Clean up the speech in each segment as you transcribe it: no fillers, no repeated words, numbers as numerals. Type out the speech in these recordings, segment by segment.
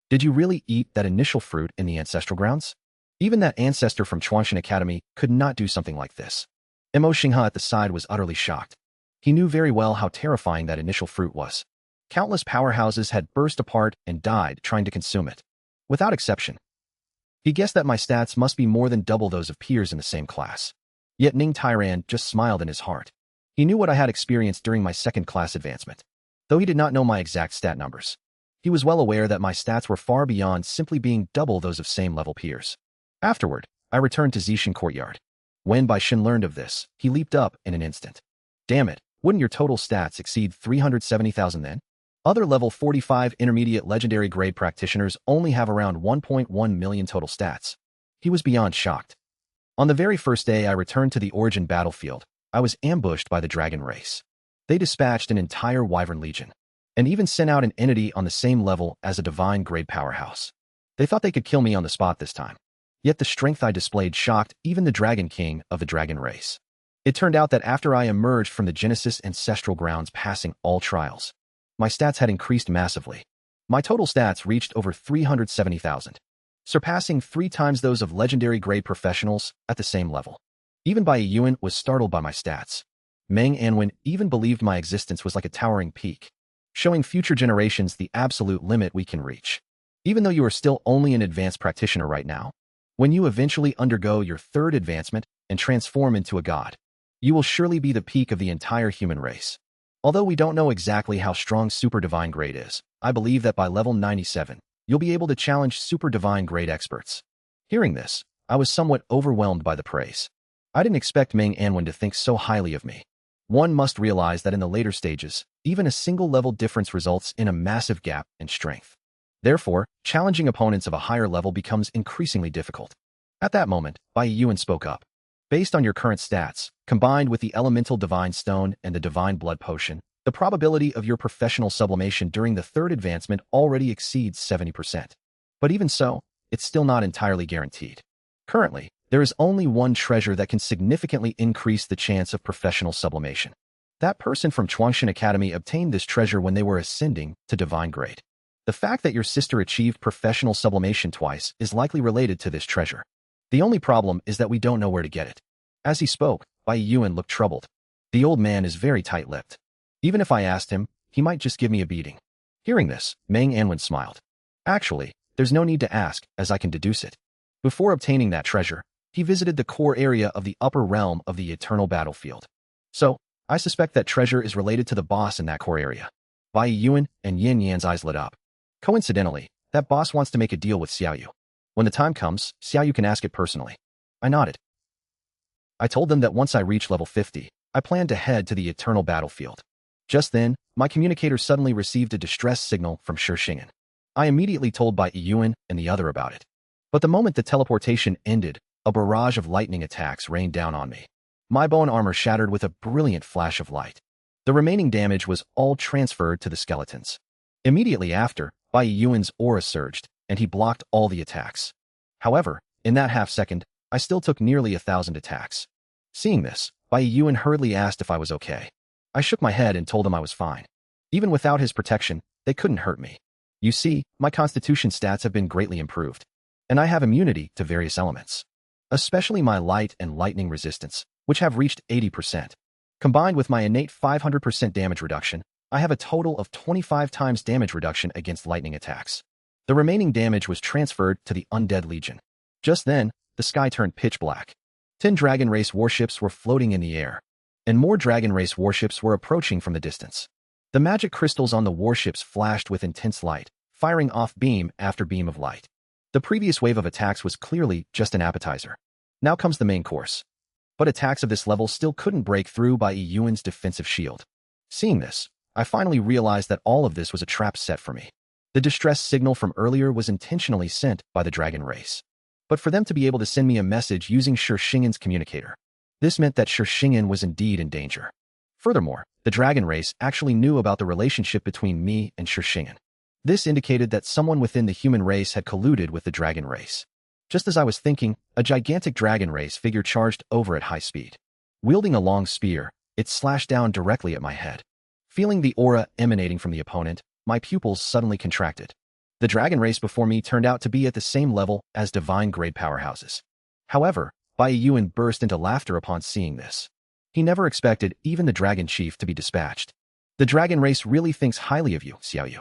Did you really eat that initial fruit in the ancestral grounds? Even that ancestor from Chuanshan Academy could not do something like this. Mo Xinghe at the side was utterly shocked. He knew very well how terrifying that initial fruit was. Countless powerhouses had burst apart and died trying to consume it. Without exception. He guessed that my stats must be more than double those of peers in the same class. Yet Ning Tairan just smiled in his heart. He knew what I had experienced during my second class advancement. Though he did not know my exact stat numbers, he was well aware that my stats were far beyond simply being double those of same-level peers. Afterward, I returned to Zishan Courtyard. When Bai Shin learned of this, he leaped up in an instant. Damn it, wouldn't your total stats exceed 370,000 then? Other level 45 intermediate legendary grade practitioners only have around 1.1 million total stats. He was beyond shocked. On the very first day I returned to the Origin battlefield, I was ambushed by the dragon race. They dispatched an entire Wyvern Legion, and even sent out an entity on the same level as a divine grade powerhouse. They thought they could kill me on the spot this time. Yet the strength I displayed shocked even the Dragon King of the dragon race. It turned out that after I emerged from the Genesis ancestral grounds passing all trials, my stats had increased massively. My total stats reached over 370,000, surpassing 3 times those of legendary grade professionals at the same level. Even Bai Yuan was startled by my stats. Meng Anwen even believed my existence was like a towering peak, showing future generations the absolute limit we can reach. Even though you are still only an advanced practitioner right now, when you eventually undergo your 3rd advancement and transform into a god, you will surely be the peak of the entire human race. Although we don't know exactly how strong Super Divine Grade is, I believe that by level 97, you'll be able to challenge Super Divine Grade experts. Hearing this, I was somewhat overwhelmed by the praise. I didn't expect Meng Anwen to think so highly of me. One must realize that in the later stages, even a single level difference results in a massive gap in strength. Therefore, challenging opponents of a higher level becomes increasingly difficult. At that moment, Bai Yuan spoke up. Based on your current stats, combined with the Elemental Divine Stone and the Divine Blood Potion, the probability of your professional sublimation during the 3rd advancement already exceeds 70%. But even so, it's still not entirely guaranteed. Currently, there is only one treasure that can significantly increase the chance of professional sublimation. That person from Chuanshan Academy obtained this treasure when they were ascending to Divine Grade. The fact that your sister achieved professional sublimation twice is likely related to this treasure. The only problem is that we don't know where to get it. As he spoke, Bai Yuan looked troubled. The old man is very tight-lipped. Even if I asked him, he might just give me a beating. Hearing this, Meng Anwen smiled. Actually, there's no need to ask, as I can deduce it. Before obtaining that treasure, he visited the core area of the upper realm of the eternal battlefield. So, I suspect that treasure is related to the boss in that core area. Bai Yuan and Yin Yan's eyes lit up. Coincidentally, that boss wants to make a deal with Xiaoyu. When the time comes, Xiaoyu can ask it personally. I nodded. I told them that once I reach level 50, I planned to head to the eternal battlefield. Just then, my communicator suddenly received a distress signal from Shi Xing'an. I immediately told Bai Yuan and the other about it. But the moment the teleportation ended, a barrage of lightning attacks rained down on me. My bone armor shattered with a brilliant flash of light. The remaining damage was all transferred to the skeletons. Immediately after, Bai Yuan's aura surged, and he blocked all the attacks. However, in that half-second, I still took nearly 1,000 attacks. Seeing this, Bai Yuan hurriedly asked if I was okay. I shook my head and told him I was fine. Even without his protection, they couldn't hurt me. You see, my constitution stats have been greatly improved, and I have immunity to various elements, especially my light and lightning resistance, which have reached 80%. Combined with my innate 500% damage reduction, I have a total of 25 times damage reduction against lightning attacks. The remaining damage was transferred to the Undead Legion. Just then, the sky turned pitch black. 10 Dragon Race warships were floating in the air, and more Dragon Race warships were approaching from the distance. The magic crystals on the warships flashed with intense light, firing off beam after beam of light. The previous wave of attacks was clearly just an appetizer. Now comes the main course. But attacks of this level still couldn't break through Bai Yuan's defensive shield. Seeing this, I finally realized that all of this was a trap set for me. The distress signal from earlier was intentionally sent by the Dragon Race. But for them to be able to send me a message using Shi Xing'an's communicator, this meant that Shi Xing'an was indeed in danger. Furthermore, the Dragon Race actually knew about the relationship between me and Shi Xing'an. This indicated that someone within the human race had colluded with the Dragon Race. Just as I was thinking, a gigantic Dragon Race figure charged over at high speed. Wielding a long spear, it slashed down directly at my head. Feeling the aura emanating from the opponent, my pupils suddenly contracted. The dragon race before me turned out to be at the same level as divine-grade powerhouses. However, Bai Yuan burst into laughter upon seeing this. He never expected even the dragon chief to be dispatched. The dragon race really thinks highly of you, Xiaoyu.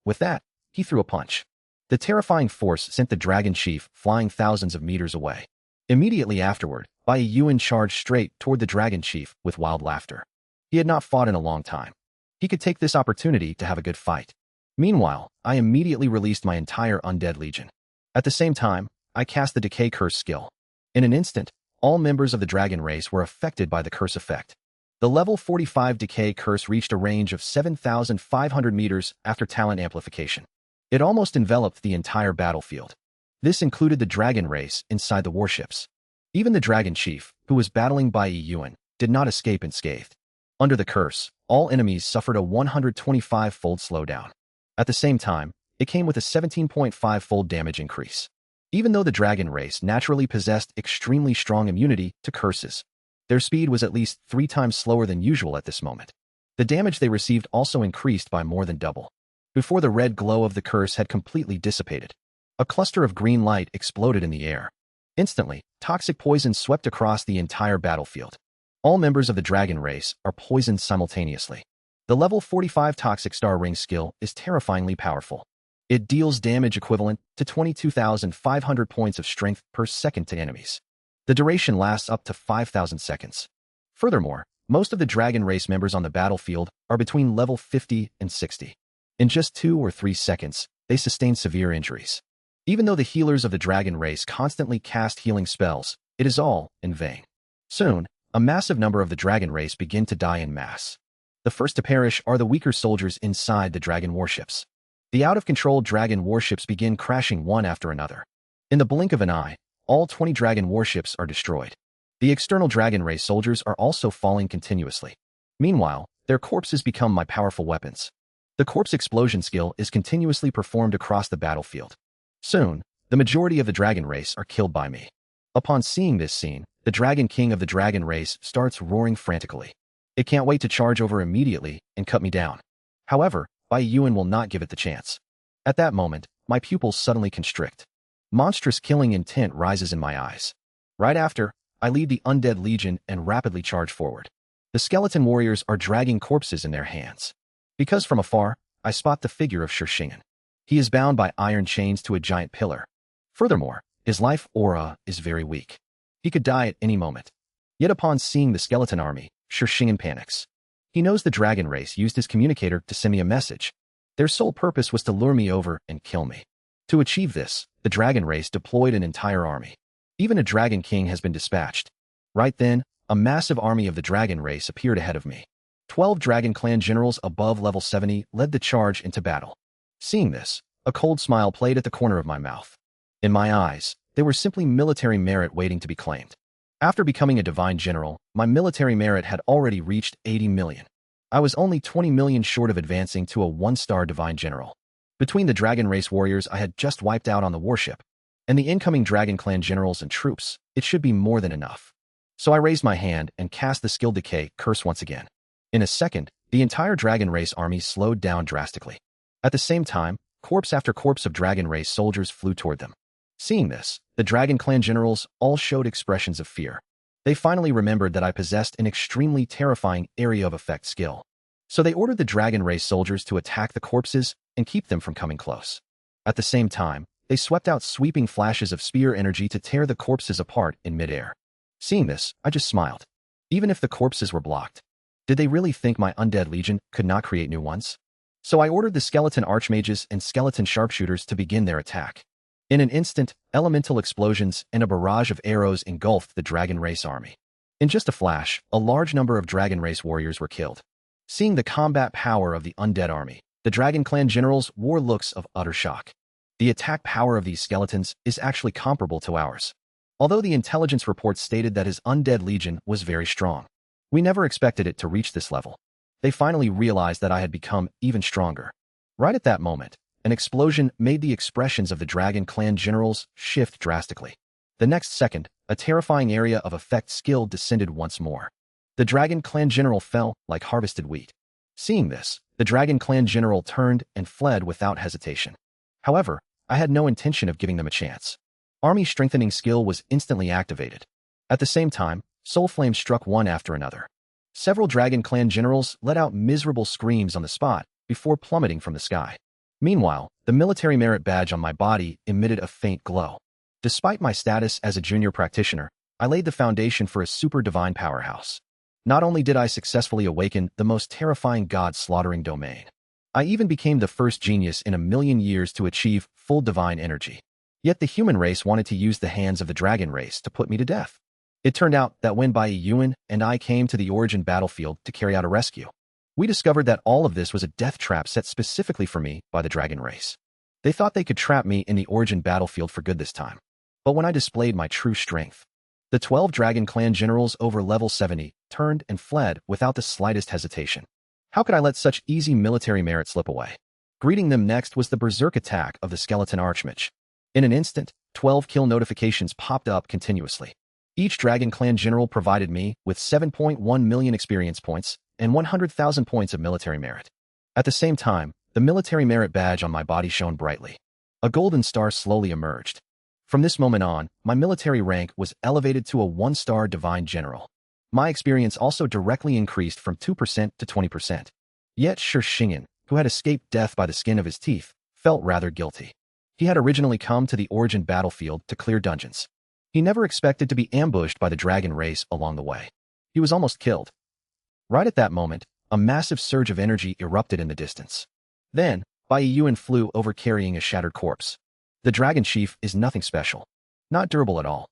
With that, he threw a punch. The terrifying force sent the dragon chief flying thousands of meters away. Immediately afterward, Bai Yuan charged straight toward the dragon chief with wild laughter. He had not fought in a long time. He could take this opportunity to have a good fight. Meanwhile, I immediately released my entire undead legion. At the same time, I cast the Decay Curse skill. In an instant, all members of the dragon race were affected by the curse effect. The level 45 Decay Curse reached a range of 7,500 meters after talent amplification. It almost enveloped the entire battlefield. This included the dragon race inside the warships. Even the dragon chief, who was battling Bai Yuan, did not escape unscathed. Under the curse, all enemies suffered a 125-fold slowdown. At the same time, it came with a 17.5-fold damage increase. Even though the dragon race naturally possessed extremely strong immunity to curses, their speed was at least 3 times slower than usual at this moment. The damage they received also increased by more than double. Before the red glow of the curse had completely dissipated, a cluster of green light exploded in the air. Instantly, toxic poison swept across the entire battlefield. All members of the dragon race are poisoned simultaneously. The level 45 Toxic Star Ring skill is terrifyingly powerful. It deals damage equivalent to 22,500 points of strength per second to enemies. The duration lasts up to 5,000 seconds. Furthermore, most of the dragon race members on the battlefield are between level 50 and 60. In just 2 or 3 seconds, they sustain severe injuries. Even though the healers of the dragon race constantly cast healing spells, it is all in vain. Soon, a massive number of the dragon race begin to die en masse. The first to perish are the weaker soldiers inside the dragon warships. The out-of-control dragon warships begin crashing one after another. In the blink of an eye, all 20 dragon warships are destroyed. The external dragon race soldiers are also falling continuously. Meanwhile, their corpses become my powerful weapons. The corpse explosion skill is continuously performed across the battlefield. Soon, the majority of the dragon race are killed by me. Upon seeing this scene, the dragon king of the dragon race starts roaring frantically. It can't wait to charge over immediately and cut me down. However, Bai Yuan will not give it the chance. At that moment, my pupils suddenly constrict. Monstrous killing intent rises in my eyes. Right after, I lead the undead legion and rapidly charge forward. The skeleton warriors are dragging corpses in their hands. Because from afar, I spot the figure of Shishingen. He is bound by iron chains to a giant pillar. Furthermore, his life aura is very weak. He could die at any moment. Yet upon seeing the skeleton army, Shishingen panics. He knows the dragon race used his communicator to send me a message. Their sole purpose was to lure me over and kill me. To achieve this, the dragon race deployed an entire army. Even a dragon king has been dispatched. Right then, a massive army of the dragon race appeared ahead of me. 12 dragon clan generals above level 70 led the charge into battle. Seeing this, a cold smile played at the corner of my mouth. In my eyes, they were simply military merit waiting to be claimed. After becoming a divine general, my military merit had already reached 80 million. I was only 20 million short of advancing to a 1-star divine general. Between the dragon race warriors I had just wiped out on the warship, and the incoming dragon clan generals and troops, it should be more than enough. So I raised my hand and cast the skill Decay Curse once again. In a second, the entire dragon race army slowed down drastically. At the same time, corpse after corpse of dragon race soldiers flew toward them. Seeing this, the dragon clan generals all showed expressions of fear. They finally remembered that I possessed an extremely terrifying area of effect skill. So they ordered the dragon race soldiers to attack the corpses and keep them from coming close. At the same time, they swept out sweeping flashes of spear energy to tear the corpses apart in midair. Seeing this, I just smiled. Even if the corpses were blocked, did they really think my undead legion could not create new ones? So I ordered the skeleton archmages and skeleton sharpshooters to begin their attack. In an instant, elemental explosions and a barrage of arrows engulfed the dragon race army. In just a flash, a large number of dragon race warriors were killed. Seeing the combat power of the undead army, the dragon clan generals wore looks of utter shock. The attack power of these skeletons is actually comparable to ours. Although the intelligence reports stated that his undead legion was very strong, we never expected it to reach this level. They finally realized that I had become even stronger. Right at that moment, an explosion made the expressions of the dragon clan generals shift drastically. The next second, a terrifying area of effect skill descended once more. The dragon clan general fell like harvested wheat. Seeing this, the dragon clan general turned and fled without hesitation. However, I had no intention of giving them a chance. Army strengthening skill was instantly activated. At the same time, soul flames struck one after another. Several Dragon Clan generals let out miserable screams on the spot before plummeting from the sky. Meanwhile, the military merit badge on my body emitted a faint glow. Despite my status as a junior practitioner, I laid the foundation for a super divine powerhouse. Not only did I successfully awaken the most terrifying god-slaughtering domain, I even became the first genius in a million years to achieve full divine energy. Yet the human race wanted to use the hands of the dragon race to put me to death. It turned out that when Bai Yuan and I came to the origin battlefield to carry out a rescue, we discovered that all of this was a death trap set specifically for me by the dragon race. They thought they could trap me in the origin battlefield for good this time. But when I displayed my true strength, the 12 Dragon Clan generals over level 70 turned and fled without the slightest hesitation. How could I let such easy military merit slip away? Greeting them next was the berserk attack of the skeleton archmage. In an instant, 12 kill notifications popped up continuously. Each Dragon Clan general provided me with 7.1 million experience points and 100,000 points of military merit. At the same time, the military merit badge on my body shone brightly. A golden star slowly emerged. From this moment on, my military rank was elevated to a 1-star divine general. My experience also directly increased from 2% to 20%. Yet Shi Xingyan, who had escaped death by the skin of his teeth, felt rather guilty. He had originally come to the origin battlefield to clear dungeons. He never expected to be ambushed by the dragon race along the way. He was almost killed. Right at that moment, a massive surge of energy erupted in the distance. Then, Bai Yuan flew over carrying a shattered corpse. The dragon chief is nothing special. Not durable at all.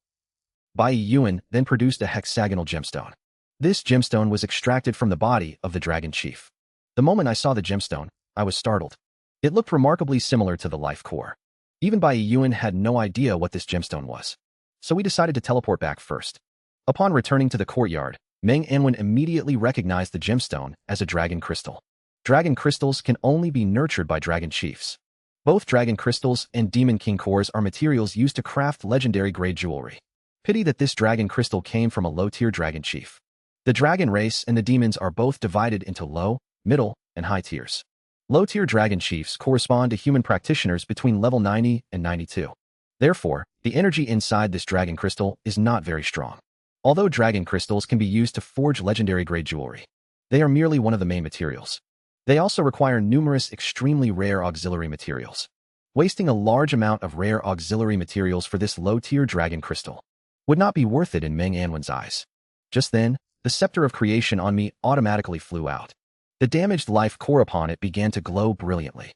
Bai Yuan then produced a hexagonal gemstone. This gemstone was extracted from the body of the dragon chief. The moment I saw the gemstone, I was startled. It looked remarkably similar to the life core. Even Bai Yuan had no idea what this gemstone was. So we decided to teleport back first. Upon returning to the courtyard, Meng Anwen immediately recognized the gemstone as a dragon crystal. Dragon crystals can only be nurtured by dragon chiefs. Both dragon crystals and demon king cores are materials used to craft legendary grade jewelry. Pity that this dragon crystal came from a low-tier dragon chief. The dragon race and the demons are both divided into low, middle, and high tiers. Low-tier dragon chiefs correspond to human practitioners between level 90 and 92. Therefore, the energy inside this dragon crystal is not very strong. Although dragon crystals can be used to forge legendary grade jewelry, they are merely one of the main materials. They also require numerous extremely rare auxiliary materials. Wasting a large amount of rare auxiliary materials for this low-tier dragon crystal would not be worth it in Meng Anwen's eyes. Just then, the scepter of creation on me automatically flew out. The damaged life core upon it began to glow brilliantly.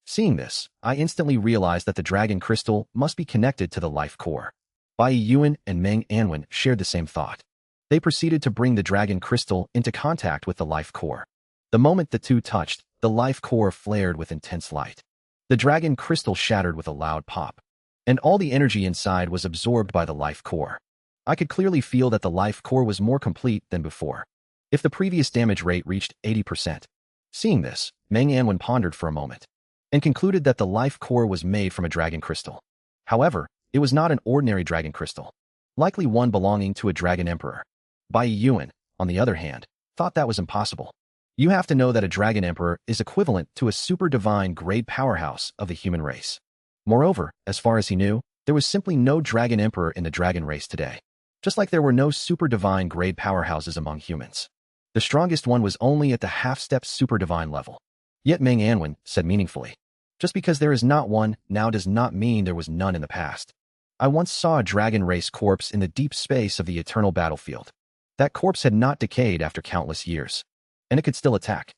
Seeing this, I instantly realized that the dragon crystal must be connected to the life core. Bai Yuan and Meng Anwen shared the same thought. They proceeded to bring the dragon crystal into contact with the life core. The moment the two touched, the life core flared with intense light. The dragon crystal shattered with a loud pop, and all the energy inside was absorbed by the life core. I could clearly feel that the life core was more complete than before. If the previous damage rate reached 80%. Seeing this, Meng Anwen pondered for a moment and concluded that the life core was made from a dragon crystal. However, it was not an ordinary dragon crystal, likely one belonging to a dragon emperor. Bai Yuan, on the other hand, thought that was impossible. You have to know that a dragon emperor is equivalent to a super divine grade powerhouse of the human race. Moreover, as far as he knew, there was simply no dragon emperor in the dragon race today. Just like there were no super divine grade powerhouses among humans. The strongest one was only at the half-step super divine level. Yet Meng Anwen said meaningfully, just because there is not one now does not mean there was none in the past. I once saw a dragon race corpse in the deep space of the eternal battlefield. That corpse had not decayed after countless years, and it could still attack.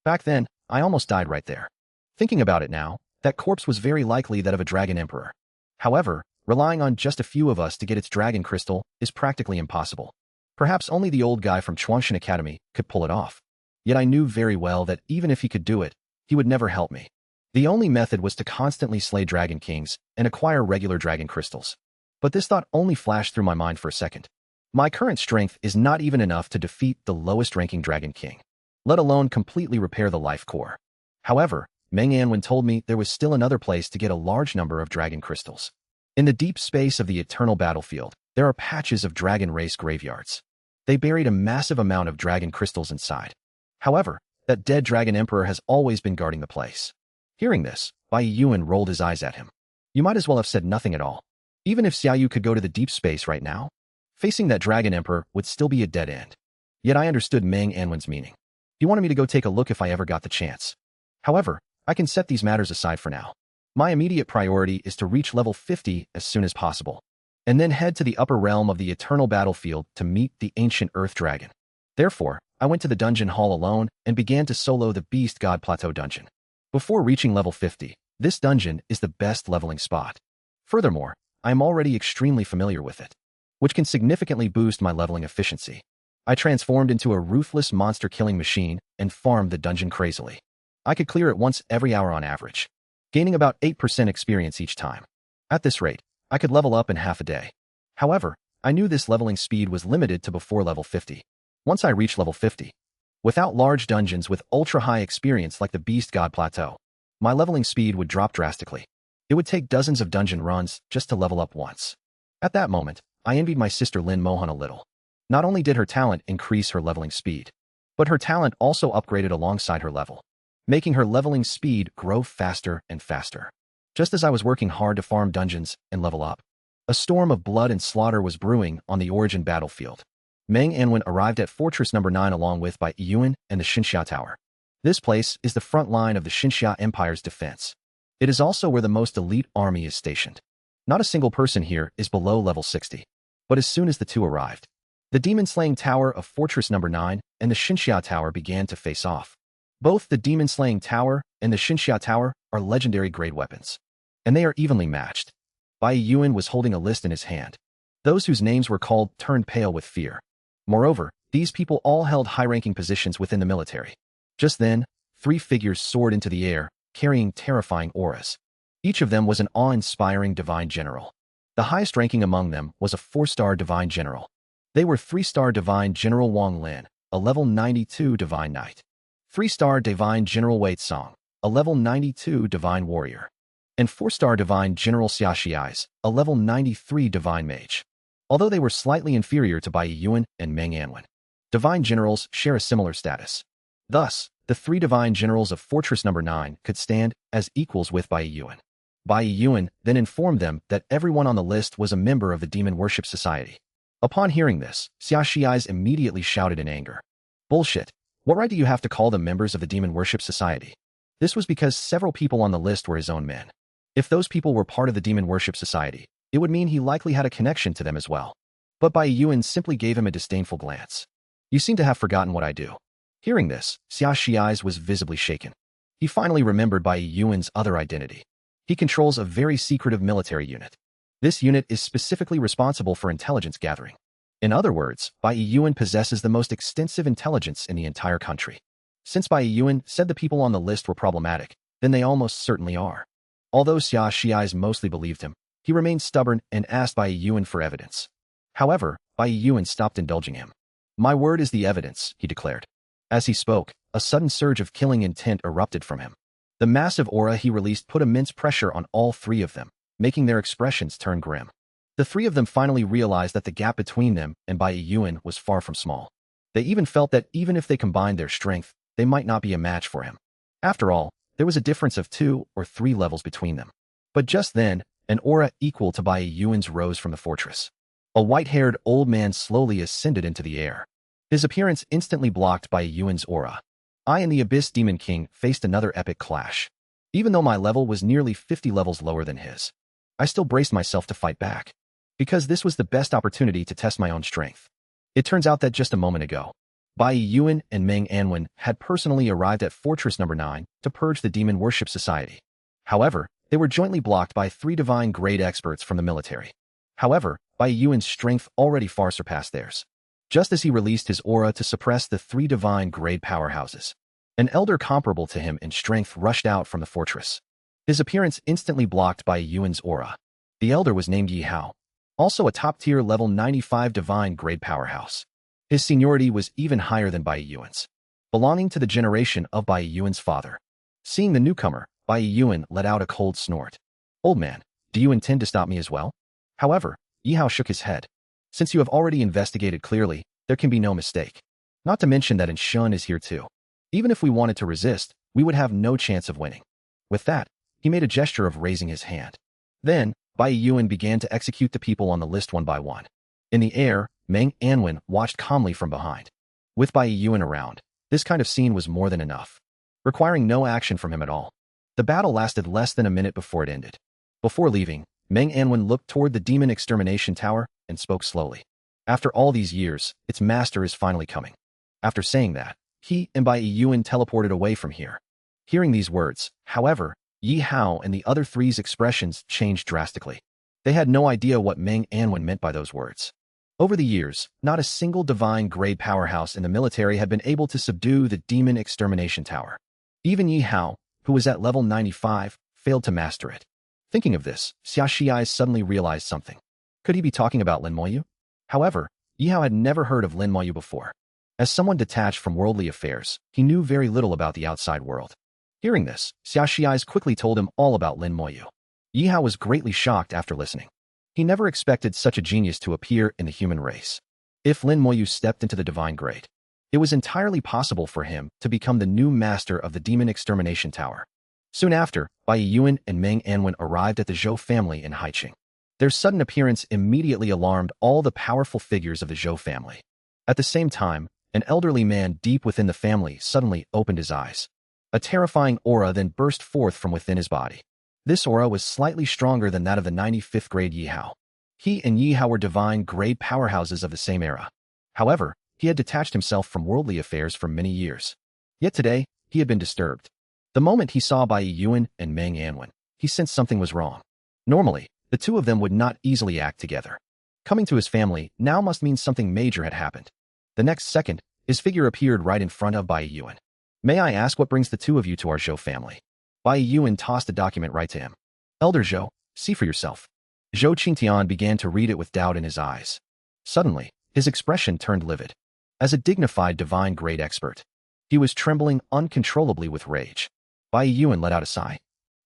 Back then, I almost died right there. Thinking about it now, that corpse was very likely that of a dragon emperor. However, relying on just a few of us to get its dragon crystal is practically impossible. Perhaps only the old guy from Chuanshan Academy could pull it off. Yet I knew very well that even if he could do it, he would never help me. The only method was to constantly slay dragon kings and acquire regular dragon crystals. But this thought only flashed through my mind for a second. My current strength is not even enough to defeat the lowest ranking dragon king, let alone completely repair the life core. However, Meng Anwen told me there was still another place to get a large number of dragon crystals. In the deep space of the eternal battlefield, there are patches of dragon race graveyards. They buried a massive amount of dragon crystals inside. However, that dead dragon emperor has always been guarding the place. Hearing this, Bai Yuan rolled his eyes at him. You might as well have said nothing at all. Even if Xiaoyu could go to the deep space right now, facing that dragon emperor would still be a dead end. Yet I understood Meng Anwen's meaning. He wanted me to go take a look if I ever got the chance. However, I can set these matters aside for now. My immediate priority is to reach level 50 as soon as possible, and then head to the upper realm of the eternal battlefield to meet the ancient Earth Dragon. Therefore, I went to the dungeon hall alone and began to solo the Beast God Plateau dungeon. Before reaching level 50, this dungeon is the best leveling spot. Furthermore, I am already extremely familiar with it, which can significantly boost my leveling efficiency. I transformed into a ruthless monster-killing machine and farmed the dungeon crazily. I could clear it once every hour on average, gaining about 8% experience each time. At this rate, I could level up in half a day. However, I knew this leveling speed was limited to before level 50. Once I reached level 50, without large dungeons with ultra-high experience like the Beast God Plateau, my leveling speed would drop drastically. It would take dozens of dungeon runs just to level up once. At that moment, I envied my sister Lin Mohan a little. Not only did her talent increase her leveling speed, but her talent also upgraded alongside her level, making her leveling speed grow faster and faster. Just as I was working hard to farm dungeons and level up, a storm of blood and slaughter was brewing on the Origin battlefield. Meng Anwen arrived at Fortress No. 9 along with Bai Yuan and the Xinxia Tower. This place is the front line of the Xinxia Empire's defense. It is also where the most elite army is stationed. Not a single person here is below level 60. But as soon as the two arrived, the demon-slaying tower of Fortress No. 9 and the Xinxia Tower began to face off. Both the demon-slaying tower and the Xinxia Tower are legendary-grade weapons, and they are evenly matched. Bai Yuan was holding a list in his hand. Those whose names were called turned pale with fear. Moreover, these people all held high-ranking positions within the military. Just then, 3 figures soared into the air, carrying terrifying auras. Each of them was an awe-inspiring divine general. The highest ranking among them was a 4-star divine general. They were 3-star divine general Wang Lin, a level 92 divine knight, 3-star divine general Wei Song, a level 92 divine warrior, and 4-star divine general Xia Xiais, a level 93 divine mage. Although they were slightly inferior to Bai Yuan and Meng Anwen, divine generals share a similar status. Thus, the 3 divine generals of Fortress No. 9 could stand as equals with Bai Yuan. Bai Yuan then informed them that everyone on the list was a member of the Demon Worship Society. Upon hearing this, Xia Xiais immediately shouted in anger. Bullshit. What right do you have to call them members of the Demon Worship Society? This was because several people on the list were his own men. If those people were part of the Demon Worship Society, it would mean he likely had a connection to them as well. But Bai Yuan simply gave him a disdainful glance. You seem to have forgotten what I do. Hearing this, Xia Xiais was visibly shaken. He finally remembered Bai Yuan's other identity. He controls a very secretive military unit. This unit is specifically responsible for intelligence gathering. In other words, Bai Yuan possesses the most extensive intelligence in the entire country. Since Bai Yuan said the people on the list were problematic, then they almost certainly are. Although Xia Xiais mostly believed him, he remained stubborn and asked Bai Yuan for evidence. However, Bai Yuan stopped indulging him. My word is the evidence, he declared. As he spoke, a sudden surge of killing intent erupted from him. The massive aura he released put immense pressure on all 3 of them, making their expressions turn grim. The 3 of them finally realized that the gap between them and Bai Yuan was far from small. They even felt that even if they combined their strength, they might not be a match for him. After all, there was a difference of 2 or 3 levels between them. But just then, an aura equal to Bai Yuan's rose from the fortress. A white-haired old man slowly ascended into the air. His appearance instantly blocked Bai Yuan's aura. I and the Abyss Demon King faced another epic clash. Even though my level was nearly 50 levels lower than his, I still braced myself to fight back, because this was the best opportunity to test my own strength. It turns out that just a moment ago, Bai Yuan and Meng Anwen had personally arrived at Fortress No. 9 to purge the Demon Worship Society. However, they were jointly blocked by 3 divine grade experts from the military. However, Bai Yuan's strength already far surpassed theirs. Just as he released his aura to suppress the 3 divine grade powerhouses, an elder comparable to him in strength rushed out from the fortress. His appearance instantly blocked Bai Yuan's aura. The elder was named Yi Hao, also a top-tier level 95 divine grade powerhouse. His seniority was even higher than Bai Yuan's, belonging to the generation of Bai Yuan's father. Seeing the newcomer, Bai Yuan let out a cold snort. Old man, do you intend to stop me as well? However, Yi Hao shook his head. Since you have already investigated clearly, there can be no mistake. Not to mention that Shun is here too. Even if we wanted to resist, we would have no chance of winning. With that, he made a gesture of raising his hand. Then, Bai Yuan began to execute the people on the list one by one. In the air, Meng Anwen watched calmly from behind. With Bai Yuan around, this kind of scene was more than enough, requiring no action from him at all. The battle lasted less than a minute before it ended. Before leaving, Meng Anwen looked toward the demon extermination tower and spoke slowly. After all these years, its master is finally coming. After saying that, he and Bai Yuan teleported away from here. Hearing these words, however, Yi Hao and the other three's expressions changed drastically. They had no idea what Meng Anwen meant by those words. Over the years, not a single divine-grade powerhouse in the military had been able to subdue the demon extermination tower. Even Yi Hao, who was at level 95, failed to master it. Thinking of this, Xia Shiai suddenly realized something. Could he be talking about Lin Moyu? However, Yi Hao had never heard of Lin Moyu before. As someone detached from worldly affairs, he knew very little about the outside world. Hearing this, Xia Shiai quickly told him all about Lin Moyu. Yi Hao was greatly shocked after listening. He never expected such a genius to appear in the human race. If Lin Moyu stepped into the divine grade, it was entirely possible for him to become the new master of the demon extermination tower. Soon after, Bai Yuan and Meng Anwen arrived at the Zhou family in Haiqing. Their sudden appearance immediately alarmed all the powerful figures of the Zhou family. At the same time, an elderly man deep within the family suddenly opened his eyes. A terrifying aura then burst forth from within his body. This aura was slightly stronger than that of the 95th grade Yi Hao. He and Yi Hao were divine grade powerhouses of the same era. However, he had detached himself from worldly affairs for many years. Yet today, he had been disturbed. The moment he saw Bai Yuan and Meng Anwen, he sensed something was wrong. Normally, the two of them would not easily act together. Coming to his family now must mean something major had happened. The next second, his figure appeared right in front of Bai Yuan. May I ask what brings the two of you to our Zhou family? Bai Yuan tossed the document right to him. Elder Zhou, see for yourself. Zhou Qingtian began to read it with doubt in his eyes. Suddenly, his expression turned livid. As a dignified divine grade expert, he was trembling uncontrollably with rage. Bai Yuan let out a sigh.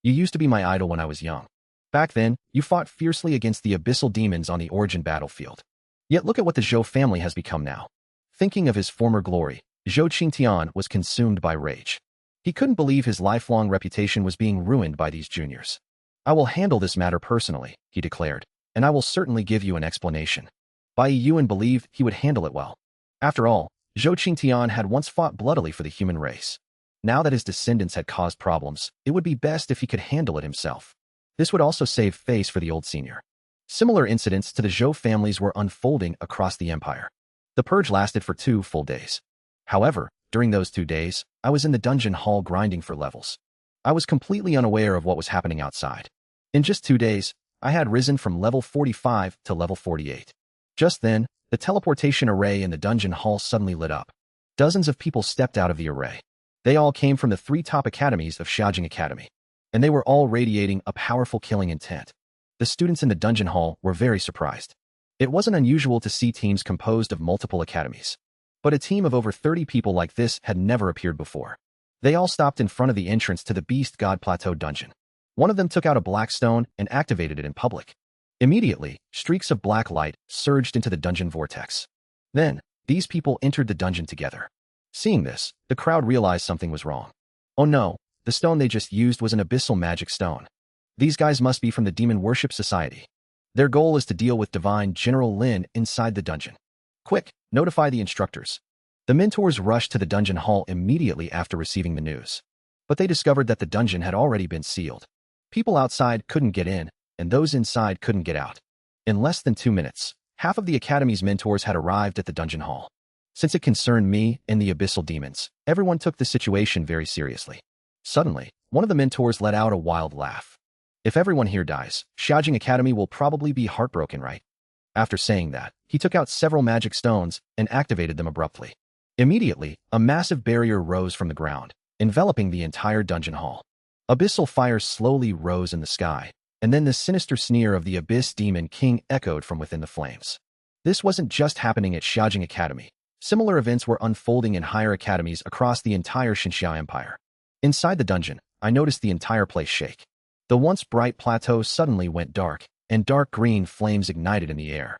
You used to be my idol when I was young. Back then, you fought fiercely against the abyssal demons on the origin battlefield. Yet look at what the Zhou family has become now. Thinking of his former glory, Zhou Qingtian was consumed by rage. He couldn't believe his lifelong reputation was being ruined by these juniors. I will handle this matter personally, he declared, and I will certainly give you an explanation. Bai Yuan believed he would handle it well. After all, Zhou Qingtian had once fought bloodily for the human race. Now that his descendants had caused problems, it would be best if he could handle it himself. This would also save face for the old senior. Similar incidents to the Zhou families were unfolding across the empire. The purge lasted for 2 full days. However, during those 2 days, I was in the dungeon hall grinding for levels. I was completely unaware of what was happening outside. In just 2 days, I had risen from level 45 to level 48. Just then, the teleportation array in the dungeon hall suddenly lit up. Dozens of people stepped out of the array. They all came from the 3 top academies of Xiaojing Academy, and they were all radiating a powerful killing intent. The students in the dungeon hall were very surprised. It wasn't unusual to see teams composed of multiple academies. But a team of over 30 people like this had never appeared before. They all stopped in front of the entrance to the Beast God Plateau dungeon. One of them took out a black stone and activated it in public. Immediately, streaks of black light surged into the dungeon vortex. Then, these people entered the dungeon together. Seeing this, the crowd realized something was wrong. Oh no, the stone they just used was an abyssal magic stone. These guys must be from the Demon Worship Society. Their goal is to deal with Divine General Lin inside the dungeon. Quick, notify the instructors. The mentors rushed to the dungeon hall immediately after receiving the news. But they discovered that the dungeon had already been sealed. People outside couldn't get in, and those inside couldn't get out. In less than 2 minutes, half of the Academy's mentors had arrived at the dungeon hall. Since it concerned me and the abyssal demons, everyone took the situation very seriously. Suddenly, one of the mentors let out a wild laugh. If everyone here dies, Xiaojing Academy will probably be heartbroken, right? After saying that, he took out several magic stones and activated them abruptly. Immediately, a massive barrier rose from the ground, enveloping the entire dungeon hall. Abyssal fire slowly rose in the sky, and then the sinister sneer of the Abyss Demon King echoed from within the flames. This wasn't just happening at Xiaojing Academy. Similar events were unfolding in higher academies across the entire Xinxia Empire. Inside the dungeon, I noticed the entire place shake. The once bright plateau suddenly went dark, and dark green flames ignited in the air.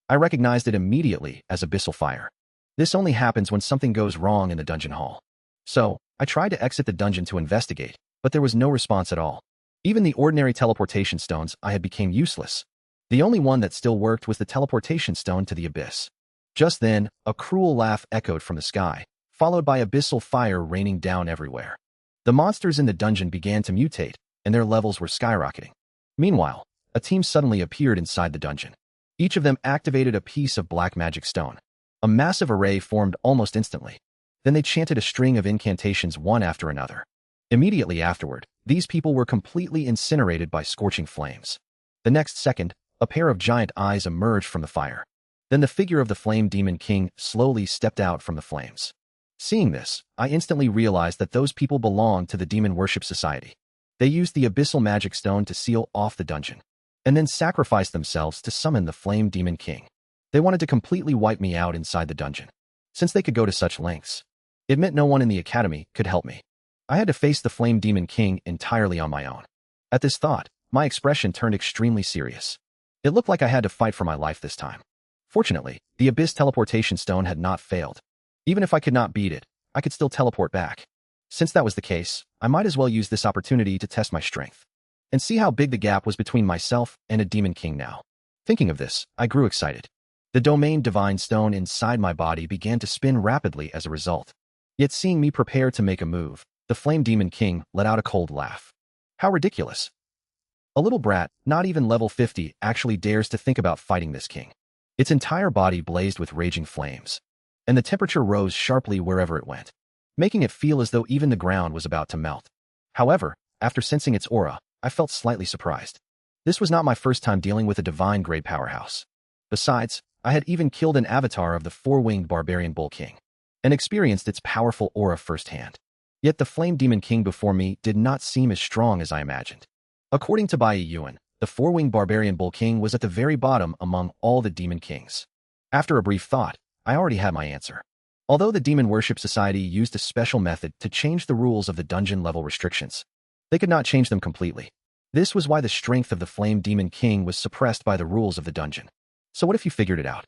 I recognized it immediately as abyssal fire. This only happens when something goes wrong in the dungeon hall. So, I tried to exit the dungeon to investigate, but there was no response at all. Even the ordinary teleportation stones I had became useless. The only one that still worked was the teleportation stone to the abyss. Just then, a cruel laugh echoed from the sky, followed by abyssal fire raining down everywhere. The monsters in the dungeon began to mutate, and their levels were skyrocketing. Meanwhile, a team suddenly appeared inside the dungeon. Each of them activated a piece of black magic stone. A massive array formed almost instantly. Then they chanted a string of incantations one after another. Immediately afterward, these people were completely incinerated by scorching flames. The next second, a pair of giant eyes emerged from the fire. Then the figure of the Flame Demon King slowly stepped out from the flames. Seeing this, I instantly realized that those people belonged to the Demon Worship Society. They used the Abyssal Magic Stone to seal off the dungeon, and then sacrificed themselves to summon the Flame Demon King. They wanted to completely wipe me out inside the dungeon. Since they could go to such lengths, it meant no one in the academy could help me. I had to face the Flame Demon King entirely on my own. At this thought, my expression turned extremely serious. It looked like I had to fight for my life this time. Fortunately, the Abyss Teleportation Stone had not failed. Even if I could not beat it, I could still teleport back. Since that was the case, I might as well use this opportunity to test my strength and see how big the gap was between myself and a Demon King now. Thinking of this, I grew excited. The Domain Divine Stone inside my body began to spin rapidly as a result. Yet seeing me prepare to make a move, the Flame Demon King let out a cold laugh. How ridiculous. A little brat, not even level 50, actually dares to think about fighting this king. Its entire body blazed with raging flames, and the temperature rose sharply wherever it went, making it feel as though even the ground was about to melt. However, after sensing its aura, I felt slightly surprised. This was not my first time dealing with a divine-grade powerhouse. Besides, I had even killed an avatar of the four-winged barbarian bull king and experienced its powerful aura firsthand. Yet the Flame Demon King before me did not seem as strong as I imagined. According to Bai Yuan, the four-winged barbarian bull king was at the very bottom among all the demon kings. After a brief thought, I already had my answer. Although the Demon Worship Society used a special method to change the rules of the dungeon level restrictions, they could not change them completely. This was why the strength of the Flame Demon King was suppressed by the rules of the dungeon. So what if you figured it out?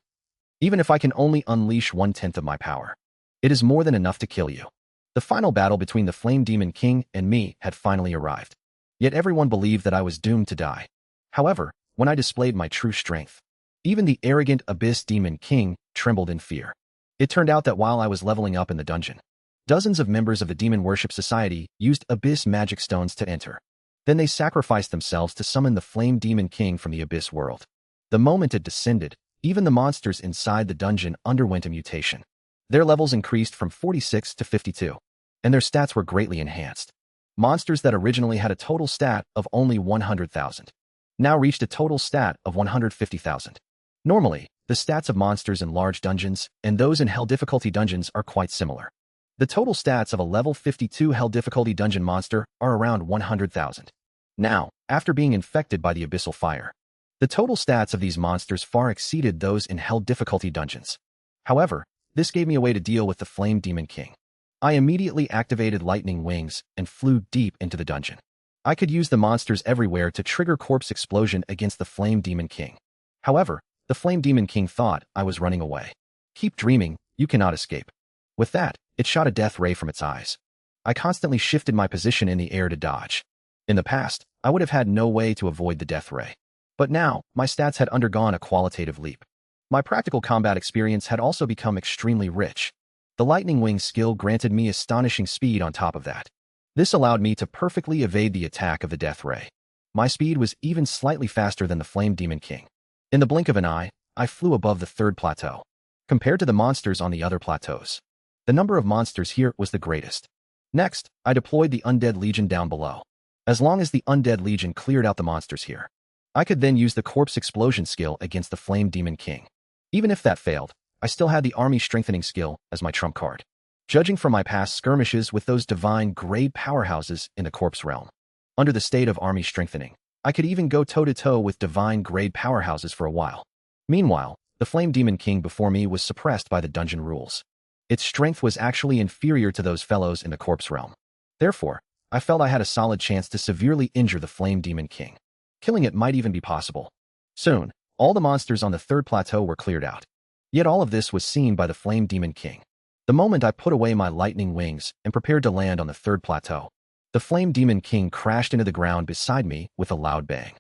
Even if I can only unleash 1/10 of my power, it is more than enough to kill you. The final battle between the Flame Demon King and me had finally arrived. Yet everyone believed that I was doomed to die. However, when I displayed my true strength, even the arrogant Abyss Demon King trembled in fear. It turned out that while I was leveling up in the dungeon, dozens of members of the Demon Worship Society used Abyss magic stones to enter. Then they sacrificed themselves to summon the Flame Demon King from the Abyss world. The moment it descended, even the monsters inside the dungeon underwent a mutation. Their levels increased from 46 to 52, and their stats were greatly enhanced. Monsters that originally had a total stat of only 100,000 now reached a total stat of 150,000. Normally, the stats of monsters in large dungeons and those in hell difficulty dungeons are quite similar. The total stats of a level 52 hell difficulty dungeon monster are around 100,000. Now, after being infected by the abyssal fire, the total stats of these monsters far exceeded those in hell difficulty dungeons. However, this gave me a way to deal with the Flame Demon King. I immediately activated lightning wings and flew deep into the dungeon. I could use the monsters everywhere to trigger corpse explosion against the Flame Demon King. However, the Flame Demon King thought I was running away. Keep dreaming, you cannot escape. With that, it shot a death ray from its eyes. I constantly shifted my position in the air to dodge. In the past, I would have had no way to avoid the death ray. But now, my stats had undergone a qualitative leap. My practical combat experience had also become extremely rich. The Lightning Wing skill granted me astonishing speed on top of that. This allowed me to perfectly evade the attack of the death ray. My speed was even slightly faster than the Flame Demon King. In the blink of an eye, I flew above the third plateau. Compared to the monsters on the other plateaus, the number of monsters here was the greatest. Next, I deployed the Undead Legion down below. As long as the Undead Legion cleared out the monsters here, I could then use the Corpse Explosion skill against the Flame Demon King. Even if that failed, I still had the Army Strengthening skill as my trump card. Judging from my past skirmishes with those divine-grade powerhouses in the Corpse Realm, under the state of Army Strengthening, I could even go toe-to-toe with divine-grade powerhouses for a while. Meanwhile, the Flame Demon King before me was suppressed by the dungeon rules. Its strength was actually inferior to those fellows in the Corpse Realm. Therefore, I felt I had a solid chance to severely injure the Flame Demon King. Killing it might even be possible. Soon, all the monsters on the third plateau were cleared out. Yet all of this was seen by the Flame Demon King. The moment I put away my lightning wings and prepared to land on the third plateau, The Flame Demon King crashed into the ground beside me with a loud bang.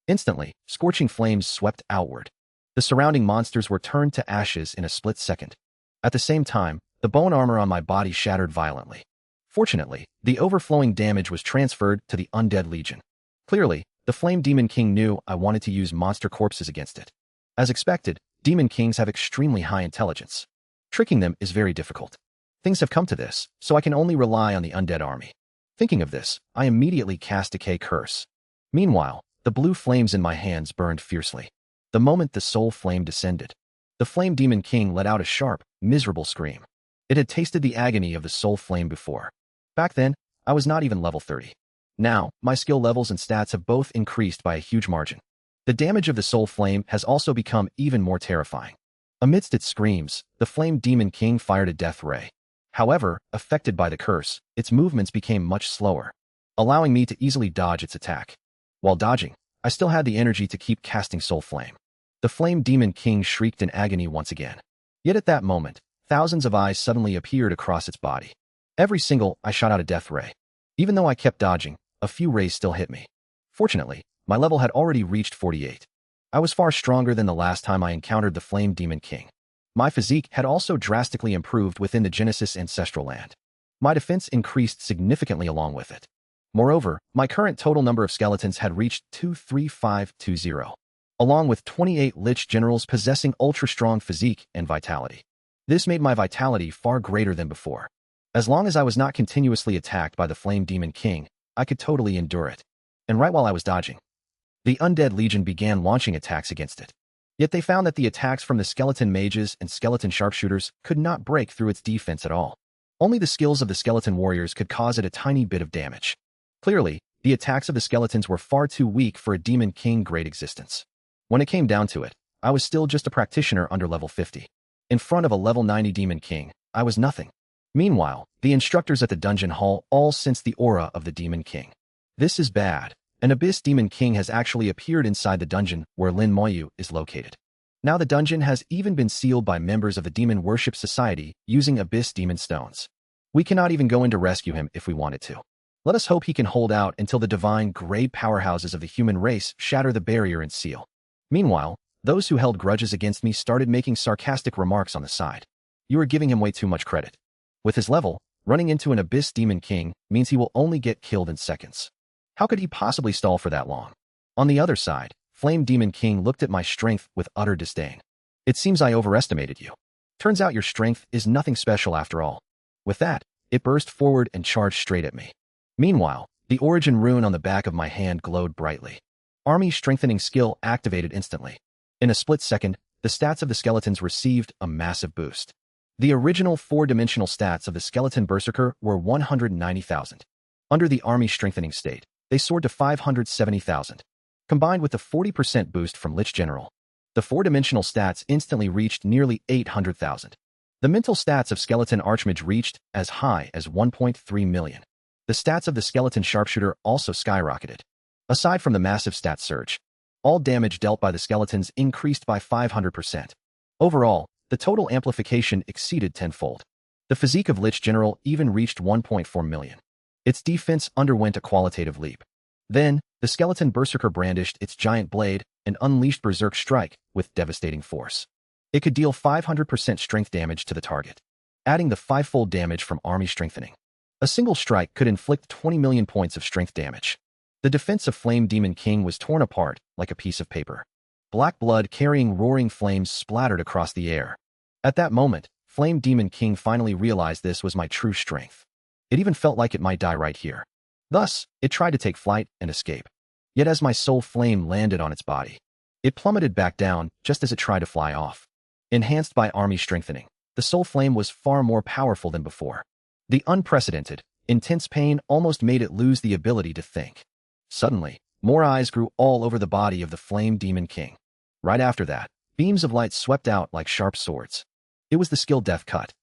Instantly, scorching flames swept outward. The surrounding monsters were turned to ashes in a split second. At the same time, the bone armor on my body shattered violently. Fortunately, the overflowing damage was transferred to the undead legion. Clearly, the Flame Demon King knew I wanted to use monster corpses against it. As expected, Demon Kings have extremely high intelligence. Tricking them is very difficult. Things have come to this, so I can only rely on the undead army. Thinking of this, I immediately cast Decay Curse. Meanwhile, the blue flames in my hands burned fiercely. The moment the soul flame descended, the Flame Demon King let out a sharp, miserable scream. It had tasted the agony of the soul flame before. Back then, I was not even level 30. Now, my skill levels and stats have both increased by a huge margin. The damage of the soul flame has also become even more terrifying. Amidst its screams, the Flame Demon King fired a death ray. However, affected by the curse, its movements became much slower, allowing me to easily dodge its attack. While dodging, I still had the energy to keep casting Soul Flame. The Flame Demon King shrieked in agony once again. Yet at that moment, thousands of eyes suddenly appeared across its body. Every single I shot out a death ray. Even though I kept dodging, a few rays still hit me. Fortunately, my level had already reached 48. I was far stronger than the last time I encountered the Flame Demon King. My physique had also drastically improved within the Genesis ancestral land. My defense increased significantly along with it. Moreover, my current total number of skeletons had reached 23520, along with 28 lich generals possessing ultra-strong physique and vitality. This made my vitality far greater than before. As long as I was not continuously attacked by the Flame Demon King, I could totally endure it. And right while I was dodging, the Undead Legion began launching attacks against it. Yet they found that the attacks from the skeleton mages and skeleton sharpshooters could not break through its defense at all. Only the skills of the skeleton warriors could cause it a tiny bit of damage. Clearly, the attacks of the skeletons were far too weak for a Demon King grade existence. When it came down to it, I was still just a practitioner under level 50. In front of a level 90 Demon King, I was nothing. Meanwhile, the instructors at the dungeon hall all sensed the aura of the Demon King. This is bad. An Abyss Demon King has actually appeared inside the dungeon where Lin Moyu is located. Now the dungeon has even been sealed by members of the Demon Worship Society using Abyss Demon Stones. We cannot even go in to rescue him if we wanted to. Let us hope he can hold out until the divine gray powerhouses of the human race shatter the barrier and seal. Meanwhile, those who held grudges against me started making sarcastic remarks on the side. You are giving him way too much credit. With his level, running into an Abyss Demon King means he will only get killed in seconds. How could he possibly stall for that long? On the other side, Flame Demon King looked at my strength with utter disdain. It seems I overestimated you. Turns out your strength is nothing special after all. With that, it burst forward and charged straight at me. Meanwhile, the origin rune on the back of my hand glowed brightly. Army strengthening skill activated instantly. In a split second, the stats of the skeletons received a massive boost. The original 4-dimensional stats of the skeleton berserker were 190,000. Under the army strengthening state, they soared to 570,000. Combined with the 40% boost from Lich General, the 4-dimensional stats instantly reached nearly 800,000. The mental stats of Skeleton Archmage reached as high as 1.3 million. The stats of the Skeleton Sharpshooter also skyrocketed. Aside from the massive stat surge, all damage dealt by the skeletons increased by 500%. Overall, the total amplification exceeded tenfold. The physique of Lich General even reached 1.4 million. Its defense underwent a qualitative leap. Then, the Skeleton Berserker brandished its giant blade and unleashed Berserk Strike with devastating force. It could deal 500% strength damage to the target, adding the 5-fold damage from army strengthening. A single strike could inflict 20 million points of strength damage. The defense of Flame Demon King was torn apart like a piece of paper. Black blood carrying roaring flames splattered across the air. At that moment, Flame Demon King finally realized this was my true strength. It even felt like it might die right here. Thus, it tried to take flight and escape. Yet as my soul flame landed on its body, it plummeted back down just as it tried to fly off. Enhanced by army strengthening, the soul flame was far more powerful than before. The unprecedented, intense pain almost made it lose the ability to think. Suddenly, more eyes grew all over the body of the Flame Demon King. Right after that, beams of light swept out like sharp swords. It was the skill Death Cut.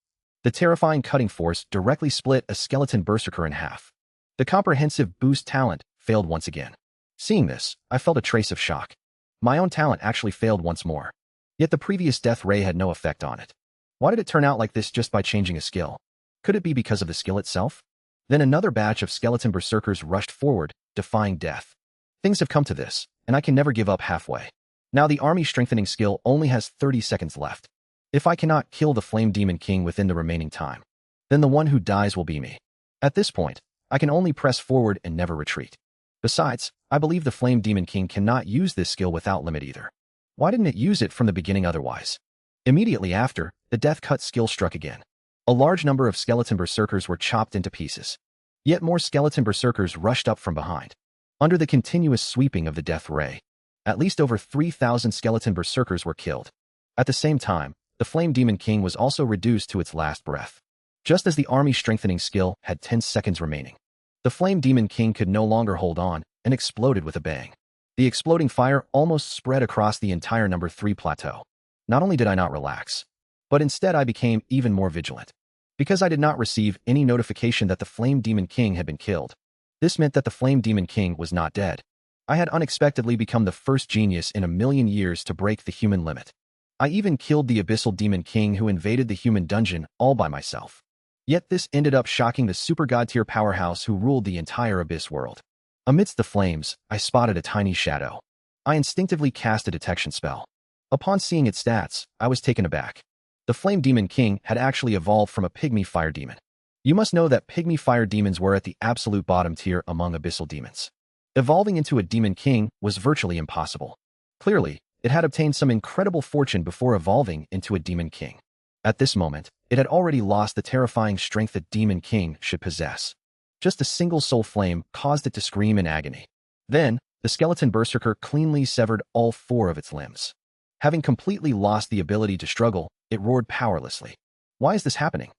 The terrifying cutting force directly split a skeleton berserker in half. The comprehensive boost talent failed once again. Seeing this, I felt a trace of shock. My own talent actually failed once more. Yet the previous death ray had no effect on it. Why did it turn out like this just by changing a skill? Could it be because of the skill itself? Then another batch of skeleton berserkers rushed forward, defying death. Things have come to this, and I can never give up halfway. Now the army strengthening skill only has 30 seconds left. If I cannot kill the Flame Demon King within the remaining time, then the one who dies will be me. At this point, I can only press forward and never retreat. Besides, I believe the Flame Demon King cannot use this skill without limit either. Why didn't it use it from the beginning otherwise? Immediately after, the Death Cut skill struck again. A large number of skeleton berserkers were chopped into pieces. Yet more skeleton berserkers rushed up from behind. Under the continuous sweeping of the Death Ray, at least over 3,000 skeleton berserkers were killed. At the same time, the Flame Demon King was also reduced to its last breath. Just as the army strengthening skill had 10 seconds remaining, the Flame Demon King could no longer hold on and exploded with a bang. The exploding fire almost spread across the entire number 3 plateau. Not only did I not relax, but instead I became even more vigilant. Because I did not receive any notification that the Flame Demon King had been killed, this meant that the Flame Demon King was not dead. I had unexpectedly become the first genius in a million years to break the human limit. I even killed the Abyssal Demon King who invaded the human dungeon all by myself. Yet this ended up shocking the super god tier powerhouse who ruled the entire Abyss world. Amidst the flames, I spotted a tiny shadow. I instinctively cast a detection spell. Upon seeing its stats, I was taken aback. The Flame Demon King had actually evolved from a pygmy fire demon. You must know that pygmy fire demons were at the absolute bottom tier among abyssal demons. Evolving into a demon king was virtually impossible. Clearly, it had obtained some incredible fortune before evolving into a demon king. At this moment, it had already lost the terrifying strength a demon king should possess. Just a single soul flame caused it to scream in agony. Then, the skeleton berserker cleanly severed all 4 of its limbs. Having completely lost the ability to struggle, it roared powerlessly. Why is this happening?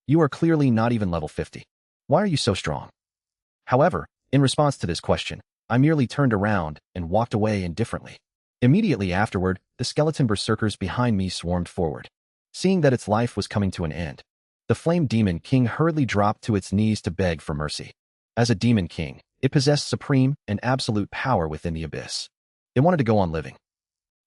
You are clearly not even level 50. Why are you so strong? However, in response to this question, I merely turned around and walked away indifferently. Immediately afterward, the skeleton berserkers behind me swarmed forward. Seeing that its life was coming to an end, the Flame Demon King hurriedly dropped to its knees to beg for mercy. As a demon king, it possessed supreme and absolute power within the abyss. It wanted to go on living.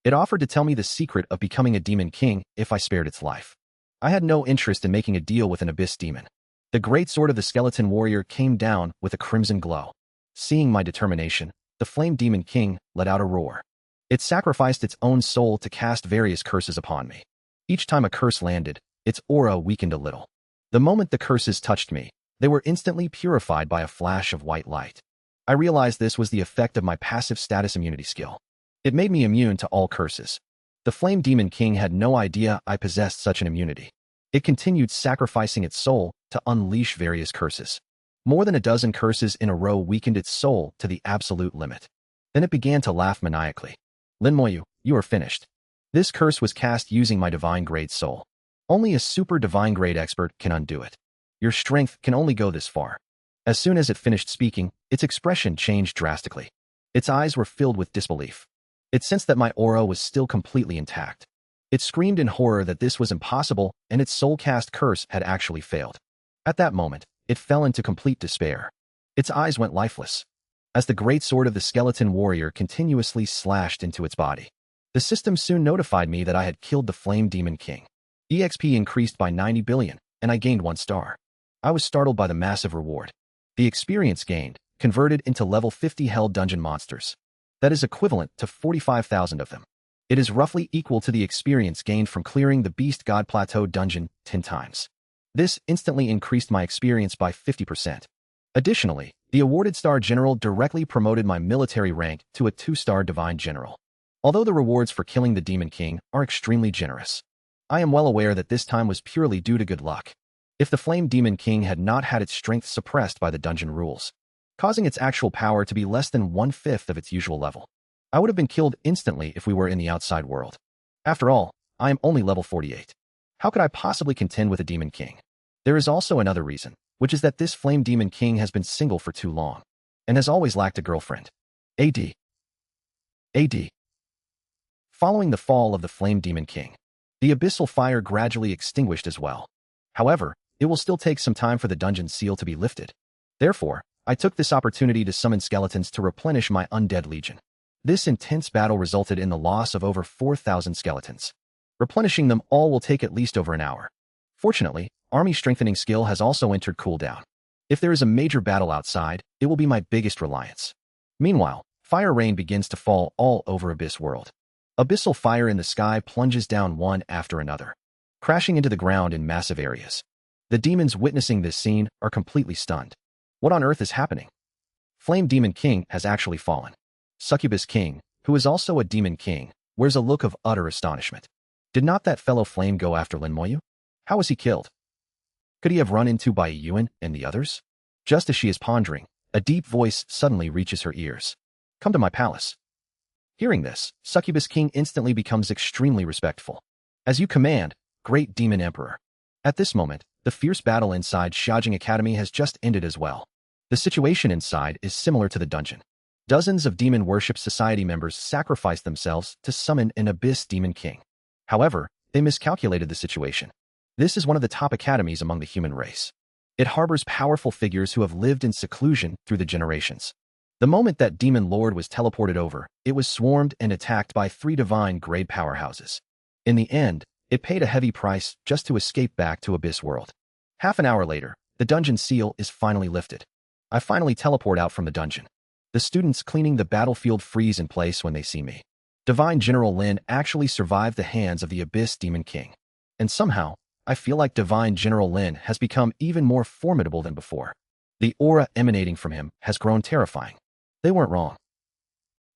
It offered to tell me the secret of becoming a demon king if I spared its life. I had no interest in making a deal with an abyss demon. The great sword of the skeleton warrior came down with a crimson glow. Seeing my determination, the Flame Demon King let out a roar. It sacrificed its own soul to cast various curses upon me. Each time a curse landed, its aura weakened a little. The moment the curses touched me, they were instantly purified by a flash of white light. I realized this was the effect of my passive status immunity skill. It made me immune to all curses. The Flame Demon King had no idea I possessed such an immunity. It continued sacrificing its soul to unleash various curses. More than a dozen curses in a row weakened its soul to the absolute limit. Then it began to laugh maniacally. Linmoyu, you are finished. This curse was cast using my divine grade soul. Only a super divine grade expert can undo it. Your strength can only go this far. As soon as it finished speaking, its expression changed drastically. Its eyes were filled with disbelief. It sensed that my aura was still completely intact. It screamed in horror that this was impossible and its soul-cast curse had actually failed. At that moment, it fell into complete despair. Its eyes went lifeless, as the great sword of the skeleton warrior continuously slashed into its body. The system soon notified me that I had killed the Flame Demon King. EXP increased by 90 billion, and I gained 1 star. I was startled by the massive reward. The experience gained, converted into level 50 Hell Dungeon monsters. That is equivalent to 45,000 of them. It is roughly equal to the experience gained from clearing the Beast God Plateau dungeon 10 times. This instantly increased my experience by 50%. Additionally, the awarded Star General directly promoted my military rank to a 2-star Divine General. Although the rewards for killing the Demon King are extremely generous, I am well aware that this time was purely due to good luck. If the Flame Demon King had not had its strength suppressed by the dungeon rules, causing its actual power to be less than 1/5 of its usual level, I would have been killed instantly if we were in the outside world. After all, I am only level 48. How could I possibly contend with a Demon King? There is also another reason, which is that this Flame Demon King has been single for too long, and has always lacked a girlfriend. AD. Following the fall of the Flame Demon King, the abyssal fire gradually extinguished as well. However, it will still take some time for the dungeon seal to be lifted. Therefore, I took this opportunity to summon skeletons to replenish my undead legion. This intense battle resulted in the loss of over 4,000 skeletons. Replenishing them all will take at least over an hour. Fortunately, army strengthening skill has also entered cooldown. If there is a major battle outside, it will be my biggest reliance. Meanwhile, fire rain begins to fall all over Abyss World. Abyssal fire in the sky plunges down one after another, crashing into the ground in massive areas. The demons witnessing this scene are completely stunned. What on earth is happening? Flame Demon King has actually fallen. Succubus King, who is also a Demon King, wears a look of utter astonishment. Did not that fellow Flame go after Lin Moyu? How was he killed? Could he have run into Bai Yuan and the others? Just as she is pondering, a deep voice suddenly reaches her ears. Come to my palace. Hearing this, Succubus King instantly becomes extremely respectful. As you command, Great Demon Emperor. At this moment, the fierce battle inside Xiaojing Academy has just ended as well. The situation inside is similar to the dungeon. Dozens of Demon Worship Society members sacrificed themselves to summon an Abyss Demon King. However, they miscalculated the situation. This is one of the top academies among the human race. It harbors powerful figures who have lived in seclusion through the generations. The moment that Demon Lord was teleported over, it was swarmed and attacked by 3 divine grade powerhouses. In the end, it paid a heavy price just to escape back to Abyss World. Half an hour later, the dungeon seal is finally lifted. I finally teleport out from the dungeon. The students cleaning the battlefield freeze in place when they see me. Divine General Lin actually survived the hands of the Abyss Demon King. And somehow, I feel like Divine General Lin has become even more formidable than before. The aura emanating from him has grown terrifying. They weren't wrong.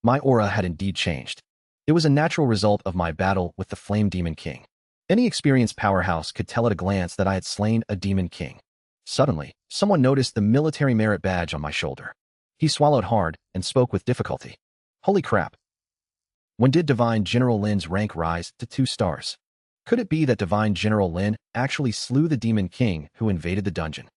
My aura had indeed changed. It was a natural result of my battle with the Flame Demon King. Any experienced powerhouse could tell at a glance that I had slain a Demon King. Suddenly, someone noticed the military merit badge on my shoulder. He swallowed hard and spoke with difficulty. Holy crap. When did Divine General Lin's rank rise to 2 stars? Could it be that Divine General Lin actually slew the Demon King who invaded the dungeon?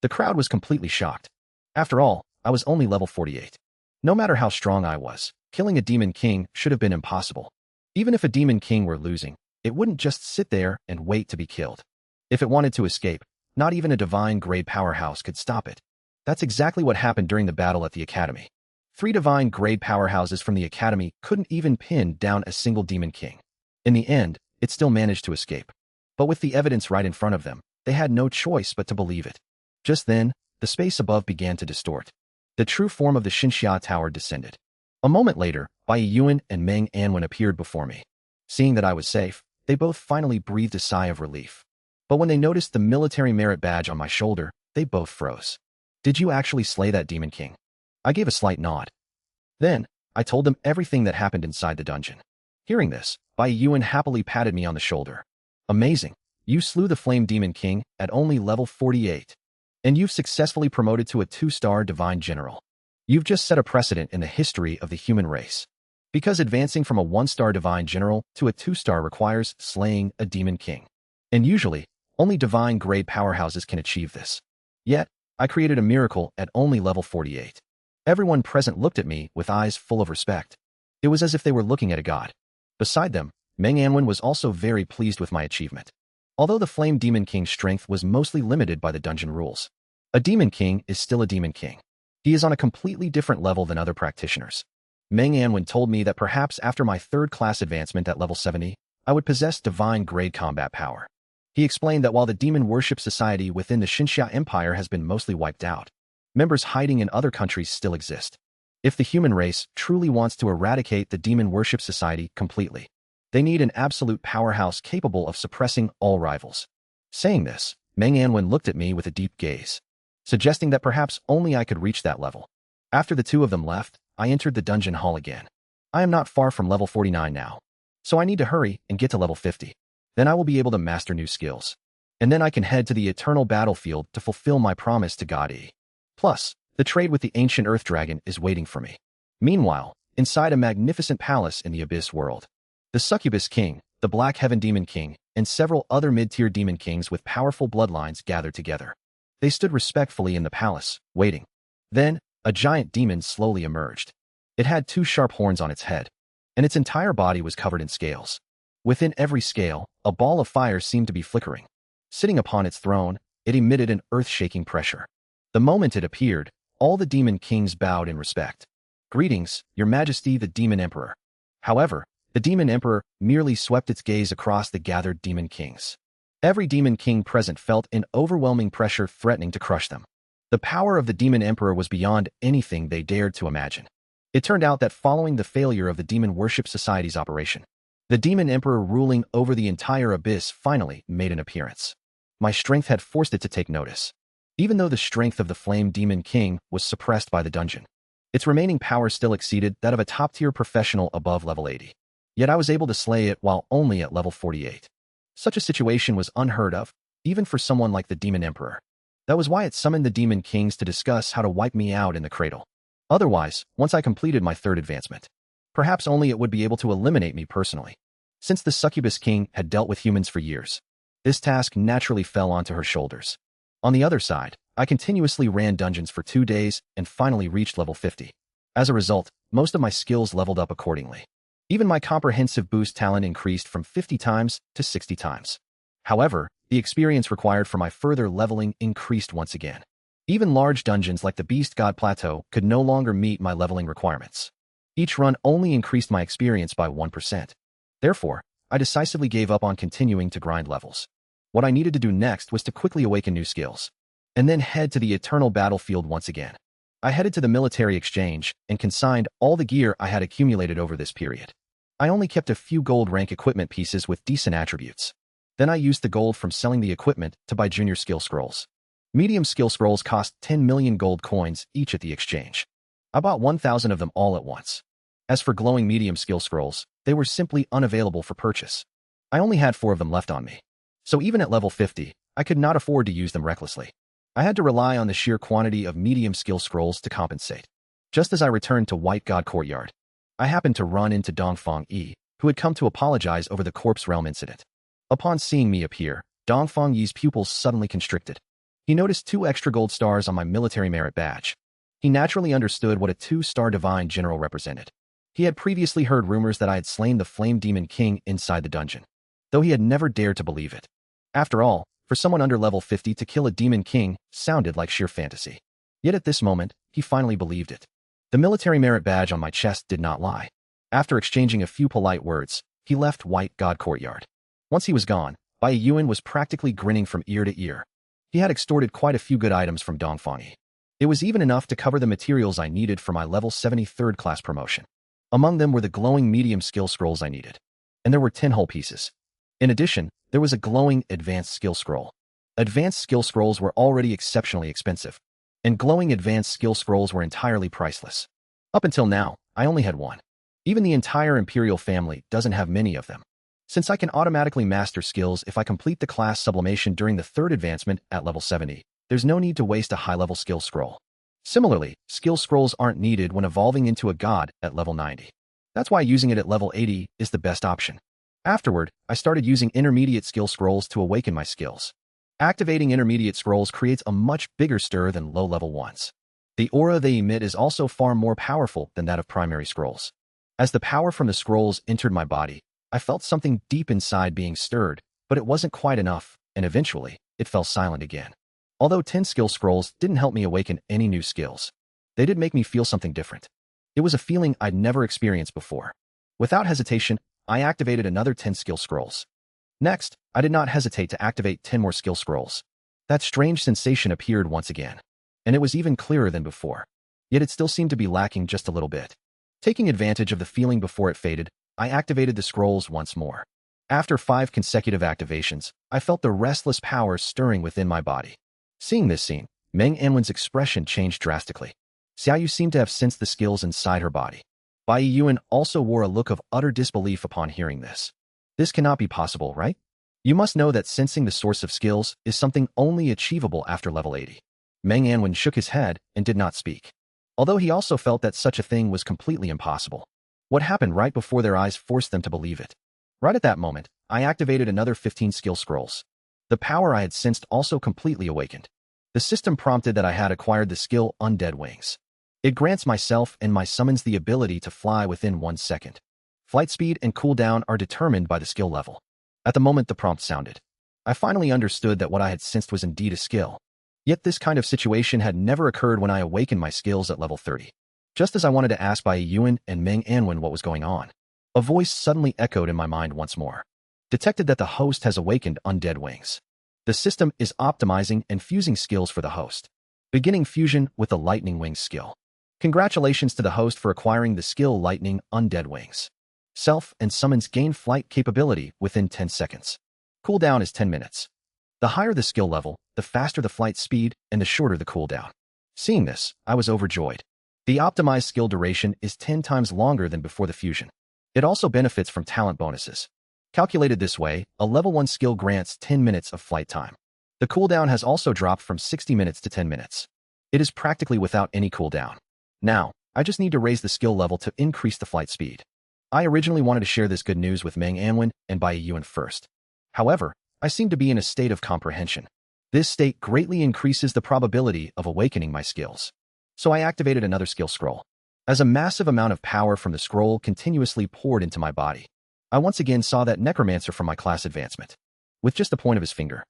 The crowd was completely shocked. After all, I was only level 48. No matter how strong I was, killing a Demon King should have been impossible. Even if a Demon King were losing, it wouldn't just sit there and wait to be killed. If it wanted to escape, not even a divine grade powerhouse could stop it. That's exactly what happened during the battle at the academy. 3 divine grade powerhouses from the academy couldn't even pin down a single Demon King. In the end, it still managed to escape. But with the evidence right in front of them, they had no choice but to believe it. Just then, the space above began to distort. The true form of the Xinxia Tower descended. A moment later, Bai Yuan and Meng Anwen appeared before me. Seeing that I was safe, they both finally breathed a sigh of relief. But when they noticed the military merit badge on my shoulder, they both froze. Did you actually slay that Demon King? I gave a slight nod. Then, I told them everything that happened inside the dungeon. Hearing this, Bai Yuan happily patted me on the shoulder. Amazing. You slew the Flame Demon King at only level 48. And you've successfully promoted to a 2-star Divine General. You've just set a precedent in the history of the human race. Because advancing from a 1-star Divine General to a 2-star requires slaying a Demon King. And usually, only divine grade powerhouses can achieve this. Yet, I created a miracle at only level 48. Everyone present looked at me with eyes full of respect. It was as if they were looking at a god. Beside them, Meng Anwen was also very pleased with my achievement. Although the Flame Demon King's strength was mostly limited by the dungeon rules, a Demon King is still a Demon King. He is on a completely different level than other practitioners. Meng Anwen told me that perhaps after my 3rd class advancement at level 70, I would possess divine grade combat power. He explained that while the Demon Worship Society within the Xinxia Empire has been mostly wiped out, members hiding in other countries still exist. If the human race truly wants to eradicate the Demon Worship Society completely, they need an absolute powerhouse capable of suppressing all rivals. Saying this, Meng Anwen looked at me with a deep gaze, suggesting that perhaps only I could reach that level. After the 2 of them left, I entered the dungeon hall again. I am not far from level 49 now, so I need to hurry and get to level 50. Then I will be able to master new skills. And then I can head to the eternal battlefield to fulfill my promise to God E. Plus, the trade with the ancient Earth Dragon is waiting for me. Meanwhile, inside a magnificent palace in the Abyss World, the Succubus King, the Black Heaven Demon King, and several other mid-tier demon kings with powerful bloodlines gathered together. They stood respectfully in the palace, waiting. Then, a giant demon slowly emerged. It had 2 sharp horns on its head, and its entire body was covered in scales. Within every scale, a ball of fire seemed to be flickering. Sitting upon its throne, it emitted an earth-shaking pressure. The moment it appeared, all the demon kings bowed in respect. Greetings, Your Majesty the Demon Emperor. However, the Demon Emperor merely swept its gaze across the gathered demon kings. Every demon king present felt an overwhelming pressure threatening to crush them. The power of the Demon Emperor was beyond anything they dared to imagine. It turned out that following the failure of the Demon Worship Society's operation, the Demon Emperor ruling over the entire abyss finally made an appearance. My strength had forced it to take notice. Even though the strength of the Flame Demon King was suppressed by the dungeon, its remaining power still exceeded that of a top-tier professional above level 80. Yet I was able to slay it while only at level 48. Such a situation was unheard of, even for someone like the Demon Emperor. That was why it summoned the Demon Kings to discuss how to wipe me out in the cradle. Otherwise, once I completed my third advancement, perhaps only it would be able to eliminate me personally. Since the Succubus King had dealt with humans for years, this task naturally fell onto her shoulders. On the other side, I continuously ran dungeons for 2 days and finally reached level 50. As a result, most of my skills leveled up accordingly. Even my comprehensive boost talent increased from 50 times to 60 times. However, the experience required for my further leveling increased once again. Even large dungeons like the Beast God Plateau could no longer meet my leveling requirements. Each run only increased my experience by 1%. Therefore, I decisively gave up on continuing to grind levels. What I needed to do next was to quickly awaken new skills, and then head to the eternal battlefield once again. I headed to the military exchange and consigned all the gear I had accumulated over this period. I only kept a few gold rank equipment pieces with decent attributes. Then I used the gold from selling the equipment to buy junior skill scrolls. Medium skill scrolls cost 10 million gold coins each at the exchange. I bought 1,000 of them all at once. As for glowing medium skill scrolls, they were simply unavailable for purchase. I only had 4 of them left on me. So even at level 50, I could not afford to use them recklessly. I had to rely on the sheer quantity of medium skill scrolls to compensate. Just as I returned to White God Courtyard, I happened to run into Dongfang Yi, who had come to apologize over the Corpse Realm incident. Upon seeing me appear, Dongfang Yi's pupils suddenly constricted. He noticed 2 extra gold stars on my military merit badge. He naturally understood what a 2-star divine general represented. He had previously heard rumors that I had slain the Flame Demon King inside the dungeon, though he had never dared to believe it. After all, for someone under level 50 to kill a Demon King sounded like sheer fantasy. Yet at this moment, he finally believed it. The military merit badge on my chest did not lie. After exchanging a few polite words, he left White God Courtyard. Once he was gone, Bai Yuan was practically grinning from ear to ear. He had extorted quite a few good items from Dongfang Yi. It was even enough to cover the materials I needed for my level 73rd class promotion. Among them were the glowing medium skill scrolls I needed, and there were 10 whole pieces. In addition, there was a glowing advanced skill scroll. Advanced skill scrolls were already exceptionally expensive, and glowing advanced skill scrolls were entirely priceless. Up until now, I only had 1. Even the entire Imperial family doesn't have many of them. Since I can automatically master skills if I complete the class sublimation during the 3rd advancement at level 70, there's no need to waste a high-level skill scroll. Similarly, skill scrolls aren't needed when evolving into a god at level 90. That's why using it at level 80 is the best option. Afterward, I started using intermediate skill scrolls to awaken my skills. Activating intermediate scrolls creates a much bigger stir than low-level ones. The aura they emit is also far more powerful than that of primary scrolls. As the power from the scrolls entered my body, I felt something deep inside being stirred, but it wasn't quite enough, and eventually, it fell silent again. Although 10 skill scrolls didn't help me awaken any new skills, they did make me feel something different. It was a feeling I'd never experienced before. Without hesitation, I activated another 10 skill scrolls. Next, I did not hesitate to activate 10 more skill scrolls. That strange sensation appeared once again, and it was even clearer than before. Yet it still seemed to be lacking just a little bit. Taking advantage of the feeling before it faded, I activated the scrolls once more. After 5 consecutive activations, I felt the restless power stirring within my body. Seeing this scene, Meng Anwen's expression changed drastically. Xiaoyu seemed to have sensed the skills inside her body. Bai Yuan also wore a look of utter disbelief upon hearing this. This cannot be possible, right? You must know that sensing the source of skills is something only achievable after level 80. Meng Anwen shook his head and did not speak, although he also felt that such a thing was completely impossible. What happened right before their eyes forced them to believe it. Right at that moment, I activated another 15 skill scrolls. The power I had sensed also completely awakened. The system prompted that I had acquired the skill Undead Wings. It grants myself and my summons the ability to fly within 1 second. Flight speed and cooldown are determined by the skill level. At the moment the prompt sounded, I finally understood that what I had sensed was indeed a skill. Yet this kind of situation had never occurred when I awakened my skills at level 30. Just as I wanted to ask Bai Yuan and Meng Anwen what was going on, a voice suddenly echoed in my mind once more. Detected that the host has awakened Undead Wings. The system is optimizing and fusing skills for the host. Beginning fusion with the Lightning Wings skill. Congratulations to the host for acquiring the skill Lightning Undead Wings. Self and summons gain flight capability within 10 seconds. Cooldown is 10 minutes. The higher the skill level, the faster the flight speed and the shorter the cooldown. Seeing this, I was overjoyed. The optimized skill duration is 10 times longer than before the fusion. It also benefits from talent bonuses. Calculated this way, a level 1 skill grants 10 minutes of flight time. The cooldown has also dropped from 60 minutes to 10 minutes. It is practically without any cooldown. Now, I just need to raise the skill level to increase the flight speed. I originally wanted to share this good news with Manhwa and Yuan first. However, I seem to be in a state of comprehension. This state greatly increases the probability of awakening my skills. So I activated another skill scroll. As a massive amount of power from the scroll continuously poured into my body, I once again saw that Necromancer from my class advancement. With just the point of his finger,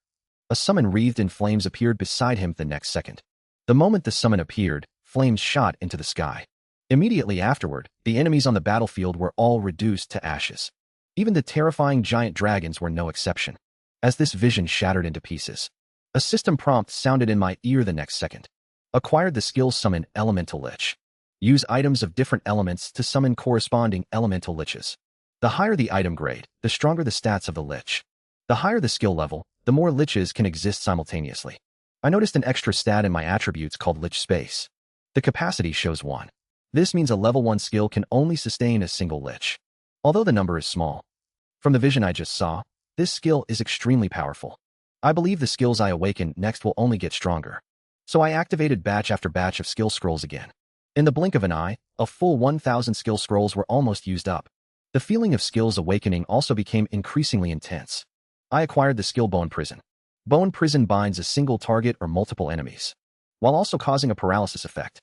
a summon wreathed in flames appeared beside him the next second. The moment the summon appeared, flames shot into the sky. Immediately afterward, the enemies on the battlefield were all reduced to ashes. Even the terrifying giant dragons were no exception. As this vision shattered into pieces, a system prompt sounded in my ear the next second. Acquired the skill Summon Elemental Lich. Use items of different elements to summon corresponding elemental liches. The higher the item grade, the stronger the stats of the lich. The higher the skill level, the more liches can exist simultaneously. I noticed an extra stat in my attributes called Lich Space. The capacity shows 1. This means a level 1 skill can only sustain a single lich. Although the number is small. From the vision I just saw, this skill is extremely powerful. I believe the skills I awaken next will only get stronger. So I activated batch after batch of skill scrolls again. In the blink of an eye, a full 1,000 skill scrolls were almost used up. The feeling of skills awakening also became increasingly intense. I acquired the skill Bone Prison. Bone Prison binds a single target or multiple enemies, while also causing a paralysis effect.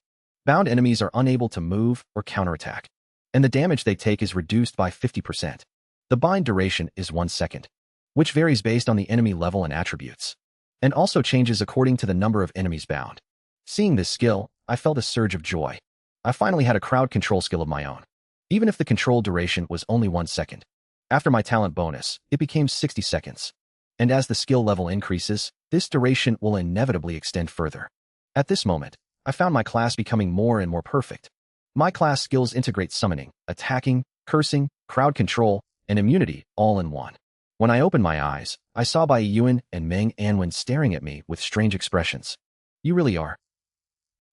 Bound enemies are unable to move or counterattack, and the damage they take is reduced by 50%. The bind duration is 1 second, which varies based on the enemy level and attributes, and also changes according to the number of enemies bound. Seeing this skill, I felt a surge of joy. I finally had a crowd control skill of my own. Even if the control duration was only 1 second. After my talent bonus, it became 60 seconds. And as the skill level increases, this duration will inevitably extend further. At this moment, I found my class becoming more and more perfect. My class skills integrate summoning, attacking, cursing, crowd control, and immunity all in one. When I opened my eyes, I saw Yuan and Manhwa staring at me with strange expressions. You really are.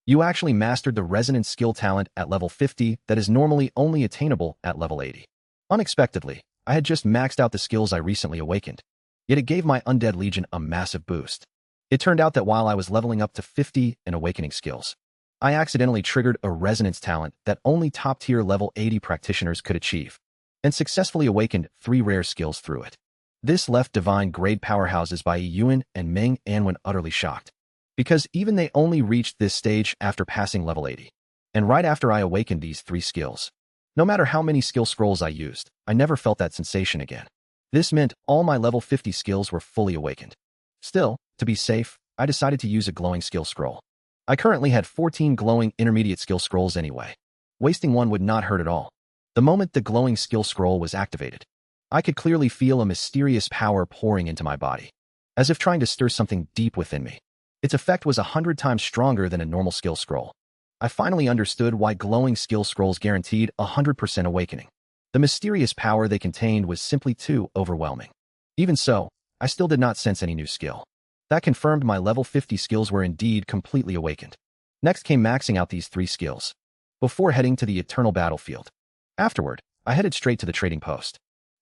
You actually mastered the resonance skill talent at level 50 that is normally only attainable at level 80. Unexpectedly, I had just maxed out the skills I recently awakened. Yet it gave my Undead Legion a massive boost. It turned out that while I was leveling up to 50 in awakening skills, I accidentally triggered a resonance talent that only top-tier level 80 practitioners could achieve, and successfully awakened 3 rare skills through it. This left divine grade powerhouses Yuan and Manhwa utterly shocked, because even they only reached this stage after passing level 80. And right after I awakened these 3 skills, no matter how many skill scrolls I used, I never felt that sensation again. This meant all my level 50 skills were fully awakened. Still, to be safe, I decided to use a glowing skill scroll. I currently had 14 glowing intermediate skill scrolls anyway. Wasting one would not hurt at all. The moment the glowing skill scroll was activated, I could clearly feel a mysterious power pouring into my body, as if trying to stir something deep within me. Its effect was 100 times stronger than a normal skill scroll. I finally understood why glowing skill scrolls guaranteed 100% awakening. The mysterious power they contained was simply too overwhelming. Even so, I still did not sense any new skill. That confirmed my level 50 skills were indeed completely awakened. Next came maxing out these 3 skills, before heading to the eternal battlefield. Afterward, I headed straight to the trading post.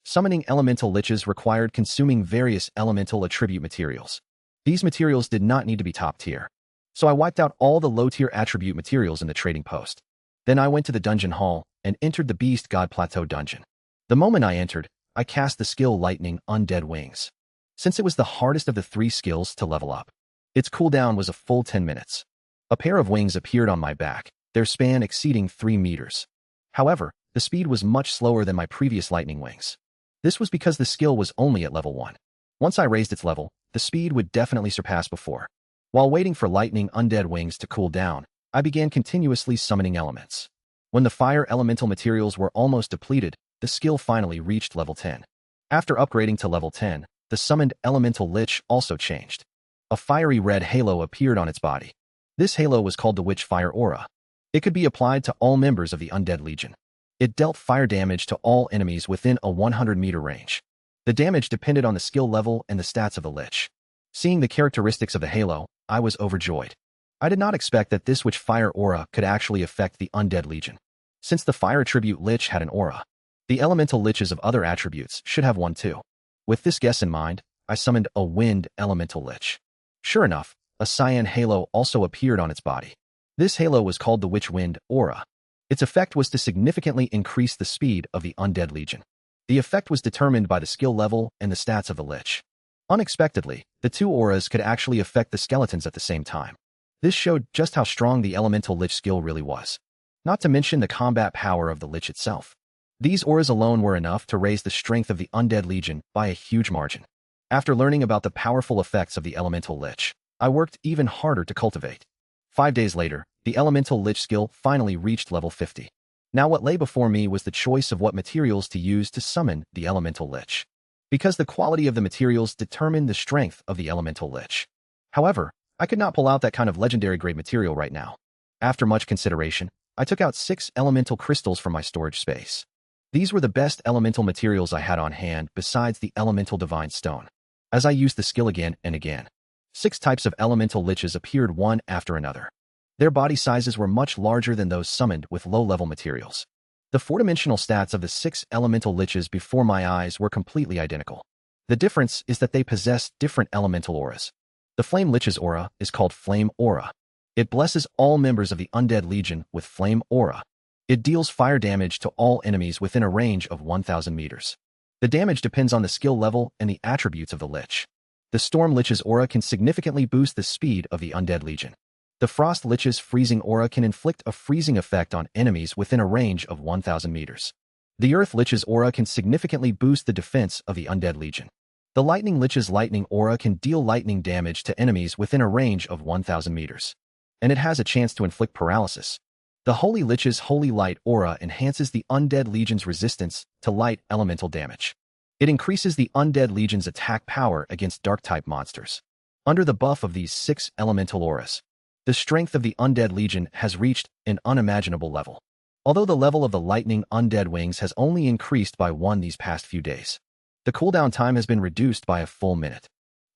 Summoning elemental liches required consuming various elemental attribute materials. These materials did not need to be top tier, so I wiped out all the low-tier attribute materials in the trading post. Then I went to the dungeon hall and entered the Beast God Plateau dungeon. The moment I entered, I cast the skill Lightning Undead Wings. Since it was the hardest of the 3 skills to level up, its cooldown was a full 10 minutes. A pair of wings appeared on my back, their span exceeding 3 meters. However, the speed was much slower than my previous lightning wings. This was because the skill was only at level 1. Once I raised its level, the speed would definitely surpass before. While waiting for Lightning Undead Wings to cool down, I began continuously summoning elements. When the fire elemental materials were almost depleted, the skill finally reached level 10. After upgrading to level 10, the summoned elemental lich also changed. A fiery red halo appeared on its body. This halo was called the Witch Fire Aura. It could be applied to all members of the Undead Legion. It dealt fire damage to all enemies within a 100-meter range. The damage depended on the skill level and the stats of the lich. Seeing the characteristics of the halo, I was overjoyed. I did not expect that this Witch Fire Aura could actually affect the Undead Legion. Since the fire attribute lich had an aura, the elemental liches of other attributes should have one too. With this guess in mind, I summoned a wind elemental lich. Sure enough, a cyan halo also appeared on its body. This halo was called the Witch Wind Aura. Its effect was to significantly increase the speed of the Undead Legion. The effect was determined by the skill level and the stats of the lich. Unexpectedly, the two auras could actually affect the skeletons at the same time. This showed just how strong the elemental lich skill really was. Not to mention the combat power of the lich itself. These auras alone were enough to raise the strength of the Undead Legion by a huge margin. After learning about the powerful effects of the elemental lich, I worked even harder to cultivate. 5 days later, the elemental lich skill finally reached level 50. Now what lay before me was the choice of what materials to use to summon the elemental lich, because the quality of the materials determined the strength of the elemental lich. However, I could not pull out that kind of legendary grade material right now. After much consideration, I took out 6 elemental crystals from my storage space. These were the best elemental materials I had on hand besides the elemental divine stone. As I used the skill again and again, 6 types of elemental liches appeared one after another. Their body sizes were much larger than those summoned with low-level materials. The 4-dimensional stats of the 6 elemental liches before my eyes were completely identical. The difference is that they possessed different elemental auras. The Flame Lich's aura is called Flame Aura. It blesses all members of the Undead Legion with Flame Aura. It deals fire damage to all enemies within a range of 1,000 meters. The damage depends on the skill level and the attributes of the lich. The Storm Lich's aura can significantly boost the speed of the Undead Legion. The Frost Lich's freezing aura can inflict a freezing effect on enemies within a range of 1,000 meters. The Earth Lich's aura can significantly boost the defense of the Undead Legion. The Lightning Lich's lightning aura can deal lightning damage to enemies within a range of 1,000 meters. And it has a chance to inflict paralysis. The Holy Lich's Holy Light aura enhances the Undead Legion's resistance to light elemental damage. It increases the Undead Legion's attack power against Dark-type monsters. Under the buff of these 6 elemental auras, the strength of the Undead Legion has reached an unimaginable level. Although the level of the Lightning Undead Wings has only increased by 1 these past few days, the cooldown time has been reduced by a full minute.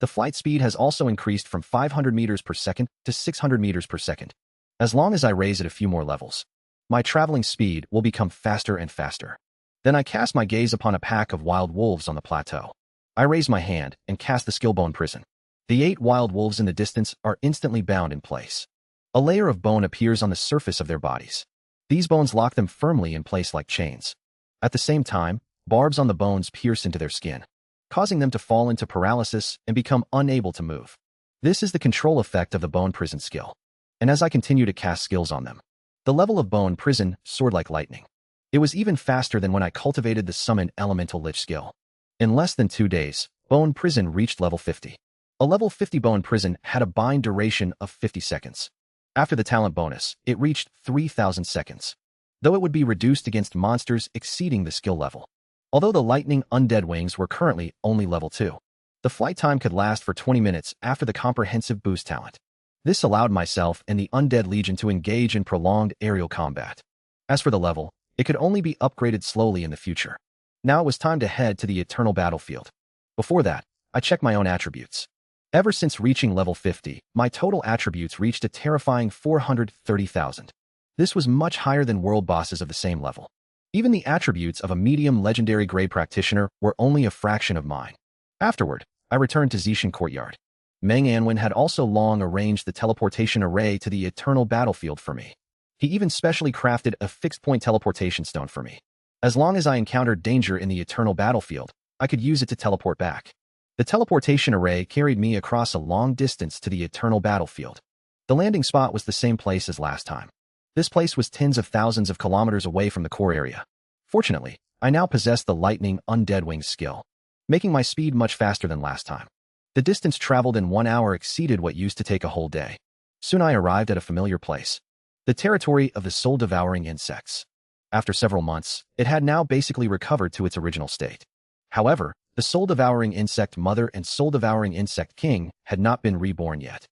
The flight speed has also increased from 500 meters per second to 600 meters per second. As long as I raise it a few more levels, my traveling speed will become faster and faster. Then I cast my gaze upon a pack of wild wolves on the plateau. I raise my hand and cast the skill bone prison. The 8 wild wolves in the distance are instantly bound in place. A layer of bone appears on the surface of their bodies. These bones lock them firmly in place like chains. At the same time, barbs on the bones pierce into their skin, causing them to fall into paralysis and become unable to move. This is the control effect of the bone prison skill. And as I continue to cast skills on them, the level of bone prison soared like lightning. It was even faster than when I cultivated the summon elemental lich skill. In less than 2 days, bone prison reached level 50. A level 50 bone prison had a bind duration of 50 seconds. After the talent bonus, it reached 3,000 seconds, though it would be reduced against monsters exceeding the skill level. Although the Lightning Undead Wings were currently only level 2, the flight time could last for 20 minutes after the comprehensive boost talent. This allowed myself and the Undead Legion to engage in prolonged aerial combat. As for the level, it could only be upgraded slowly in the future. Now it was time to head to the eternal battlefield. Before that, I checked my own attributes. Ever since reaching level 50, my total attributes reached a terrifying 430,000. This was much higher than world bosses of the same level. Even the attributes of a medium legendary grade practitioner were only a fraction of mine. Afterward, I returned to Zishan Courtyard. Manhwa had also long arranged the teleportation array to the eternal battlefield for me. He even specially crafted a fixed-point teleportation stone for me. As long as I encountered danger in the eternal battlefield, I could use it to teleport back. The teleportation array carried me across a long distance to the eternal battlefield. The landing spot was the same place as last time. This place was tens of thousands of kilometers away from the core area. Fortunately, I now possessed the Lightning Undead Wings skill, making my speed much faster than last time. The distance traveled in 1 hour exceeded what used to take a whole day. Soon I arrived at a familiar place, the territory of the soul-devouring insects. After several months, it had now basically recovered to its original state. However, the soul-devouring insect mother and soul-devouring insect king had not been reborn yet.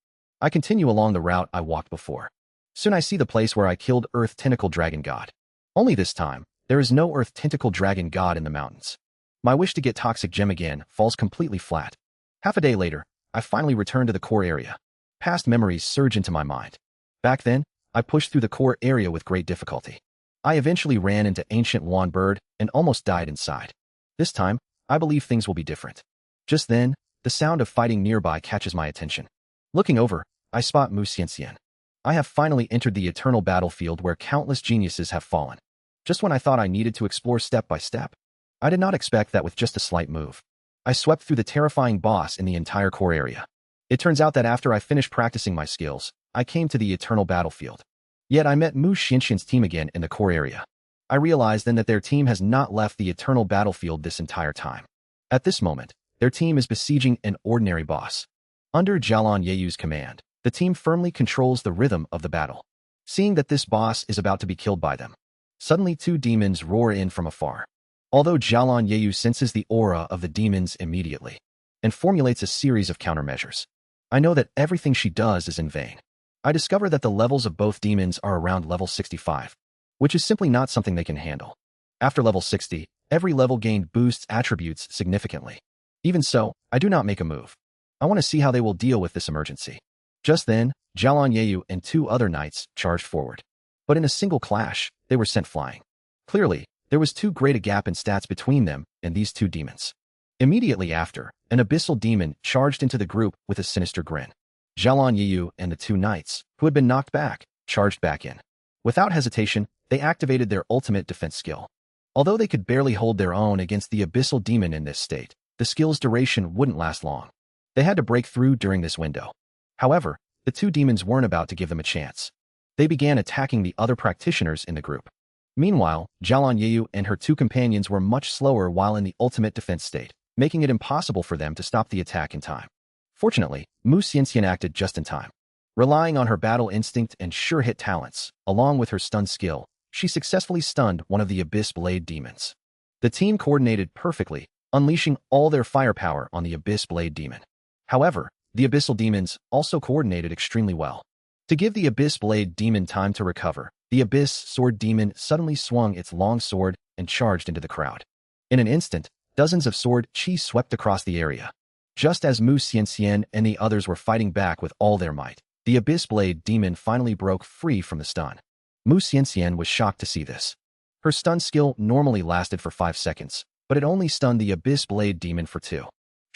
I continue along the route I walked before. Soon I see the place where I killed Earth Tentacle Dragon God. Only this time, there is no Earth Tentacle Dragon God in the mountains. My wish to get Toxic Gem again falls completely flat. Half a day later, I finally return to the core area. Past memories surge into my mind. Back then, I pushed through the core area with great difficulty. I eventually ran into Ancient Wan Bird and almost died inside. This time, I believe things will be different. Just then, the sound of fighting nearby catches my attention. Looking over, I spot Mu Xianxian. I have finally entered the eternal battlefield where countless geniuses have fallen. Just when I thought I needed to explore step by step, I did not expect that with just a slight move, I swept through the terrifying boss in the entire core area. It turns out that after I finished practicing my skills, I came to the eternal battlefield. Yet I met Mu Xianxian's team again in the core area. I realized then that their team has not left the eternal battlefield this entire time. At this moment, their team is besieging an ordinary boss. Under Jialan Yeyu's command, the team firmly controls the rhythm of the battle. Seeing that this boss is about to be killed by them, suddenly two demons roar in from afar. Although Jialan Yeyu senses the aura of the demons immediately and formulates a series of countermeasures, I know that everything she does is in vain. I discover that the levels of both demons are around level 65, which is simply not something they can handle. After level 60, every level gained boosts attributes significantly. Even so, I do not make a move. I want to see how they will deal with this emergency. Just then, Jialan Yeyu and two other knights charged forward. But in a single clash, they were sent flying. Clearly, there was too great a gap in stats between them and these two demons. Immediately after, an abyssal demon charged into the group with a sinister grin. Jialan Yeyu and the two knights, who had been knocked back, charged back in. Without hesitation, they activated their ultimate defense skill. Although they could barely hold their own against the abyssal demon in this state, the skill's duration wouldn't last long. They had to break through during this window. However, the two demons weren't about to give them a chance. They began attacking the other practitioners in the group. Meanwhile, Jialan Yeyu and her two companions were much slower while in the ultimate defense state, making it impossible for them to stop the attack in time. Fortunately, Mu Xianxian acted just in time. Relying on her battle instinct and sure-hit talents, along with her stun skill, she successfully stunned one of the Abyss Blade demons. The team coordinated perfectly, unleashing all their firepower on the Abyss Blade demon. However, the Abyssal demons also coordinated extremely well. To give the Abyss Blade demon time to recover, the Abyss Sword demon suddenly swung its long sword and charged into the crowd. In an instant, dozens of sword chi swept across the area. Just as Mu Xianxian and the others were fighting back with all their might, the Abyss Blade demon finally broke free from the stun. Mu Xianxian was shocked to see this. Her stun skill normally lasted for 5 seconds, but it only stunned the Abyss Blade demon for 2.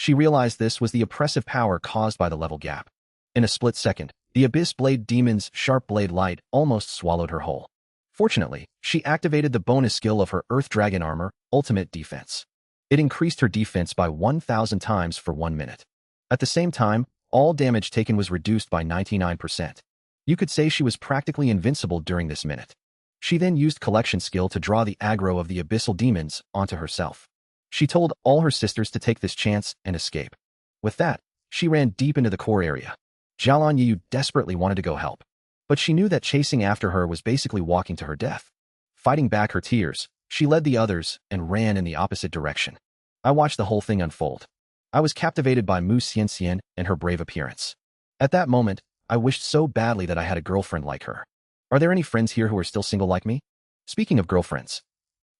She realized this was the oppressive power caused by the level gap. In a split second, the Abyss Blade demon's sharp blade light almost swallowed her whole. Fortunately, she activated the bonus skill of her Earth Dragon Armor, Ultimate Defense. It increased her defense by 1,000 times for 1 minute. At the same time, all damage taken was reduced by 99%. You could say she was practically invincible during this minute. She then used Collection skill to draw the aggro of the Abyssal demons onto herself. She told all her sisters to take this chance and escape. With that, she ran deep into the core area. Jialan Yu desperately wanted to go help, but she knew that chasing after her was basically walking to her death. Fighting back her tears, she led the others and ran in the opposite direction. I watched the whole thing unfold. I was captivated by Mu Xianxian and her brave appearance. At that moment, I wished so badly that I had a girlfriend like her. Are there any friends here who are still single like me? Speaking of girlfriends,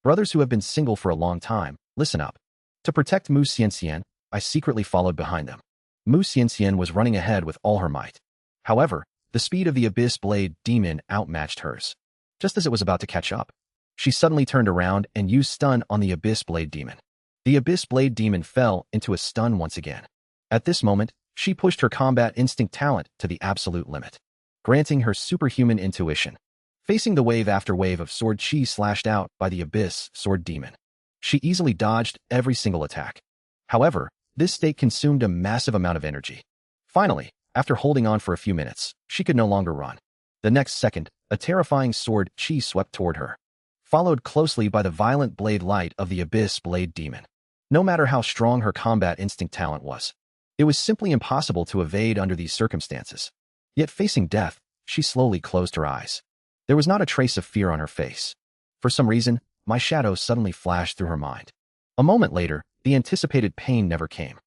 brothers who have been single for a long time, listen up. To protect Mu Xianxian, I secretly followed behind them. Mu Xianxian was running ahead with all her might. However, the speed of the Abyss Blade demon outmatched hers. Just as it was about to catch up, she suddenly turned around and used stun on the Abyss Blade demon. The Abyss Blade demon fell into a stun once again. At this moment, she pushed her combat instinct talent to the absolute limit, granting her superhuman intuition. Facing the wave after wave of sword chi slashed out by the Abyss Sword demon, she easily dodged every single attack. However, this state consumed a massive amount of energy. Finally, after holding on for a few minutes, she could no longer run. The next second, a terrifying sword chi swept toward her, followed closely by the violent blade light of the Abyss Blade demon. No matter how strong her combat instinct talent was, it was simply impossible to evade under these circumstances. Yet facing death, she slowly closed her eyes. There was not a trace of fear on her face. For some reason, my shadow suddenly flashed through her mind. A moment later, the anticipated pain never came.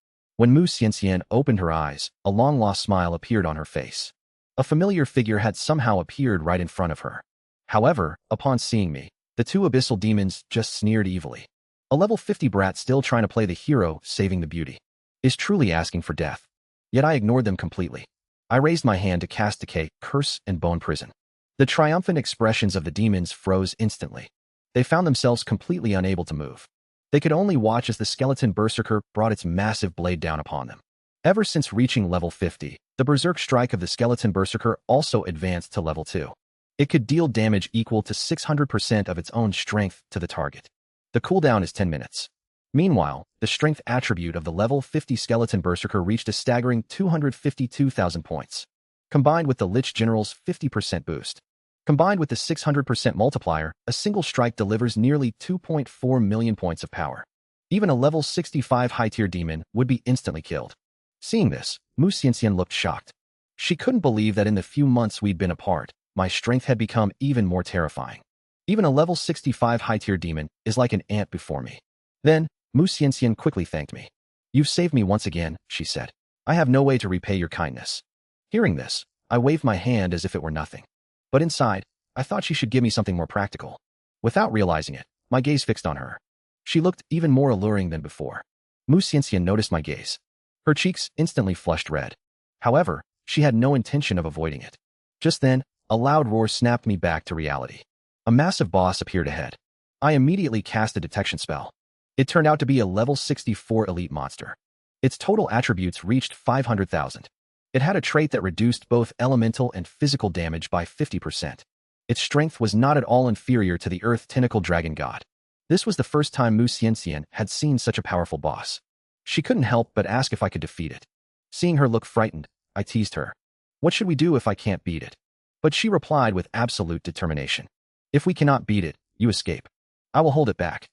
When Mu Xianxian opened her eyes, a long-lost smile appeared on her face. A familiar figure had somehow appeared right in front of her. However, upon seeing me, the two abyssal demons just sneered evilly. A level 50 brat still trying to play the hero saving the beauty is truly asking for death. Yet I ignored them completely. I raised my hand to cast Decay, Curse, and Bone Prison. The triumphant expressions of the demons froze instantly. They found themselves completely unable to move. They could only watch as the skeleton berserker brought its massive blade down upon them. Ever since reaching level 50, the berserk strike of the skeleton berserker also advanced to level 2. It could deal damage equal to 600% of its own strength to the target. The cooldown is 10 minutes. Meanwhile, the strength attribute of the level 50 skeleton berserker reached a staggering 252,000 points. Combined with the Lich General's 50% boost. Combined with the 600% multiplier, a single strike delivers nearly 2.4 million points of power. Even a level 65 high-tier demon would be instantly killed. Seeing this, Mu Xianxian looked shocked. She couldn't believe that in the few months we'd been apart, my strength had become even more terrifying. Even a level 65 high-tier demon is like an ant before me. Then, Mu Xianxian quickly thanked me. "You've saved me once again," she said. "I have no way to repay your kindness." Hearing this, I waved my hand as if it were nothing. But inside, I thought she should give me something more practical. Without realizing it, my gaze fixed on her. She looked even more alluring than before. Mu Xianxian noticed my gaze. Her cheeks instantly flushed red. However, she had no intention of avoiding it. Just then, a loud roar snapped me back to reality. A massive boss appeared ahead. I immediately cast a detection spell. It turned out to be a level 64 elite monster. Its total attributes reached 500,000. It had a trait that reduced both elemental and physical damage by 50%. Its strength was not at all inferior to the Earth Tentacle Dragon God. This was the first time Mu Xianxian had seen such a powerful boss. She couldn't help but ask if I could defeat it. Seeing her look frightened, I teased her. "What should we do if I can't beat it?" But she replied with absolute determination. "If we cannot beat it, you escape. I will hold it back.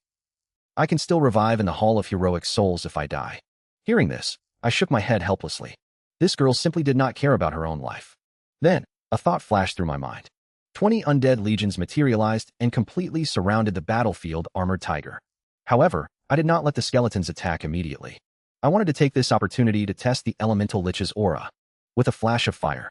I can still revive in the Hall of Heroic Souls if I die." Hearing this, I shook my head helplessly. This girl simply did not care about her own life. Then, a thought flashed through my mind. 20 undead legions materialized and completely surrounded the battlefield armored tiger. However, I did not let the skeletons attack immediately. I wanted to take this opportunity to test the elemental lich's aura. With a flash of fire,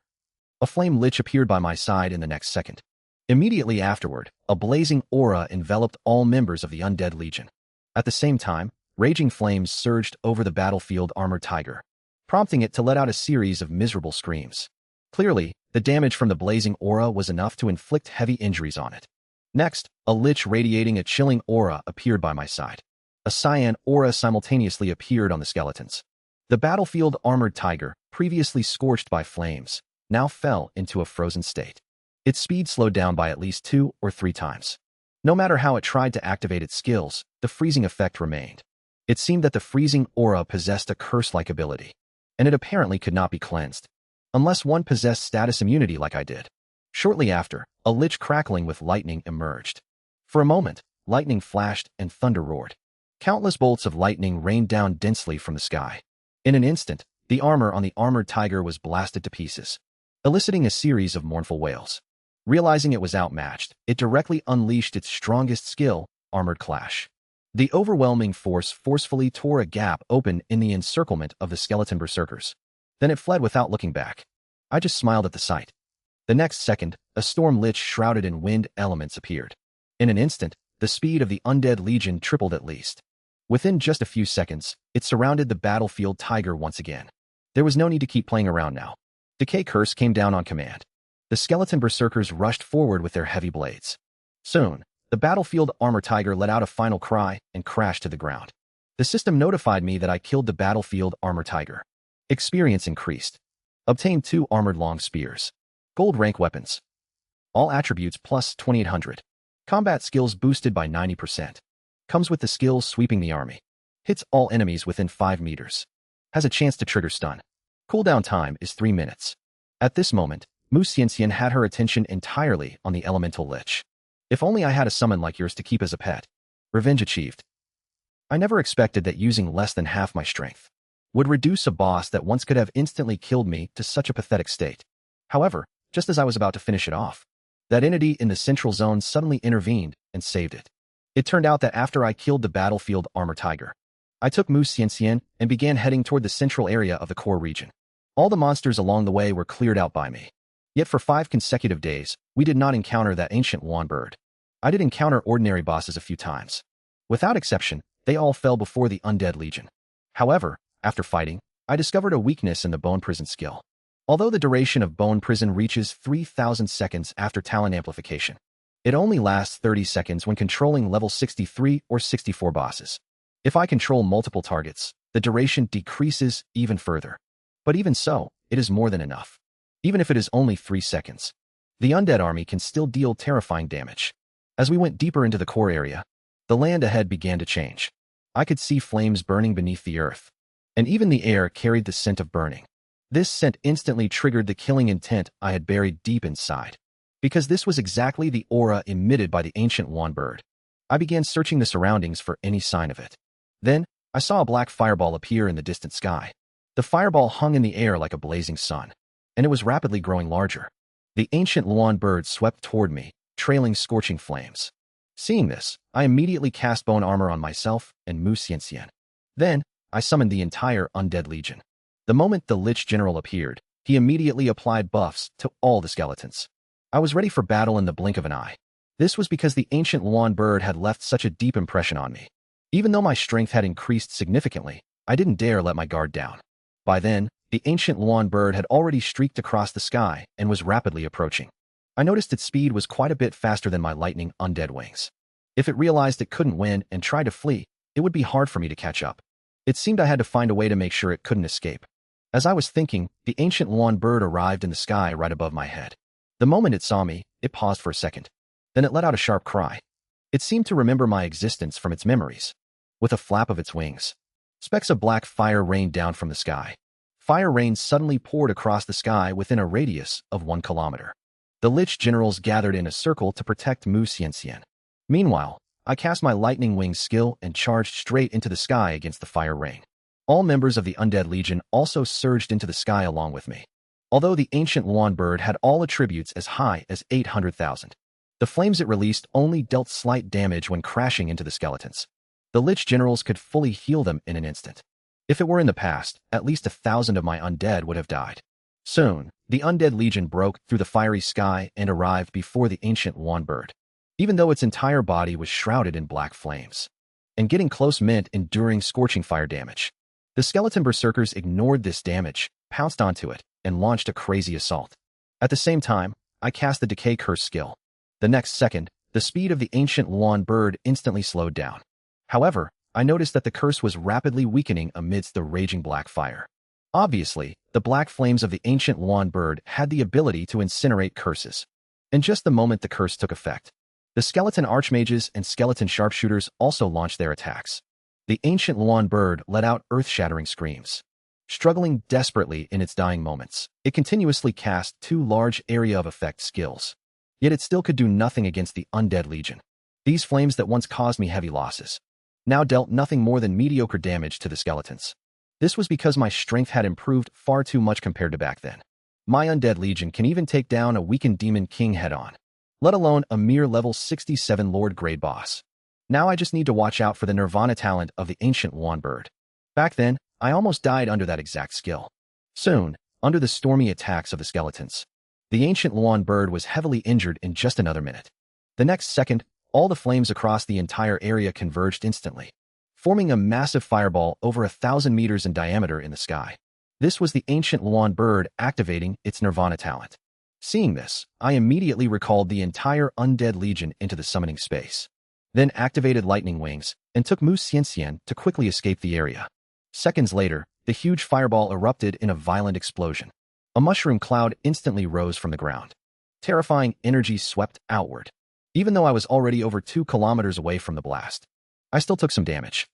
a flame lich appeared by my side in the next second. Immediately afterward, a blazing aura enveloped all members of the undead legion. At the same time, raging flames surged over the battlefield armored tiger, prompting it to let out a series of miserable screams. Clearly, the damage from the blazing aura was enough to inflict heavy injuries on it. Next, a lich radiating a chilling aura appeared by my side. A cyan aura simultaneously appeared on the skeletons. The battlefield armored tiger, previously scorched by flames, now fell into a frozen state. Its speed slowed down by at least 2 or 3 times. No matter how it tried to activate its skills, the freezing effect remained. It seemed that the freezing aura possessed a curse-like ability, and it apparently could not be cleansed, unless one possessed status immunity like I did. Shortly after, a lich crackling with lightning emerged. For a moment, lightning flashed and thunder roared. Countless bolts of lightning rained down densely from the sky. In an instant, the armor on the armored tiger was blasted to pieces, eliciting a series of mournful wails. Realizing it was outmatched, it directly unleashed its strongest skill, Armored Clash. The overwhelming force forcefully tore a gap open in the encirclement of the skeleton berserkers. Then it fled without looking back. I just smiled at the sight. The next second, a storm lich shrouded in wind elements appeared. In an instant, the speed of the undead legion tripled at least. Within just a few seconds, it surrounded the battlefield tiger once again. There was no need to keep playing around now. Decay Curse came down on command. The skeleton berserkers rushed forward with their heavy blades. Soon, the battlefield armor tiger let out a final cry and crashed to the ground. The system notified me that I killed the battlefield armor tiger. Experience increased. Obtained 2 armored long spears. Gold rank weapons. All attributes plus 2800. Combat skills boosted by 90%. Comes with the skill Sweeping the Army. Hits all enemies within 5 meters. Has a chance to trigger stun. Cooldown time is 3 minutes. At this moment, Mu Xianxian had her attention entirely on the elemental lich. If only I had a summon like yours to keep as a pet. Revenge achieved. I never expected that using less than half my strength would reduce a boss that once could have instantly killed me to such a pathetic state. However, just as I was about to finish it off, that entity in the central zone suddenly intervened and saved it. It turned out that after I killed the battlefield armor tiger, I took Mu Xianxian and began heading toward the central area of the core region. All the monsters along the way were cleared out by me. Yet for 5 consecutive days, we did not encounter that ancient Yuan bird. I did encounter ordinary bosses a few times. Without exception, they all fell before the undead legion. However, after fighting, I discovered a weakness in the bone prison skill. Although the duration of bone prison reaches 3,000 seconds after talent amplification, it only lasts 30 seconds when controlling level 63 or 64 bosses. If I control multiple targets, the duration decreases even further. But even so, it is more than enough. Even if it is only 3 seconds, the undead army can still deal terrifying damage. As we went deeper into the core area, the land ahead began to change. I could see flames burning beneath the earth, and even the air carried the scent of burning. This scent instantly triggered the killing intent I had buried deep inside, because this was exactly the aura emitted by the ancient Yuan bird. I began searching the surroundings for any sign of it. Then, I saw a black fireball appear in the distant sky. The fireball hung in the air like a blazing sun, and it was rapidly growing larger. The ancient Yuan bird swept toward me, trailing scorching flames. Seeing this, I immediately cast bone armor on myself and Mu Xianxian. Then, I summoned the entire undead legion. The moment the Lich General appeared, he immediately applied buffs to all the skeletons. I was ready for battle in the blink of an eye. This was because the ancient Yuan bird had left such a deep impression on me. Even though my strength had increased significantly, I didn't dare let my guard down. By then, the ancient Yuan bird had already streaked across the sky and was rapidly approaching. I noticed its speed was quite a bit faster than my lightning undead wings. If it realized it couldn't win and tried to flee, it would be hard for me to catch up. It seemed I had to find a way to make sure it couldn't escape. As I was thinking, the ancient Yuan bird arrived in the sky right above my head. The moment it saw me, it paused for a second. Then it let out a sharp cry. It seemed to remember my existence from its memories. With a flap of its wings, specks of black fire rained down from the sky. Fire rain suddenly poured across the sky within a radius of 1 kilometer. The Lich generals gathered in a circle to protect Mu Xianxian. Meanwhile, I cast my lightning wings skill and charged straight into the sky against the fire rain. All members of the undead legion also surged into the sky along with me. Although the ancient Yuan bird had all attributes as high as 800,000, the flames it released only dealt slight damage when crashing into the skeletons. The Lich generals could fully heal them in an instant. If it were in the past, at least 1,000 of my undead would have died. Soon, the undead legion broke through the fiery sky and arrived before the ancient Yuan bird, even though its entire body was shrouded in black flames. And getting close meant enduring scorching fire damage. The skeleton berserkers ignored this damage, pounced onto it, and launched a crazy assault. At the same time, I cast the Decay Curse skill. The next second, the speed of the ancient Yuan bird instantly slowed down. However, I noticed that the curse was rapidly weakening amidst the raging black fire. Obviously, the black flames of the ancient Yuan bird had the ability to incinerate curses. In just the moment the curse took effect, the skeleton archmages and skeleton sharpshooters also launched their attacks. The ancient Yuan bird let out earth-shattering screams. Struggling desperately in its dying moments, it continuously cast 2 large area of effect skills. Yet it still could do nothing against the undead legion. These flames that once caused me heavy losses now dealt nothing more than mediocre damage to the skeletons. This was because my strength had improved far too much compared to back then. My undead legion can even take down a weakened demon king head-on, let alone a mere level 67 Lord grade boss. Now I just need to watch out for the Nirvana talent of the ancient Yuan bird. Back then, I almost died under that exact skill. Soon, under the stormy attacks of the skeletons, the ancient Yuan bird was heavily injured in just another minute. The next second, all the flames across the entire area converged instantly, forming a massive fireball over 1,000 meters in diameter in the sky. This was the ancient Yuan bird activating its Nirvana talent. Seeing this, I immediately recalled the entire undead legion into the summoning space, then activated lightning wings and took Mu Xianxian to quickly escape the area. Seconds later, the huge fireball erupted in a violent explosion. A mushroom cloud instantly rose from the ground. Terrifying energy swept outward. Even though I was already over 2 kilometers away from the blast, I still took some damage.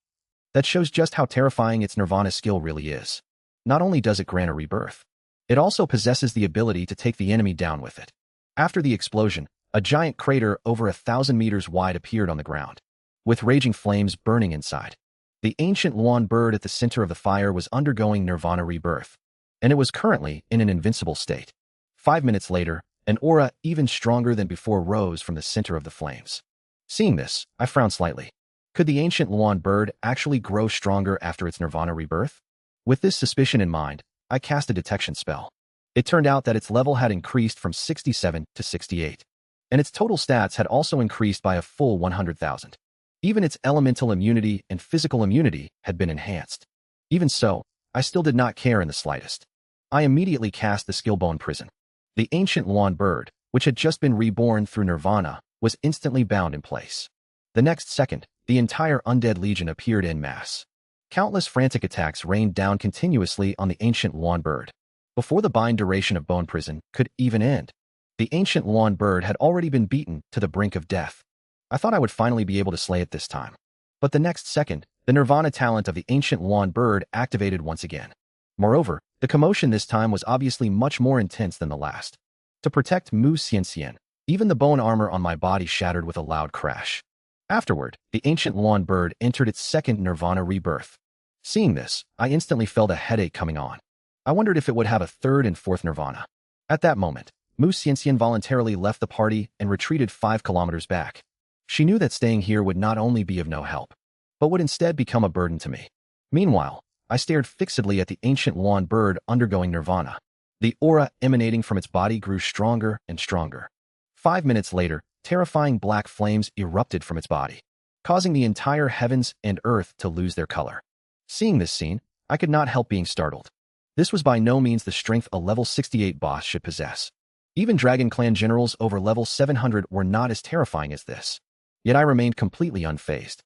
That shows just how terrifying its Nirvana skill really is. Not only does it grant a rebirth, it also possesses the ability to take the enemy down with it. After the explosion, a giant crater over 1,000 meters wide appeared on the ground, with raging flames burning inside. The ancient Yuan bird at the center of the fire was undergoing Nirvana rebirth, and it was currently in an invincible state. 5 minutes later, an aura even stronger than before rose from the center of the flames. Seeing this, I frowned slightly. Could the ancient Luan bird actually grow stronger after its nirvana rebirth? With this suspicion in mind, I cast a detection spell. It turned out that its level had increased from 67 to 68, and its total stats had also increased by a full 100,000. Even its elemental immunity and physical immunity had been enhanced. Even so, I still did not care in the slightest. I immediately cast the skill bone prison. The ancient Luan bird, which had just been reborn through nirvana, was instantly bound in place. The next second, the entire undead legion appeared en masse. Countless frantic attacks rained down continuously on the ancient Luan bird. Before the bind duration of bone prison could even end, the ancient Luan bird had already been beaten to the brink of death. I thought I would finally be able to slay it this time. But the next second, the nirvana talent of the ancient Luan bird activated once again. Moreover, the commotion this time was obviously much more intense than the last. To protect Mu Xianxian, even the bone armor on my body shattered with a loud crash. Afterward, the ancient Luan bird entered its second nirvana rebirth. Seeing this, I instantly felt a headache coming on. I wondered if it would have a third and fourth nirvana. At that moment, Mu Xianxian voluntarily left the party and retreated 5 kilometers back. She knew that staying here would not only be of no help, but would instead become a burden to me. Meanwhile, I stared fixedly at the ancient Luan bird undergoing nirvana. The aura emanating from its body grew stronger and stronger. 5 minutes later, terrifying black flames erupted from its body, causing the entire heavens and earth to lose their color. Seeing this scene, I could not help being startled. This was by no means the strength a level 68 boss should possess. Even Dragon Clan generals over level 700 were not as terrifying as this. Yet I remained completely unfazed.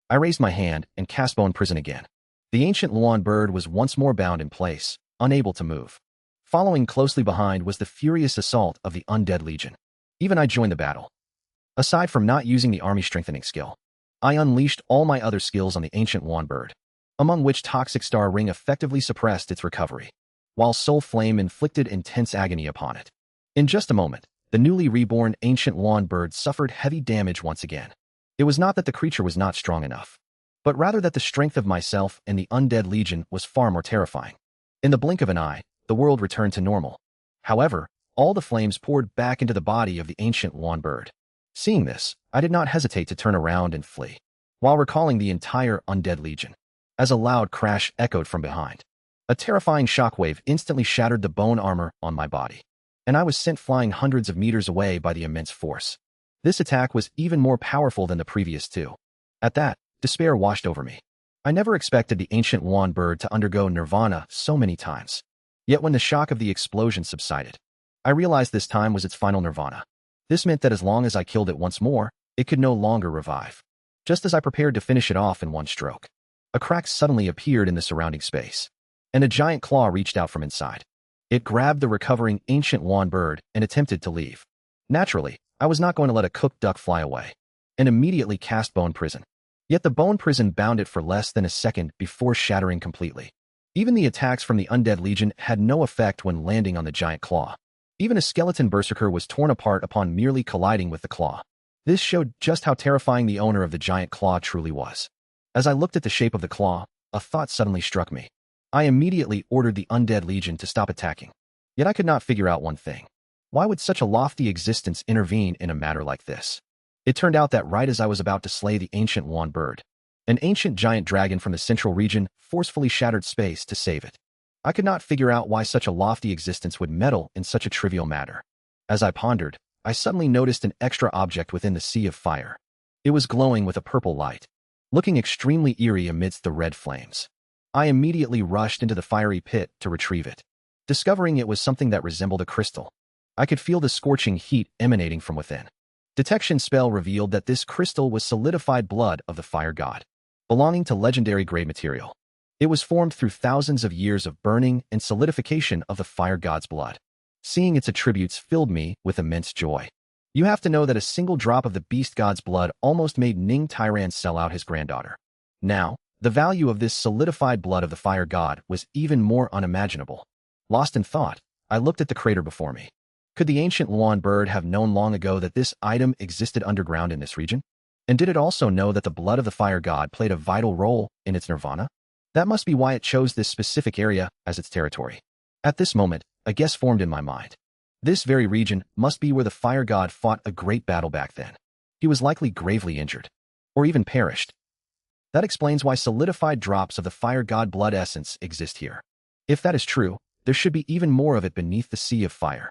I raised my hand and cast Bone Prison again. The ancient Luan bird was once more bound in place, unable to move. Following closely behind was the furious assault of the undead legion. Even I joined the battle. Aside from not using the army strengthening skill, I unleashed all my other skills on the ancient Luan bird, among which Toxic Star Ring effectively suppressed its recovery, while Soul Flame inflicted intense agony upon it. In just a moment, the newly reborn ancient Luan bird suffered heavy damage once again. It was not that the creature was not strong enough, but rather that the strength of myself and the undead legion was far more terrifying. In the blink of an eye, the world returned to normal. However, all the flames poured back into the body of the ancient Luan bird. Seeing this, I did not hesitate to turn around and flee, while recalling the entire undead legion. As a loud crash echoed from behind, a terrifying shockwave instantly shattered the bone armor on my body, and I was sent flying hundreds of meters away by the immense force. This attack was even more powerful than the previous two. At that, despair washed over me. I never expected the ancient Luan bird to undergo nirvana so many times. Yet when the shock of the explosion subsided, I realized this time was its final nirvana. This meant that as long as I killed it once more, it could no longer revive. Just as I prepared to finish it off in one stroke, a crack suddenly appeared in the surrounding space, and a giant claw reached out from inside. It grabbed the recovering ancient Luan bird and attempted to leave. Naturally, I was not going to let a cooked duck fly away, and immediately cast Bone Prison. Yet the Bone Prison bound it for less than a second before shattering completely. Even the attacks from the undead legion had no effect when landing on the giant claw. Even a skeleton berserker was torn apart upon merely colliding with the claw. This showed just how terrifying the owner of the giant claw truly was. As I looked at the shape of the claw, a thought suddenly struck me. I immediately ordered the undead legion to stop attacking. Yet I could not figure out one thing. Why would such a lofty existence intervene in a matter like this? It turned out that right as I was about to slay the ancient Luan bird, an ancient giant dragon from the central region forcefully shattered space to save it. I could not figure out why such a lofty existence would meddle in such a trivial matter. As I pondered, I suddenly noticed an extra object within the sea of fire. It was glowing with a purple light, looking extremely eerie amidst the red flames. I immediately rushed into the fiery pit to retrieve it, discovering it was something that resembled a crystal. I could feel the scorching heat emanating from within. Detection spell revealed that this crystal was solidified blood of the fire god, belonging to legendary grade material. It was formed through thousands of years of burning and solidification of the fire god's blood. Seeing its attributes filled me with immense joy. You have to know that a single drop of the beast god's blood almost made Ning Tyran sell out his granddaughter. Now, the value of this solidified blood of the fire god was even more unimaginable. Lost in thought, I looked at the crater before me. Could the ancient Luan bird have known long ago that this item existed underground in this region? And did it also know that the blood of the fire god played a vital role in its nirvana? That must be why it chose this specific area as its territory. At this moment, a guess formed in my mind. This very region must be where the fire god fought a great battle back then. He was likely gravely injured, or even perished. That explains why solidified drops of the fire god blood essence exist here. If that is true, there should be even more of it beneath the sea of fire.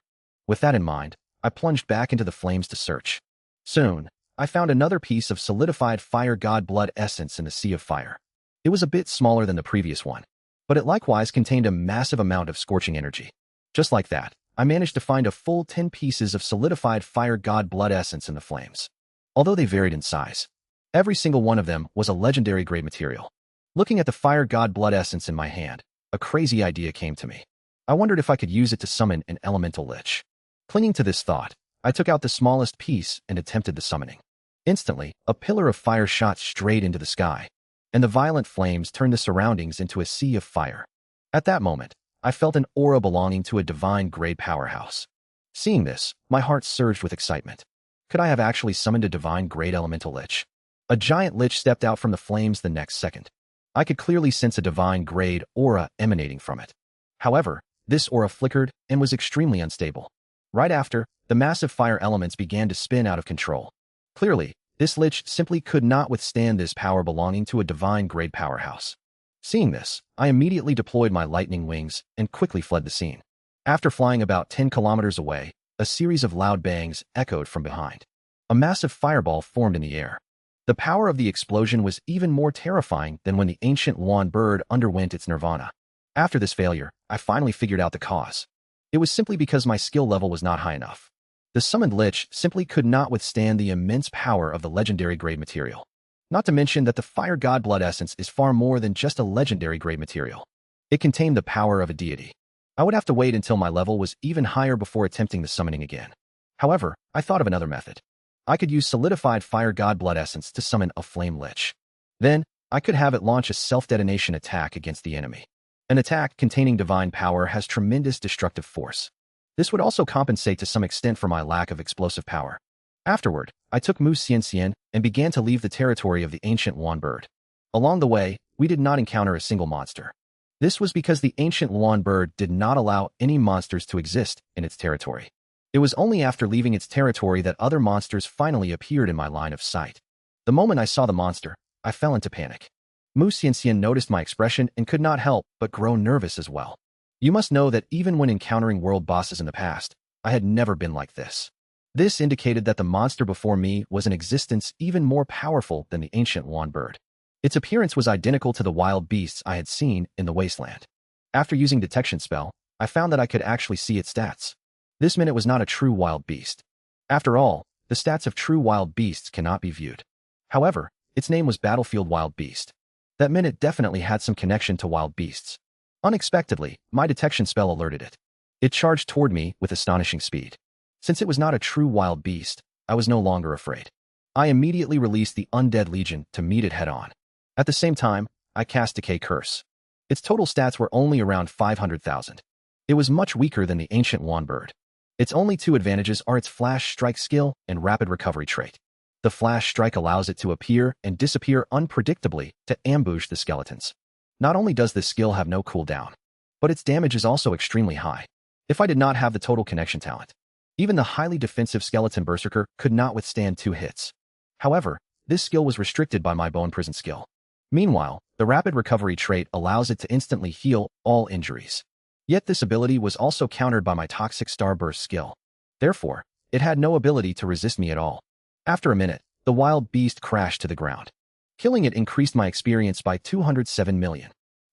With that in mind, I plunged back into the flames to search. Soon, I found another piece of solidified fire god blood essence in the sea of fire. It was a bit smaller than the previous one, but it likewise contained a massive amount of scorching energy. Just like that, I managed to find a full 10 pieces of solidified fire god blood essence in the flames. Although they varied in size, every single one of them was a legendary grade material. Looking at the fire god blood essence in my hand, a crazy idea came to me. I wondered if I could use it to summon an elemental lich. Clinging to this thought, I took out the smallest piece and attempted the summoning. Instantly, a pillar of fire shot straight into the sky, and the violent flames turned the surroundings into a sea of fire. At that moment, I felt an aura belonging to a divine grade powerhouse. Seeing this, my heart surged with excitement. Could I have actually summoned a divine grade elemental lich? A giant lich stepped out from the flames the next second. I could clearly sense a divine grade aura emanating from it. However, this aura flickered and was extremely unstable. Right after, the massive fire elements began to spin out of control. Clearly, this lich simply could not withstand this power belonging to a divine grade powerhouse. Seeing this, I immediately deployed my lightning wings and quickly fled the scene. After flying about 10 kilometers away, a series of loud bangs echoed from behind. A massive fireball formed in the air. The power of the explosion was even more terrifying than when the ancient Yuan bird underwent its nirvana. After this failure, I finally figured out the cause. It was simply because my skill level was not high enough. The summoned lich simply could not withstand the immense power of the legendary grade material. Not to mention that the fire god blood essence is far more than just a legendary grade material. It contained the power of a deity. I would have to wait until my level was even higher before attempting the summoning again. However, I thought of another method. I could use solidified fire god blood essence to summon a flame lich. Then, I could have it launch a self-detonation attack against the enemy. An attack containing divine power has tremendous destructive force. This would also compensate to some extent for my lack of explosive power. Afterward, I took Mu Xian and began to leave the territory of the ancient Yuan bird. Along the way, we did not encounter a single monster. This was because the ancient Yuan bird did not allow any monsters to exist in its territory. It was only after leaving its territory that other monsters finally appeared in my line of sight. The moment I saw the monster, I fell into panic. Mu Xian noticed my expression and could not help but grow nervous as well. You must know that even when encountering world bosses in the past, I had never been like this. This indicated that the monster before me was in existence even more powerful than the ancient Yuan bird. Its appearance was identical to the wild beasts I had seen in the wasteland. After using detection spell, I found that I could actually see its stats. This meant it was not a true wild beast. After all, the stats of true wild beasts cannot be viewed. However, its name was Battlefield Wild Beast. That meant it definitely had some connection to wild beasts. Unexpectedly, my detection spell alerted it. It charged toward me with astonishing speed. Since it was not a true wild beast, I was no longer afraid. I immediately released the Undead Legion to meet it head-on. At the same time, I cast Decay Curse. Its total stats were only around 500,000. It was much weaker than the ancient Yuan bird. Its only two advantages are its Flash Strike skill and Rapid Recovery trait. The Flash Strike allows it to appear and disappear unpredictably to ambush the skeletons. Not only does this skill have no cooldown, but its damage is also extremely high. If I did not have the total connection talent, even the highly defensive skeleton berserker could not withstand 2 hits. However, this skill was restricted by my bone prison skill. Meanwhile, the Rapid Recovery trait allows it to instantly heal all injuries. Yet this ability was also countered by my Toxic Starburst skill. Therefore, it had no ability to resist me at all. After a minute, the wild beast crashed to the ground. Killing it increased my experience by 207 million.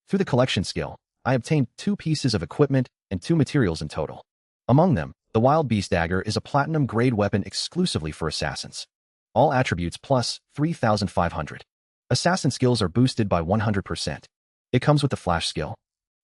Through the collection skill, I obtained 2 pieces of equipment and 2 materials in total. Among them, the Wild Beast Dagger is a platinum-grade weapon exclusively for assassins. All attributes plus 3,500. Assassin skills are boosted by 100%. It comes with the Flash skill,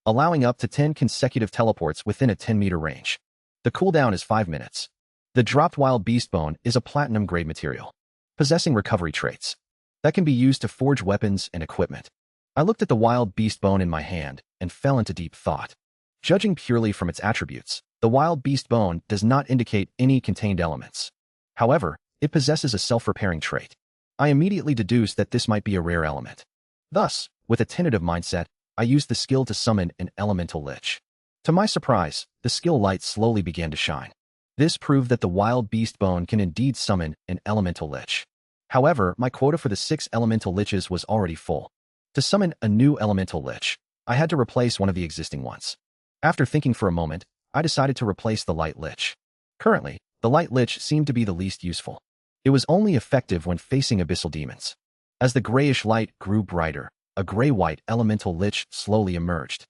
allowing up to 10 consecutive teleports within a 10-meter range. The cooldown is 5 minutes. The dropped Wild Beast Bone is a platinum-grade material, possessing recovery traits that can be used to forge weapons and equipment. I looked at the Wild Beast Bone in my hand and fell into deep thought. Judging purely from its attributes, the Wild Beast Bone does not indicate any contained elements. However, it possesses a self-repairing trait. I immediately deduced that this might be a rare element. Thus, with a tentative mindset, I used the skill to summon an elemental lich. To my surprise, the skill light slowly began to shine. This proved that the Wild Beast Bone can indeed summon an elemental lich. However, my quota for the 6 elemental liches was already full. To summon a new elemental lich, I had to replace one of the existing ones. After thinking for a moment, I decided to replace the light lich. Currently, the light lich seemed to be the least useful. It was only effective when facing abyssal demons. As the grayish light grew brighter, a gray-white elemental lich slowly emerged.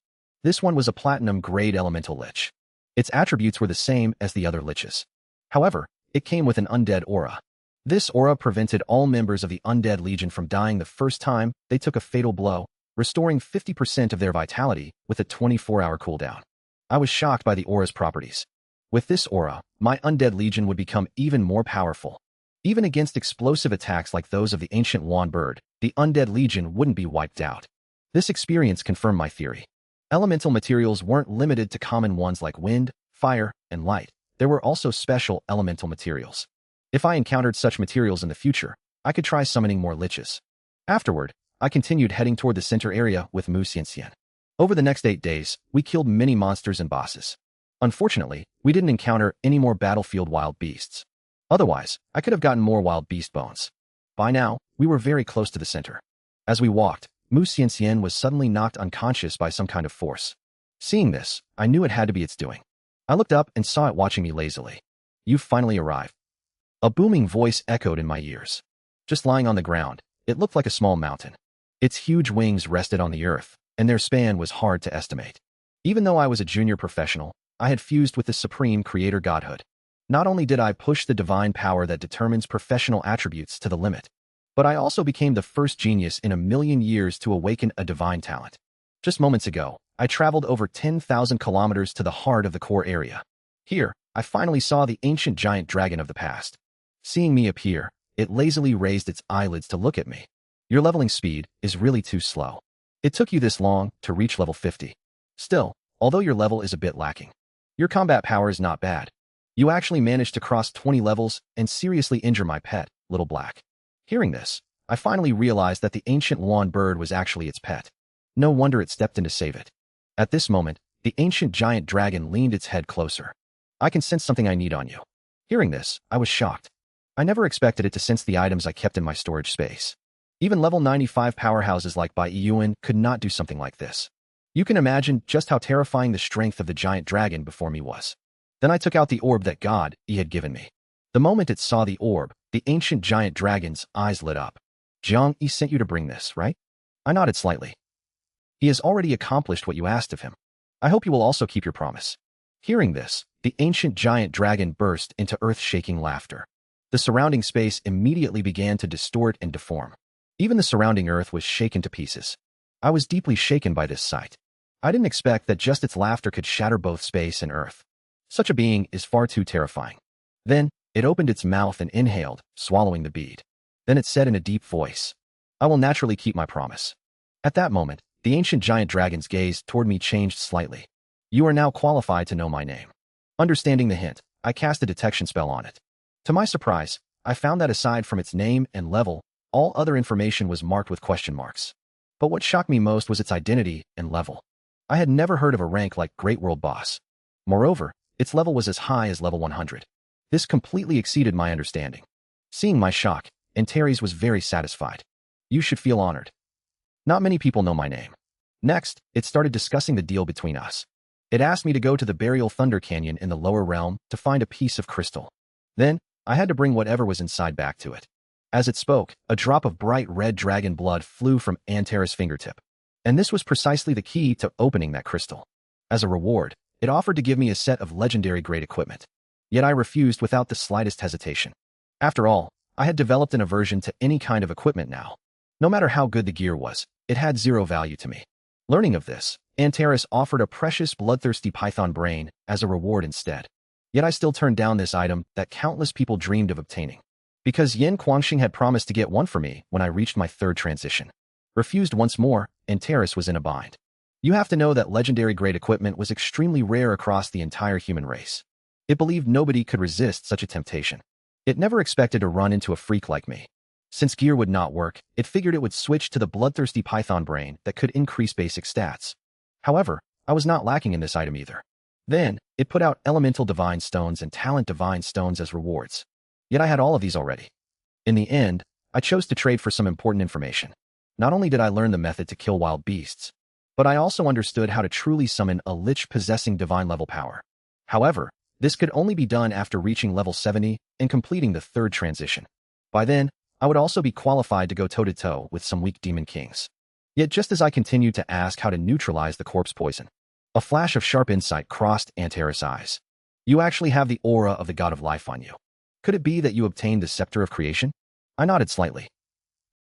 This one was a platinum-grade elemental lich. Its attributes were the same as the other liches. However, it came with an undead aura. This aura prevented all members of the undead legion from dying the first time they took a fatal blow, restoring 50% of their vitality with a 24-hour cooldown. I was shocked by the aura's properties. With this aura, my undead legion would become even more powerful. Even against explosive attacks like those of the ancient wand bird, the undead legion wouldn't be wiped out. This experience confirmed my theory. Elemental materials weren't limited to common ones like wind, fire, and light. There were also special elemental materials. If I encountered such materials in the future, I could try summoning more liches. Afterward, I continued heading toward the center area with Mu Xianxian. Over the next 8 days, we killed many monsters and bosses. Unfortunately, we didn't encounter any more battlefield wild beasts. Otherwise, I could have gotten more wild beast bones. By now, we were very close to the center. As we walked, Mu Xianxian was suddenly knocked unconscious by some kind of force. Seeing this, I knew it had to be its doing. I looked up and saw it watching me lazily. "You've finally arrived." A booming voice echoed in my ears. Just lying on the ground, it looked like a small mountain. Its huge wings rested on the earth, and their span was hard to estimate. Even though I was a junior professional, I had fused with the supreme creator godhood. Not only did I push the divine power that determines professional attributes to the limit, but I also became the first genius in a million years to awaken a divine talent. Just moments ago, I traveled over 10,000 kilometers to the heart of the core area. Here, I finally saw the ancient giant dragon of the past. Seeing me appear, it lazily raised its eyelids to look at me. "Your leveling speed is really too slow. It took you this long to reach level 50. Still, although your level is a bit lacking, your combat power is not bad. You actually managed to cross 20 levels and seriously injure my pet, Little Black." Hearing this, I finally realized that the ancient wand bird was actually its pet. No wonder it stepped in to save it. At this moment, the ancient giant dragon leaned its head closer. "I can sense something I need on you." Hearing this, I was shocked. I never expected it to sense the items I kept in my storage space. Even level 95 powerhouses like Bai Yuan could not do something like this. You can imagine just how terrifying the strength of the giant dragon before me was. Then I took out the orb that God, he had given me. The moment it saw the orb, the ancient giant dragon's eyes lit up. "Jiang Yi sent you to bring this, right?" I nodded slightly. "He has already accomplished what you asked of him. I hope you will also keep your promise." Hearing this, the ancient giant dragon burst into earth-shaking laughter. The surrounding space immediately began to distort and deform. Even the surrounding earth was shaken to pieces. I was deeply shaken by this sight. I didn't expect that just its laughter could shatter both space and earth. Such a being is far too terrifying. Then, it opened its mouth and inhaled, swallowing the bead. Then it said in a deep voice, "I will naturally keep my promise." At that moment, the ancient giant dragon's gaze toward me changed slightly. "You are now qualified to know my name." Understanding the hint, I cast a detection spell on it. To my surprise, I found that aside from its name and level, all other information was marked with question marks. But what shocked me most was its identity and level. I had never heard of a rank like Great World Boss. Moreover, its level was as high as level 100. This completely exceeded my understanding. Seeing my shock, Antares was very satisfied. "You should feel honored. Not many people know my name." Next, it started discussing the deal between us. It asked me to go to the Burial Thunder Canyon in the lower realm to find a piece of crystal. Then, I had to bring whatever was inside back to it. As it spoke, a drop of bright red dragon blood flew from Antares' fingertip. And this was precisely the key to opening that crystal. As a reward, it offered to give me a set of legendary grade equipment. Yet I refused without the slightest hesitation. After all, I had developed an aversion to any kind of equipment now. No matter how good the gear was, it had zero value to me. Learning of this, Antares offered a precious bloodthirsty python brain as a reward instead. Yet I still turned down this item that countless people dreamed of obtaining. Because Yin Guangxing had promised to get one for me when I reached my third transition. Refused once more, Antares was in a bind. You have to know that legendary grade equipment was extremely rare across the entire human race. It believed nobody could resist such a temptation. It never expected to run into a freak like me. Since gear would not work, it figured it would switch to the bloodthirsty python brain that could increase basic stats. However, I was not lacking in this item either. Then, it put out elemental divine stones and talent divine stones as rewards. Yet I had all of these already. In the end, I chose to trade for some important information. Not only did I learn the method to kill wild beasts, but I also understood how to truly summon a lich possessing divine level power. However, this could only be done after reaching level 70 and completing the third transition. By then, I would also be qualified to go toe-to-toe with some weak demon kings. Yet just as I continued to ask how to neutralize the corpse poison, a flash of sharp insight crossed Antares' eyes. You actually have the aura of the god of life on you. Could it be that you obtained the scepter of creation? I nodded slightly.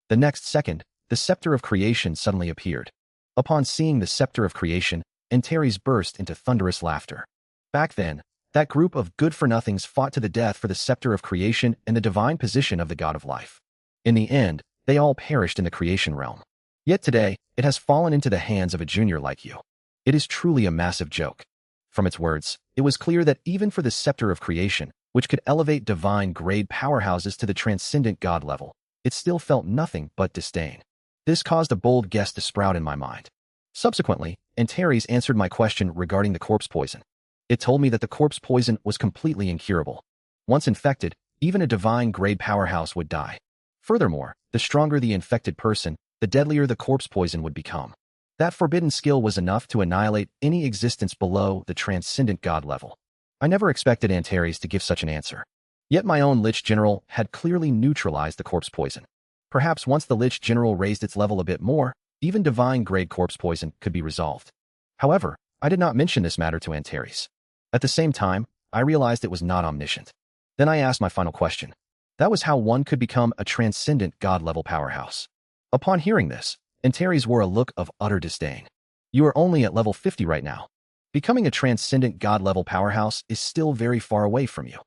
The next second, the scepter of creation suddenly appeared. Upon seeing the scepter of creation, Antares burst into thunderous laughter. Back then, that group of good-for-nothings fought to the death for the scepter of creation and the divine position of the god of life. In the end, they all perished in the creation realm. Yet today, it has fallen into the hands of a junior like you. It is truly a massive joke. From its words, it was clear that even for the scepter of creation, which could elevate divine-grade powerhouses to the transcendent god level, it still felt nothing but disdain. This caused a bold guess to sprout in my mind. Subsequently, Antares answered my question regarding the corpse poison. It told me that the corpse poison was completely incurable. Once infected, even a divine-grade powerhouse would die. Furthermore, the stronger the infected person, the deadlier the corpse poison would become. That forbidden skill was enough to annihilate any existence below the transcendent god level. I never expected Antares to give such an answer. Yet my own Lich General had clearly neutralized the corpse poison. Perhaps once the Lich General raised its level a bit more, even divine-grade corpse poison could be resolved. However, I did not mention this matter to Antares. At the same time, I realized it was not omniscient. Then I asked my final question. That was how one could become a transcendent god-level powerhouse. Upon hearing this, Antares wore a look of utter disdain. You are only at level 50 right now. Becoming a transcendent god-level powerhouse is still very far away from you.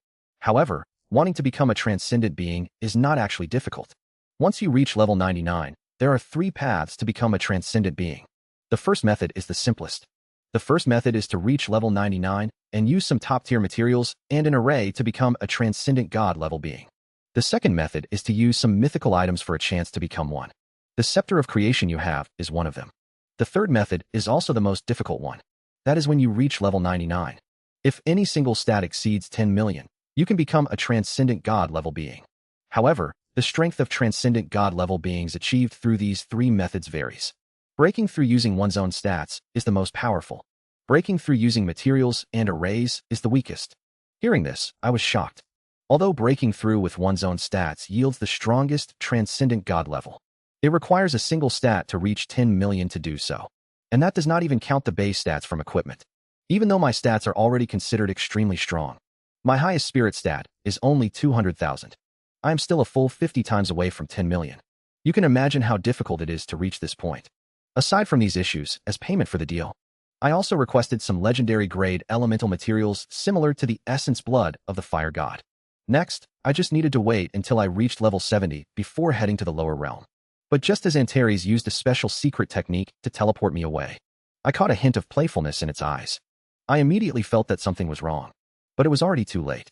However, wanting to become a transcendent being is not actually difficult. Once you reach level 99, there are 3 paths to become a transcendent being. The first method is the simplest. The first method is to reach level 99 and use some top-tier materials and an array to become a transcendent god-level being. The second method is to use some mythical items for a chance to become one. The scepter of creation you have is one of them. The third method is also the most difficult one. That is when you reach level 99. If any single stat exceeds 10 million, you can become a transcendent god-level being. However, the strength of transcendent god-level beings achieved through these 3 methods varies. Breaking through using one's own stats is the most powerful. Breaking through using materials and arrays is the weakest. Hearing this, I was shocked. Although breaking through with one's own stats yields the strongest transcendent god level, it requires a single stat to reach 10 million to do so. And that does not even count the base stats from equipment. Even though my stats are already considered extremely strong, my highest spirit stat is only 200,000. I am still a full 50 times away from 10 million. You can imagine how difficult it is to reach this point. Aside from these issues, as payment for the deal, I also requested some legendary grade elemental materials similar to the essence blood of the fire god. Next, I just needed to wait until I reached level 70 before heading to the lower realm. But just as Antares used a special secret technique to teleport me away, I caught a hint of playfulness in its eyes. I immediately felt that something was wrong, but it was already too late.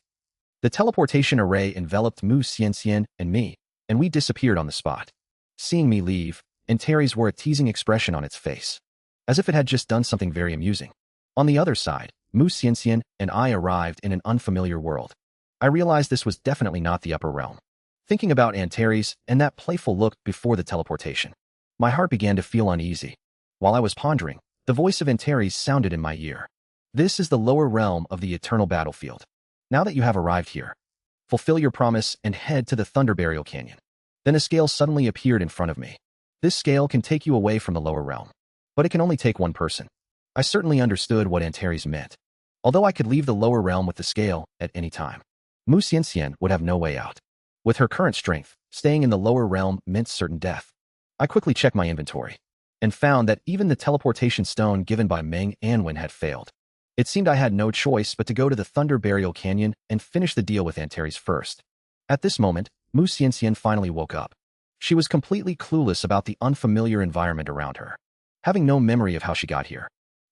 The teleportation array enveloped Mu Xianxian and me, and we disappeared on the spot. Seeing me leave, Antares wore a teasing expression on its face, as if it had just done something very amusing. On the other side, Mu Xianxian and I arrived in an unfamiliar world. I realized this was definitely not the upper realm. Thinking about Antares and that playful look before the teleportation, my heart began to feel uneasy. While I was pondering, the voice of Antares sounded in my ear. This is the lower realm of the eternal battlefield. Now that you have arrived here, fulfill your promise and head to the Thunder Burial Canyon. Then a scale suddenly appeared in front of me. This scale can take you away from the lower realm, but it can only take one person. I certainly understood what Antares meant. Although I could leave the lower realm with the scale at any time, Mu Xianxian would have no way out. With her current strength, staying in the lower realm meant certain death. I quickly checked my inventory and found that even the teleportation stone given by Meng Anwen had failed. It seemed I had no choice but to go to the Thunder Burial Canyon and finish the deal with Antares first. At this moment, Mu Xianxian finally woke up. She was completely clueless about the unfamiliar environment around her, having no memory of how she got here.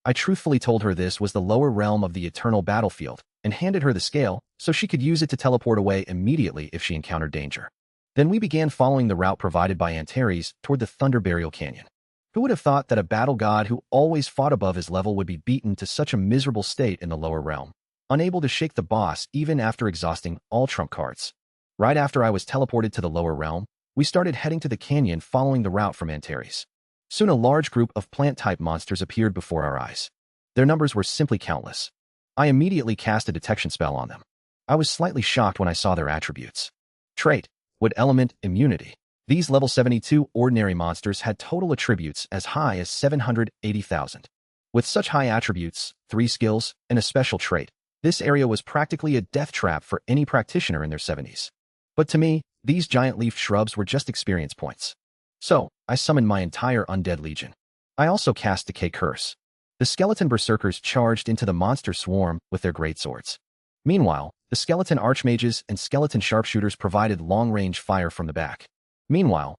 I truthfully told her this was the lower realm of the eternal battlefield and handed her the scale so she could use it to teleport away immediately if she encountered danger. Then we began following the route provided by Antares toward the Thunder Burial Canyon. Who would have thought that a battle god who always fought above his level would be beaten to such a miserable state in the lower realm, unable to shake the boss even after exhausting all trump cards? Right after I was teleported to the lower realm, We started heading to the canyon following the route from Antares. Soon a large group of plant-type monsters appeared before our eyes. Their numbers were simply countless. I immediately cast a detection spell on them. I was slightly shocked when I saw their attributes. Trait: Wood Element Immunity. These level 72 ordinary monsters had total attributes as high as 780,000. With such high attributes, 3 skills, and a special trait, this area was practically a death trap for any practitioner in their 70s. But to me, these giant-leafed shrubs were just experience points. So, I summoned my entire undead legion. I also cast Decay Curse. The skeleton berserkers charged into the monster swarm with their greatswords. Meanwhile, the skeleton archmages and skeleton sharpshooters provided long-range fire from the back. Support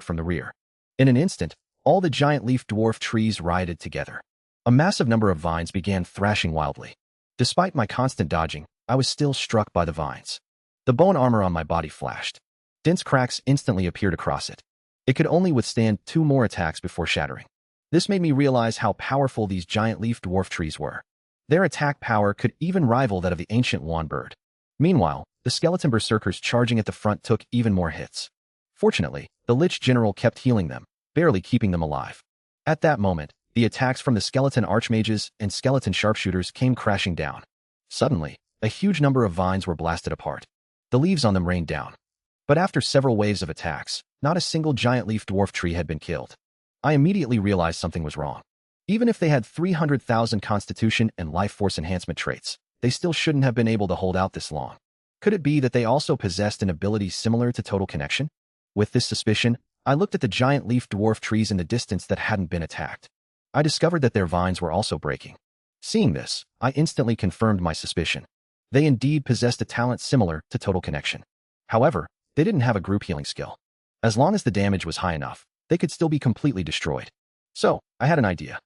from the rear. In an instant, all the giant leaf dwarf trees rioted together. A massive number of vines began thrashing wildly. Despite my constant dodging, I was still struck by the vines. The bone armor on my body flashed. Dense cracks instantly appeared across it. It could only withstand 2 more attacks before shattering. This made me realize how powerful these giant leaf dwarf trees were. Their attack power could even rival that of the ancient wand bird. Meanwhile, the skeleton berserkers charging at the front took even more hits. Fortunately, the lich general kept healing them, barely keeping them alive. At that moment, the attacks from the skeleton archmages and skeleton sharpshooters came crashing down. Suddenly, a huge number of vines were blasted apart. The leaves on them rained down. But after several waves of attacks, not a single giant leaf dwarf tree had been killed. I immediately realized something was wrong. Even if they had 300,000 constitution and life force enhancement traits, they still shouldn't have been able to hold out this long. Could it be that they also possessed an ability similar to Total Connection? With this suspicion, I looked at the giant leaf dwarf trees in the distance that hadn't been attacked. I discovered that their vines were also breaking. Seeing this, I instantly confirmed my suspicion. They indeed possessed a talent similar to Total Connection. However, they didn't have a group healing skill. As long as the damage was high enough, they could still be completely destroyed. So, I had an idea.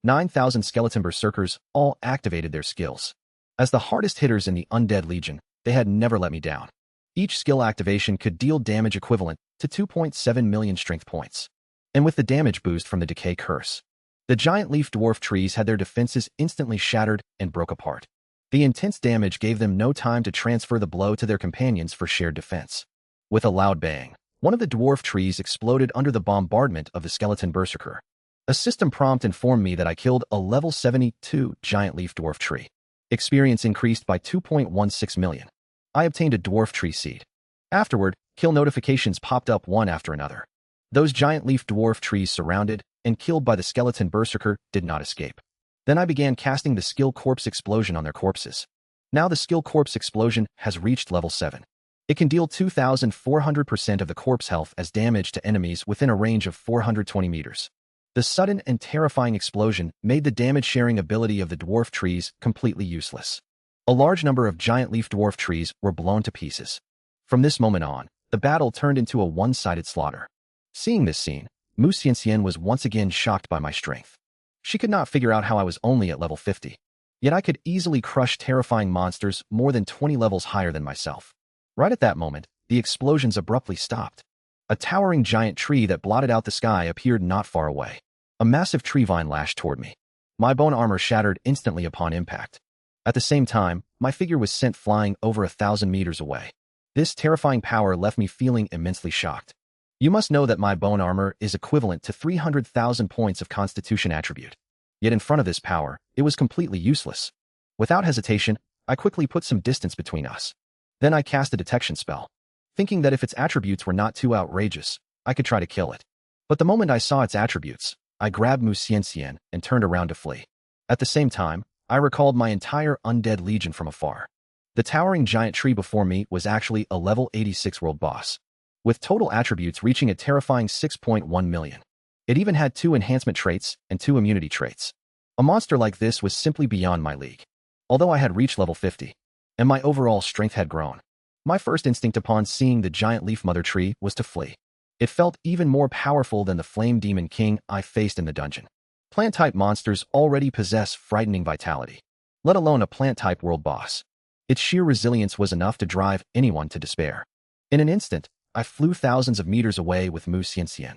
9,000 skeleton berserkers all activated their skills. As the hardest hitters in the undead legion, they had never let me down. Each skill activation could deal damage equivalent to 2.7 million strength points. And with the damage boost from the Decay Curse, the giant leaf dwarf trees had their defenses instantly shattered and broke apart. The intense damage gave them no time to transfer the blow to their companions for shared defense. With a loud bang, one of the dwarf trees exploded under the bombardment of the skeleton berserker. A system prompt informed me that I killed a level 72 giant leaf dwarf tree. Experience increased by 2.16 million. I obtained a dwarf tree seed. Afterward, kill notifications popped up one after another. Those giant leaf dwarf trees surrounded and killed by the skeleton berserker did not escape. Then I began casting the skill corpse explosion on their corpses. Now the skill corpse explosion has reached level 7. It can deal 2,400% of the corpse health as damage to enemies within a range of 420 meters. The sudden and terrifying explosion made the damage-sharing ability of the dwarf trees completely useless. A large number of giant leaf dwarf trees were blown to pieces. From this moment on, the battle turned into a one-sided slaughter. Seeing this scene, Mu Xianxian was once again shocked by my strength. She could not figure out how I was only at level 50. Yet I could easily crush terrifying monsters more than 20 levels higher than myself. Right at that moment, the explosions abruptly stopped. A towering giant tree that blotted out the sky appeared not far away. A massive tree vine lashed toward me. My bone armor shattered instantly upon impact. At the same time, my figure was sent flying over 1,000 meters away. This terrifying power left me feeling immensely shocked. You must know that my bone armor is equivalent to 300,000 points of constitution attribute. Yet in front of this power, it was completely useless. Without hesitation, I quickly put some distance between us. Then I cast a detection spell, thinking that if its attributes were not too outrageous, I could try to kill it. But the moment I saw its attributes, I grabbed Mu Xianxian and turned around to flee. At the same time, I recalled my entire undead legion from afar. The towering giant tree before me was actually a level 86 world boss, with total attributes reaching a terrifying 6.1 million. It even had 2 enhancement traits and 2 immunity traits. A monster like this was simply beyond my league. Although I had reached level 50, and my overall strength had grown, my first instinct upon seeing the giant leaf mother tree was to flee. It felt even more powerful than the flame demon king I faced in the dungeon. Plant-type monsters already possess frightening vitality, let alone a plant-type world boss. Its sheer resilience was enough to drive anyone to despair. In an instant, I flew thousands of meters away with Mu Xianxian,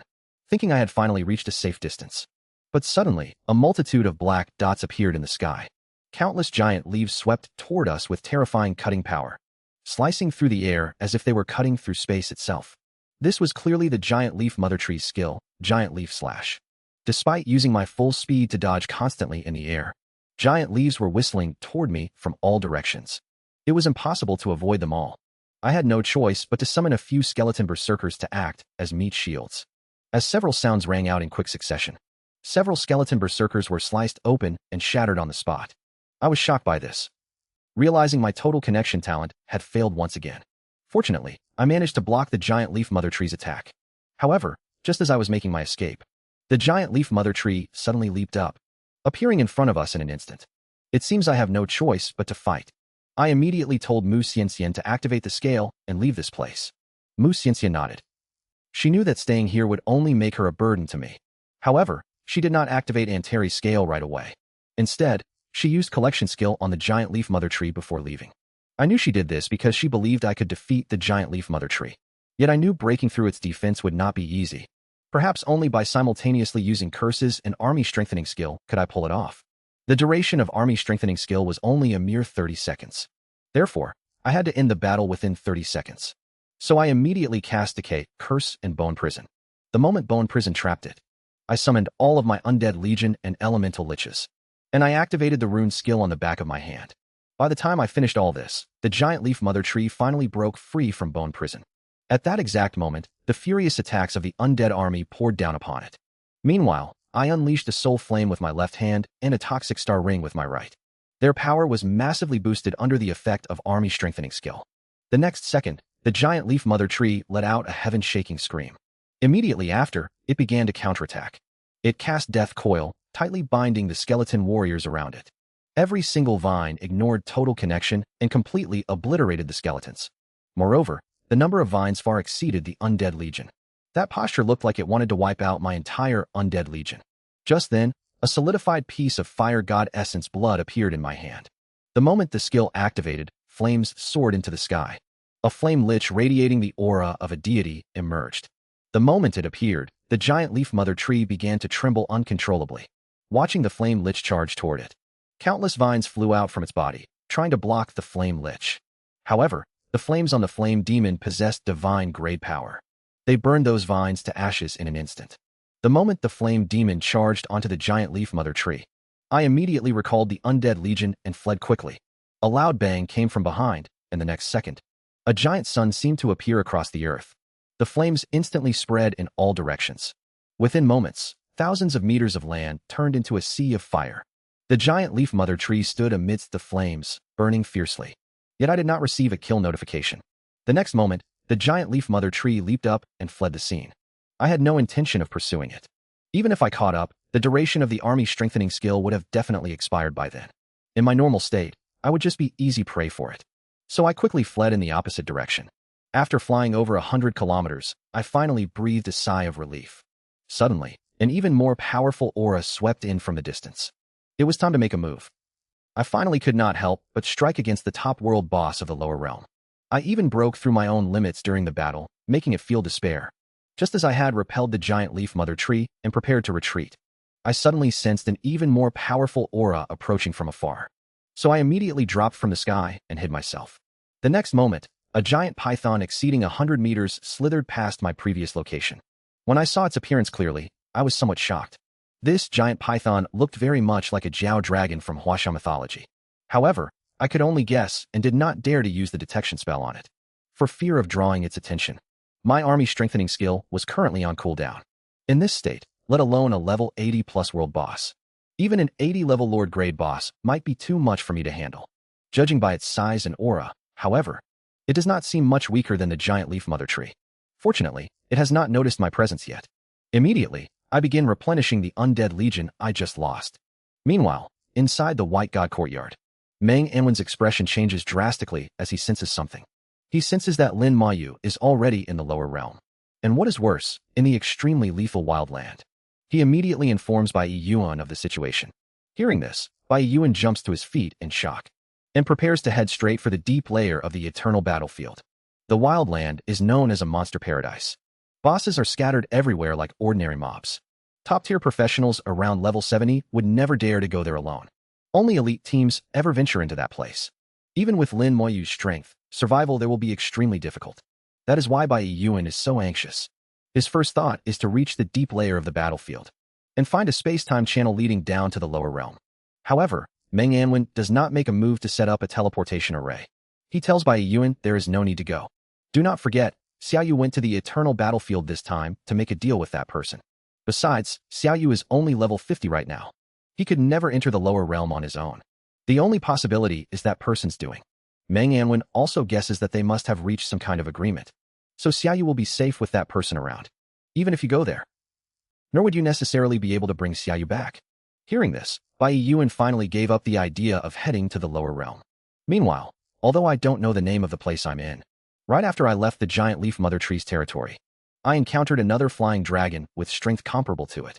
thinking I had finally reached a safe distance. But suddenly, a multitude of black dots appeared in the sky. Countless giant leaves swept toward us with terrifying cutting power. slicing through the air as if they were cutting through space itself. This was clearly the giant leaf mother tree's skill, giant leaf slash. Despite using my full speed to dodge constantly in the air, giant leaves were whistling toward me from all directions. It was impossible to avoid them all. I had no choice but to summon a few skeleton berserkers to act as meat shields. As several sounds rang out in quick succession, several skeleton berserkers were sliced open and shattered on the spot. I was shocked by this, realizing my total connection talent had failed once again. Fortunately, I managed to block the giant leaf mother tree's attack. However, just as I was making my escape, the giant leaf mother tree suddenly leaped up, appearing in front of us in an instant. It seems I have no choice but to fight. I immediately told Mu Xianxian to activate the scale and leave this place. Mu Xianxian nodded. She knew that staying here would only make her a burden to me. However, she did not activate Antari's scale right away. Instead, she used collection skill on the giant leaf mother tree before leaving. I knew she did this because she believed I could defeat the giant leaf mother tree. Yet I knew breaking through its defense would not be easy. Perhaps only by simultaneously using curses and army strengthening skill could I pull it off. The duration of army strengthening skill was only a mere 30 seconds. Therefore, I had to end the battle within 30 seconds. So I immediately cast Decay, Curse, and Bone Prison. The moment Bone Prison trapped it, I summoned all of my undead legion and elemental liches, and I activated the rune skill on the back of my hand. By the time I finished all this, the giant leaf mother tree finally broke free from Bone Prison. At that exact moment, the furious attacks of the undead army poured down upon it. Meanwhile, I unleashed a soul flame with my left hand and a toxic star ring with my right. Their power was massively boosted under the effect of army strengthening skill. The next second, the giant leaf mother tree let out a heaven-shaking scream. Immediately after, it began to counterattack. It cast Death Coil, tightly binding the skeleton warriors around it. Every single vine ignored total connection and completely obliterated the skeletons. Moreover, the number of vines far exceeded the undead legion. That posture looked like it wanted to wipe out my entire undead legion. Just then, a solidified piece of fire god essence blood appeared in my hand. The moment the skill activated, flames soared into the sky. A flame lich radiating the aura of a deity emerged. The moment it appeared, the giant leaf mother tree began to tremble uncontrollably. Watching the flame lich charge toward it, countless vines flew out from its body, trying to block the flame lich. However, the flames on the flame demon possessed divine grade power. They burned those vines to ashes in an instant. The moment the flame demon charged onto the giant leaf mother tree, I immediately recalled the undead legion and fled quickly. A loud bang came from behind, and the next second, a giant sun seemed to appear across the earth. The flames instantly spread in all directions. Within moments, thousands of meters of land turned into a sea of fire. The giant leaf mother tree stood amidst the flames, burning fiercely. Yet I did not receive a kill notification. The next moment, the giant leaf mother tree leaped up and fled the scene. I had no intention of pursuing it. Even if I caught up, the duration of the army strengthening skill would have definitely expired by then. In my normal state, I would just be easy prey for it. So I quickly fled in the opposite direction. After flying over 100 kilometers, I finally breathed a sigh of relief. Suddenly, an even more powerful aura swept in from the distance. It was time to make a move. I finally could not help but strike against the top world boss of the lower realm. I even broke through my own limits during the battle, making it feel despair. Just as I had repelled the giant leaf mother tree and prepared to retreat, I suddenly sensed an even more powerful aura approaching from afar. So I immediately dropped from the sky and hid myself. The next moment, a giant python exceeding 100 meters slithered past my previous location. When I saw its appearance clearly, I was somewhat shocked. This giant python looked very much like a Jiao dragon from Huaxia mythology. However, I could only guess and did not dare to use the detection spell on it, for fear of drawing its attention. My army strengthening skill was currently on cooldown. In this state, let alone a level 80 plus world boss, even an 80 level lord grade boss might be too much for me to handle. Judging by its size and aura, however, it does not seem much weaker than the giant leaf mother tree. Fortunately, it has not noticed my presence yet. Immediately, I begin replenishing the undead legion I just lost. Meanwhile, inside the White God courtyard, Meng Anwen's expression changes drastically as he senses something. He senses that Lin Mayu is already in the lower realm. And what is worse, in the extremely lethal wildland. He immediately informs Bai Yuan of the situation. Hearing this, Bai Yuan jumps to his feet in shock and prepares to head straight for the deep layer of the eternal battlefield. The wildland is known as a monster paradise. Bosses are scattered everywhere like ordinary mobs. Top-tier professionals around level 70 would never dare to go there alone. Only elite teams ever venture into that place. Even with Lin Moyu's strength, survival there will be extremely difficult. That is why Bai Yuan is so anxious. His first thought is to reach the deep layer of the battlefield and find a space-time channel leading down to the lower realm. However, Meng Anwen does not make a move to set up a teleportation array. He tells Bai Yuan there is no need to go. Do not forget, Xiaoyu went to the eternal battlefield this time to make a deal with that person. Besides, Xiaoyu is only level 50 right now. He could never enter the lower realm on his own. The only possibility is that person's doing. Meng Anwen also guesses that they must have reached some kind of agreement. So Xiaoyu will be safe with that person around, even if you go there. Nor would you necessarily be able to bring Xiaoyu back. Hearing this, Bai Yuan finally gave up the idea of heading to the lower realm. Meanwhile, although I don't know the name of the place I'm in, right after I left the giant leaf mother tree's territory, I encountered another flying dragon with strength comparable to it.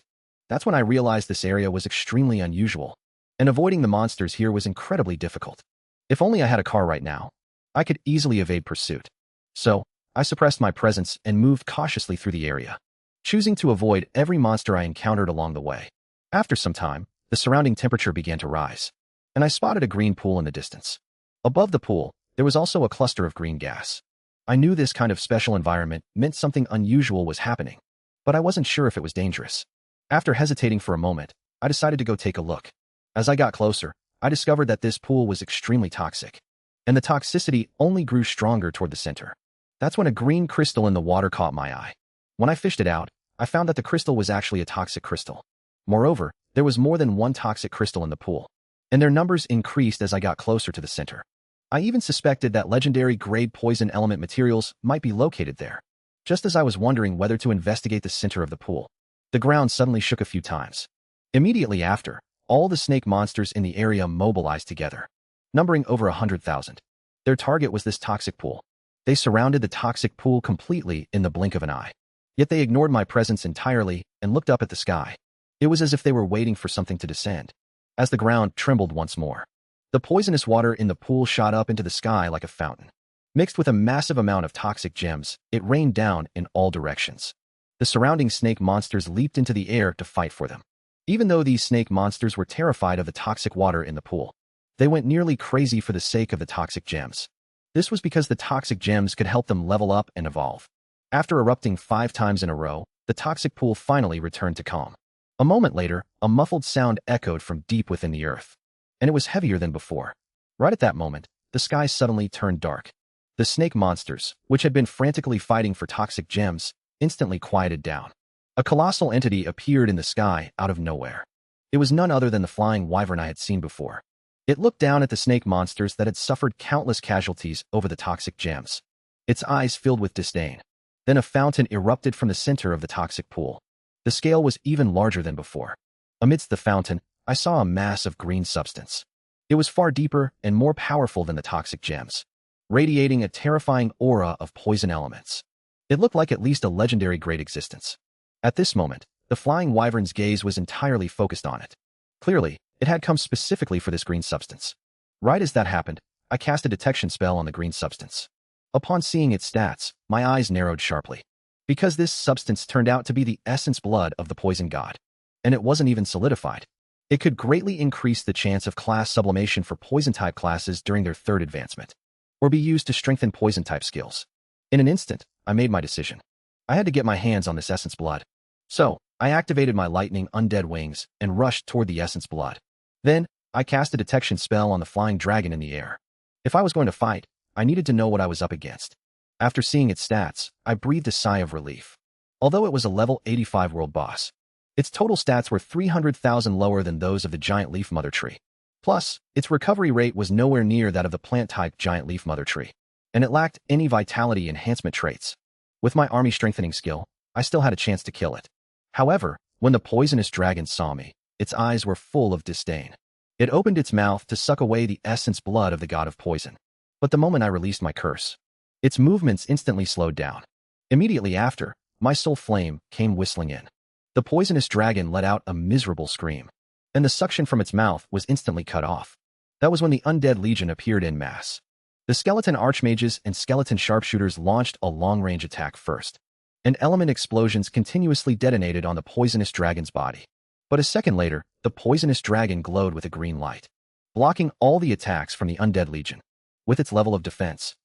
That's when I realized this area was extremely unusual, and avoiding the monsters here was incredibly difficult. If only I had a car right now, I could easily evade pursuit. So, I suppressed my presence and moved cautiously through the area, choosing to avoid every monster I encountered along the way. After some time, the surrounding temperature began to rise, and I spotted a green pool in the distance. Above the pool, there was also a cluster of green gas. I knew this kind of special environment meant something unusual was happening, but I wasn't sure if it was dangerous. After hesitating for a moment, I decided to go take a look. As I got closer, I discovered that this pool was extremely toxic, and the toxicity only grew stronger toward the center. That's when a green crystal in the water caught my eye. When I fished it out, I found that the crystal was actually a toxic crystal. Moreover, there was more than one toxic crystal in the pool, and their numbers increased as I got closer to the center. I even suspected that legendary grade poison element materials might be located there. Just as I was wondering whether to investigate the center of the pool, the ground suddenly shook a few times. Immediately after, all the snake monsters in the area mobilized together, numbering over 100,000. Their target was this toxic pool. They surrounded the toxic pool completely in the blink of an eye. Yet they ignored my presence entirely and looked up at the sky. It was as if they were waiting for something to descend. As the ground trembled once more, the poisonous water in the pool shot up into the sky like a fountain. Mixed with a massive amount of toxic gems, it rained down in all directions. The surrounding snake monsters leaped into the air to fight for them. Even though these snake monsters were terrified of the toxic water in the pool, they went nearly crazy for the sake of the toxic gems. This was because the toxic gems could help them level up and evolve. After erupting 5 times in a row, the toxic pool finally returned to calm. A moment later, a muffled sound echoed from deep within the earth, and it was heavier than before. Right at that moment, the sky suddenly turned dark. The snake monsters, which had been frantically fighting for toxic gems, instantly quieted down. A colossal entity appeared in the sky out of nowhere. It was none other than the flying wyvern I had seen before. It looked down at the snake monsters that had suffered countless casualties over the toxic gems. Its eyes filled with disdain. Then a fountain erupted from the center of the toxic pool. The scale was even larger than before. Amidst the fountain, I saw a mass of green substance. It was far deeper and more powerful than the toxic gems, radiating a terrifying aura of poison elements. It looked like at least a legendary great existence. At this moment, the flying wyvern's gaze was entirely focused on it. Clearly, it had come specifically for this green substance. Right as that happened, I cast a detection spell on the green substance. Upon seeing its stats, my eyes narrowed sharply. Because this substance turned out to be the essence blood of the poison god, and it wasn't even solidified. It could greatly increase the chance of class sublimation for poison-type classes during their 3rd advancement, or be used to strengthen poison-type skills. In an instant, I made my decision. I had to get my hands on this essence blood. So, I activated my lightning undead wings and rushed toward the essence blood. Then, I cast a detection spell on the flying dragon in the air. If I was going to fight, I needed to know what I was up against. After seeing its stats, I breathed a sigh of relief. Although it was a level 85 world boss, its total stats were 300,000 lower than those of the giant leaf mother tree. Plus, its recovery rate was nowhere near that of the plant-type giant leaf mother tree, and it lacked any vitality enhancement traits. With my army strengthening skill, I still had a chance to kill it. However, when the poisonous dragon saw me, its eyes were full of disdain. It opened its mouth to suck away the essence blood of the god of poison. But the moment I released my curse, its movements instantly slowed down. Immediately after, my soul flame came whistling in. The poisonous dragon let out a miserable scream, and the suction from its mouth was instantly cut off. That was when the undead legion appeared en masse. The skeleton archmages and skeleton sharpshooters launched a long-range attack first, and element explosions continuously detonated on the poisonous dragon's body. But a second later, the poisonous dragon glowed with a green light, blocking all the attacks from the undead legion. With its level of defense,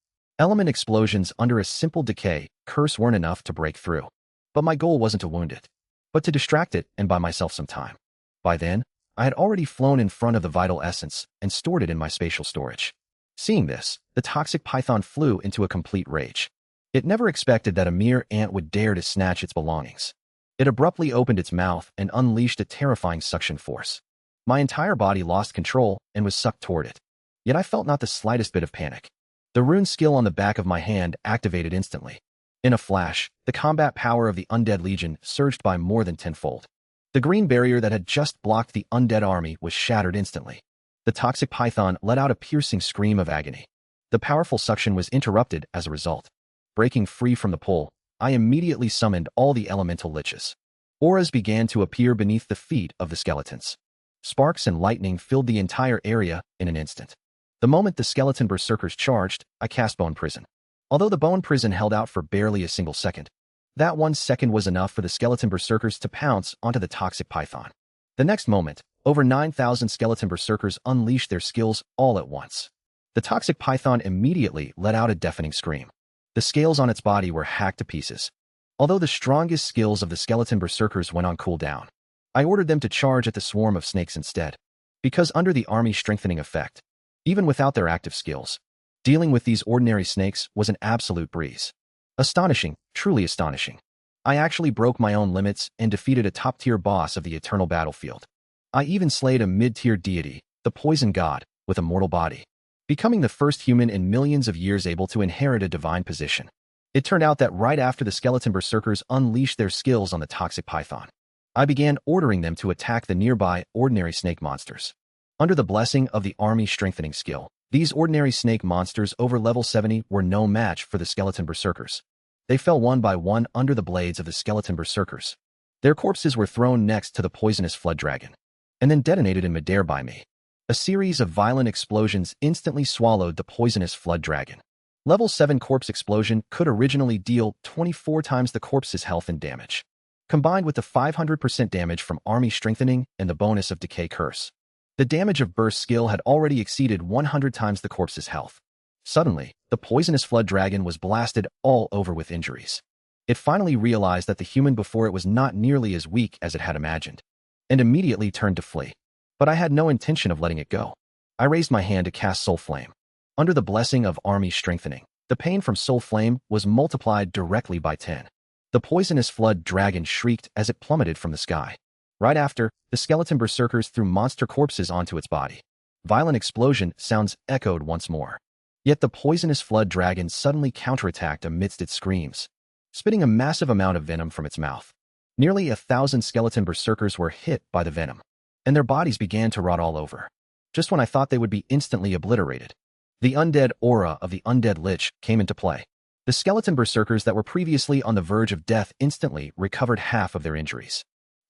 Element explosions under a simple decay curse weren't enough to break through. But my goal wasn't to wound it, but to distract it and buy myself some time. By then, I had already flown in front of the vital essence and stored it in my spatial storage. Seeing this, the toxic python flew into a complete rage. It never expected that a mere ant would dare to snatch its belongings. It abruptly opened its mouth and unleashed a terrifying suction force. My entire body lost control and was sucked toward it. Yet I felt not the slightest bit of panic. The rune skill on the back of my hand activated instantly. In a flash, the combat power of the undead legion surged by more than tenfold. The green barrier that had just blocked the undead army was shattered instantly. The toxic python let out a piercing scream of agony. The powerful suction was interrupted as a result. Breaking free from the pull, I immediately summoned all the elemental liches. Auras began to appear beneath the feet of the skeletons. Sparks and lightning filled the entire area in an instant. The moment the skeleton berserkers charged, I cast Bone Prison. Although the Bone Prison held out for barely a single second, that 1 second was enough for the skeleton berserkers to pounce onto the toxic python. The next moment, over 9,000 skeleton berserkers unleashed their skills all at once. The toxic python immediately let out a deafening scream. The scales on its body were hacked to pieces. Although the strongest skills of the skeleton berserkers went on cooldown, I ordered them to charge at the swarm of snakes instead. Because under the army strengthening effect, even without their active skills, dealing with these ordinary snakes was an absolute breeze. Astonishing, truly astonishing. I actually broke my own limits and defeated a top-tier boss of the eternal battlefield. I even slayed a mid-tier deity, the poison god, with a mortal body, becoming the first human in millions of years able to inherit a divine position. It turned out that right after the skeleton berserkers unleashed their skills on the toxic python, I began ordering them to attack the nearby ordinary snake monsters. Under the blessing of the army strengthening skill, these ordinary snake monsters over level 70 were no match for the skeleton berserkers. They fell one by one under the blades of the skeleton berserkers. Their corpses were thrown next to the poisonous flood dragon, and then detonated in midair by me. A series of violent explosions instantly swallowed the poisonous flood dragon. Level 7 corpse explosion could originally deal 24 times the corpse's health and damage. Combined with the 500% damage from army strengthening and the bonus of decay curse, the damage of burst skill had already exceeded 100 times the corpse's health. Suddenly, the poisonous flood dragon was blasted all over with injuries. It finally realized that the human before it was not nearly as weak as it had imagined, and immediately turned to flee. But I had no intention of letting it go. I raised my hand to cast Soul Flame. Under the blessing of army strengthening, the pain from Soul Flame was multiplied directly by 10. The poisonous flood dragon shrieked as it plummeted from the sky. Right after, the skeleton berserkers threw monster corpses onto its body. Violent explosion sounds echoed once more. Yet the poisonous flood dragon suddenly counterattacked amidst its screams, spitting a massive amount of venom from its mouth. Nearly 1,000 skeleton berserkers were hit by the venom, and their bodies began to rot all over. Just when I thought they would be instantly obliterated, the undead aura of the undead lich came into play. The skeleton berserkers that were previously on the verge of death instantly recovered half of their injuries.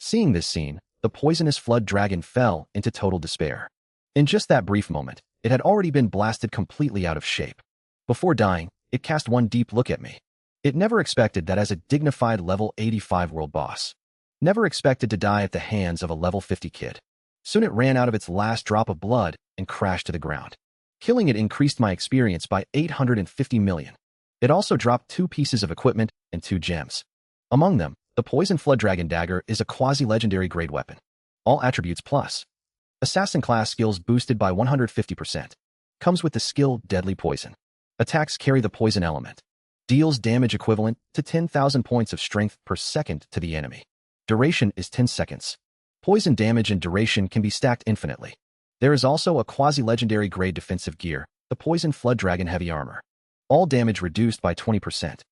Seeing this scene, the poisonous flood dragon fell into total despair. In just that brief moment, it had already been blasted completely out of shape. Before dying, it cast one deep look at me. It never expected that as a dignified level 85 world boss. Never expected to die at the hands of a level 50 kid. Soon it ran out of its last drop of blood and crashed to the ground. Killing it increased my experience by 850 million. It also dropped 2 pieces of equipment and 2 gems. Among them, the Poison Flood Dragon Dagger is a quasi-legendary grade weapon. All attributes plus. Assassin class skills boosted by 150%. Comes with the skill Deadly Poison. Attacks carry the poison element. Deals damage equivalent to 10,000 points of strength per second to the enemy. Duration is 10 seconds. Poison damage and duration can be stacked infinitely. There is also a quasi-legendary grade defensive gear, the Poison Flood Dragon Heavy Armor. All damage reduced by 20%.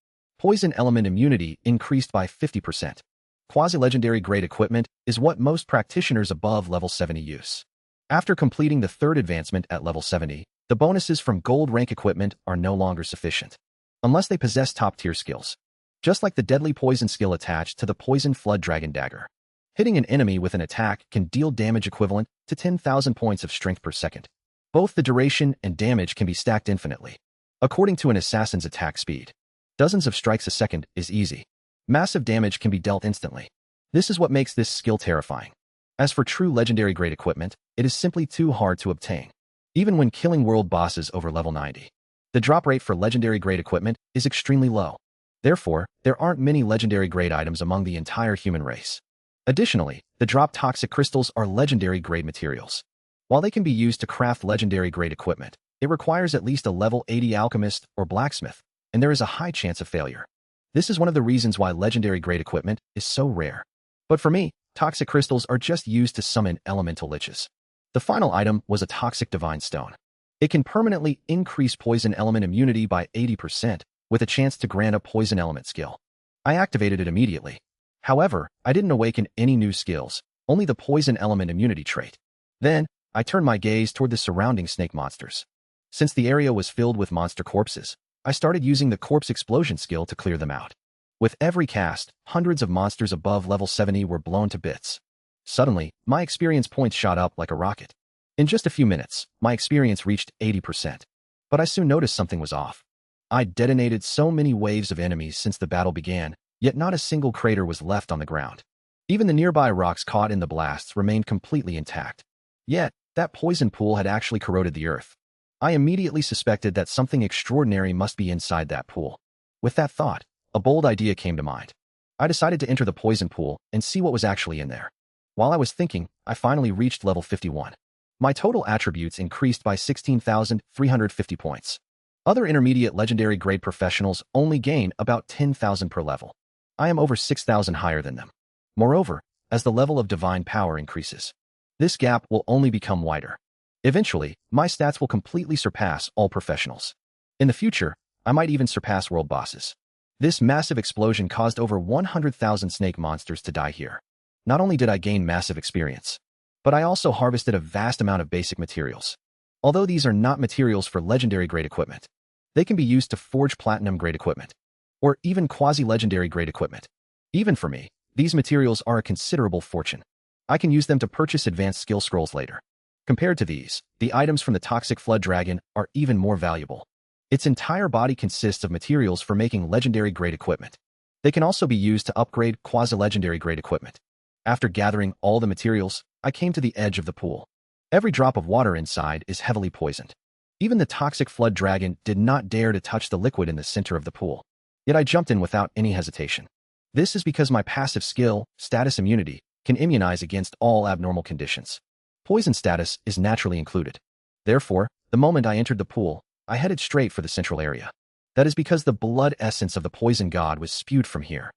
Poison element immunity increased by 50%. Quasi-legendary grade equipment is what most practitioners above level 70 use. After completing the 3rd advancement at level 70, the bonuses from gold rank equipment are no longer sufficient, unless they possess top-tier skills. Just like the deadly poison skill attached to the Poison Flood Dragon Dagger. Hitting an enemy with an attack can deal damage equivalent to 10,000 points of strength per second. Both the duration and damage can be stacked infinitely. According to an assassin's attack speed, dozens of strikes a second is easy. Massive damage can be dealt instantly. This is what makes this skill terrifying. As for true legendary grade equipment, it is simply too hard to obtain, even when killing world bosses over level 90. The drop rate for legendary grade equipment is extremely low. Therefore, there aren't many legendary grade items among the entire human race. Additionally, the drop toxic crystals are legendary grade materials. While they can be used to craft legendary grade equipment, it requires at least a level 80 alchemist or blacksmith, and there is a high chance of failure. This is one of the reasons why legendary grade equipment is so rare. But for me, toxic crystals are just used to summon elemental liches. The final item was a toxic divine stone. It can permanently increase poison element immunity by 80%, with a chance to grant a poison element skill. I activated it immediately. However, I didn't awaken any new skills, only the poison element immunity trait. Then, I turned my gaze toward the surrounding snake monsters. Since the area was filled with monster corpses, I started using the corpse explosion skill to clear them out. With every cast, hundreds of monsters above level 70 were blown to bits. Suddenly, my experience points shot up like a rocket. In just a few minutes, my experience reached 80%. But I soon noticed something was off. I detonated so many waves of enemies since the battle began, yet not a single crater was left on the ground. Even the nearby rocks caught in the blasts remained completely intact. Yet, that poison pool had actually corroded the earth. I immediately suspected that something extraordinary must be inside that pool. With that thought, a bold idea came to mind. I decided to enter the poison pool and see what was actually in there. While I was thinking, I finally reached level 51. My total attributes increased by 16,350 points. Other intermediate legendary grade professionals only gain about 10,000 per level. I am over 6,000 higher than them. Moreover, as the level of divine power increases, this gap will only become wider. Eventually, my stats will completely surpass all professionals. In the future, I might even surpass world bosses. This massive explosion caused over 100,000 snake monsters to die here. Not only did I gain massive experience, but I also harvested a vast amount of basic materials. Although these are not materials for legendary grade equipment, they can be used to forge platinum grade equipment, or even quasi-legendary grade equipment. Even for me, these materials are a considerable fortune. I can use them to purchase advanced skill scrolls later. Compared to these, the items from the toxic flood dragon are even more valuable. Its entire body consists of materials for making legendary grade equipment. They can also be used to upgrade quasi-legendary grade equipment. After gathering all the materials, I came to the edge of the pool. Every drop of water inside is heavily poisoned. Even the toxic flood dragon did not dare to touch the liquid in the center of the pool. Yet I jumped in without any hesitation. This is because my passive skill, status immunity, can immunize against all abnormal conditions. Poison status is naturally included. Therefore, the moment I entered the pool, I headed straight for the central area. That is because the blood essence of the poison god was spewed from here.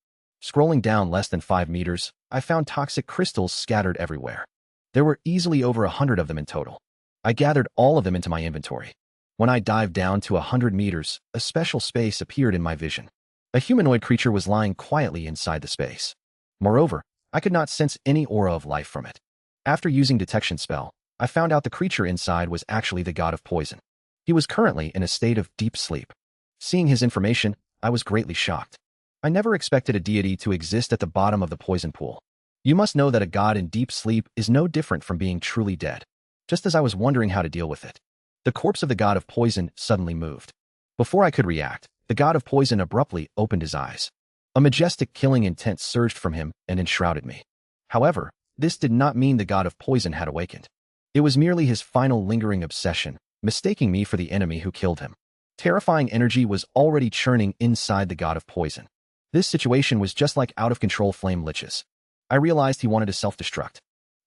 Scrolling down less than 5 meters, I found toxic crystals scattered everywhere. There were easily over 100 of them in total. I gathered all of them into my inventory. When I dived down to 100 meters, a special space appeared in my vision. A humanoid creature was lying quietly inside the space. Moreover, I could not sense any aura of life from it. After using detection spell, I found out the creature inside was actually the god of poison. He was currently in a state of deep sleep. Seeing his information, I was greatly shocked. I never expected a deity to exist at the bottom of the poison pool. You must know that a god in deep sleep is no different from being truly dead. Just as I was wondering how to deal with it, the corpse of the god of poison suddenly moved. Before I could react, the god of poison abruptly opened his eyes. A majestic killing intent surged from him and enshrouded me. However, this did not mean the god of poison had awakened. It was merely his final lingering obsession, mistaking me for the enemy who killed him. Terrifying energy was already churning inside the god of poison. This situation was just like out-of-control flame liches. I realized he wanted to self-destruct.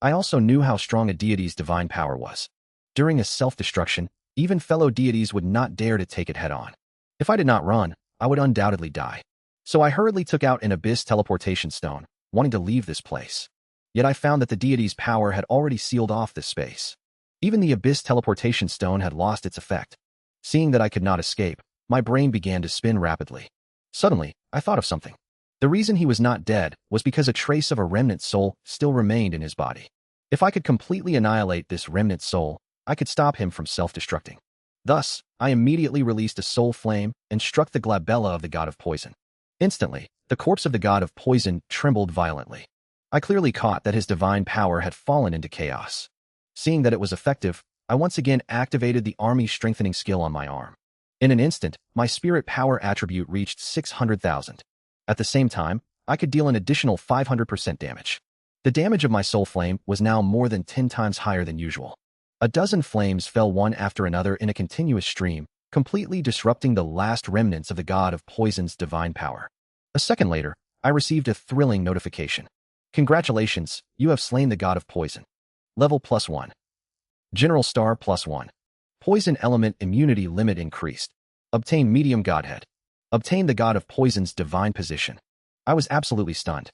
I also knew how strong a deity's divine power was. During a self-destruction, even fellow deities would not dare to take it head-on. If I did not run, I would undoubtedly die. So I hurriedly took out an abyss teleportation stone, wanting to leave this place. Yet I found that the deity's power had already sealed off this space. Even the abyss teleportation stone had lost its effect. Seeing that I could not escape, my brain began to spin rapidly. Suddenly, I thought of something. The reason he was not dead was because a trace of a remnant soul still remained in his body. If I could completely annihilate this remnant soul, I could stop him from self-destructing. Thus, I immediately released a soul flame and struck the glabella of the god of poison. Instantly, the corpse of the god of poison trembled violently. I clearly caught that his divine power had fallen into chaos. Seeing that it was effective, I once again activated the army strengthening skill on my arm. In an instant, my spirit power attribute reached 600,000. At the same time, I could deal an additional 500% damage. The damage of my soul flame was now more than 10 times higher than usual. A dozen flames fell one after another in a continuous stream, completely disrupting the last remnants of the god of poison's divine power. A second later, I received a thrilling notification. Congratulations, you have slain the god of poison. Level +1. General star +1. Poison element immunity limit increased. Obtain medium godhead. Obtain the god of poison's divine position. I was absolutely stunned.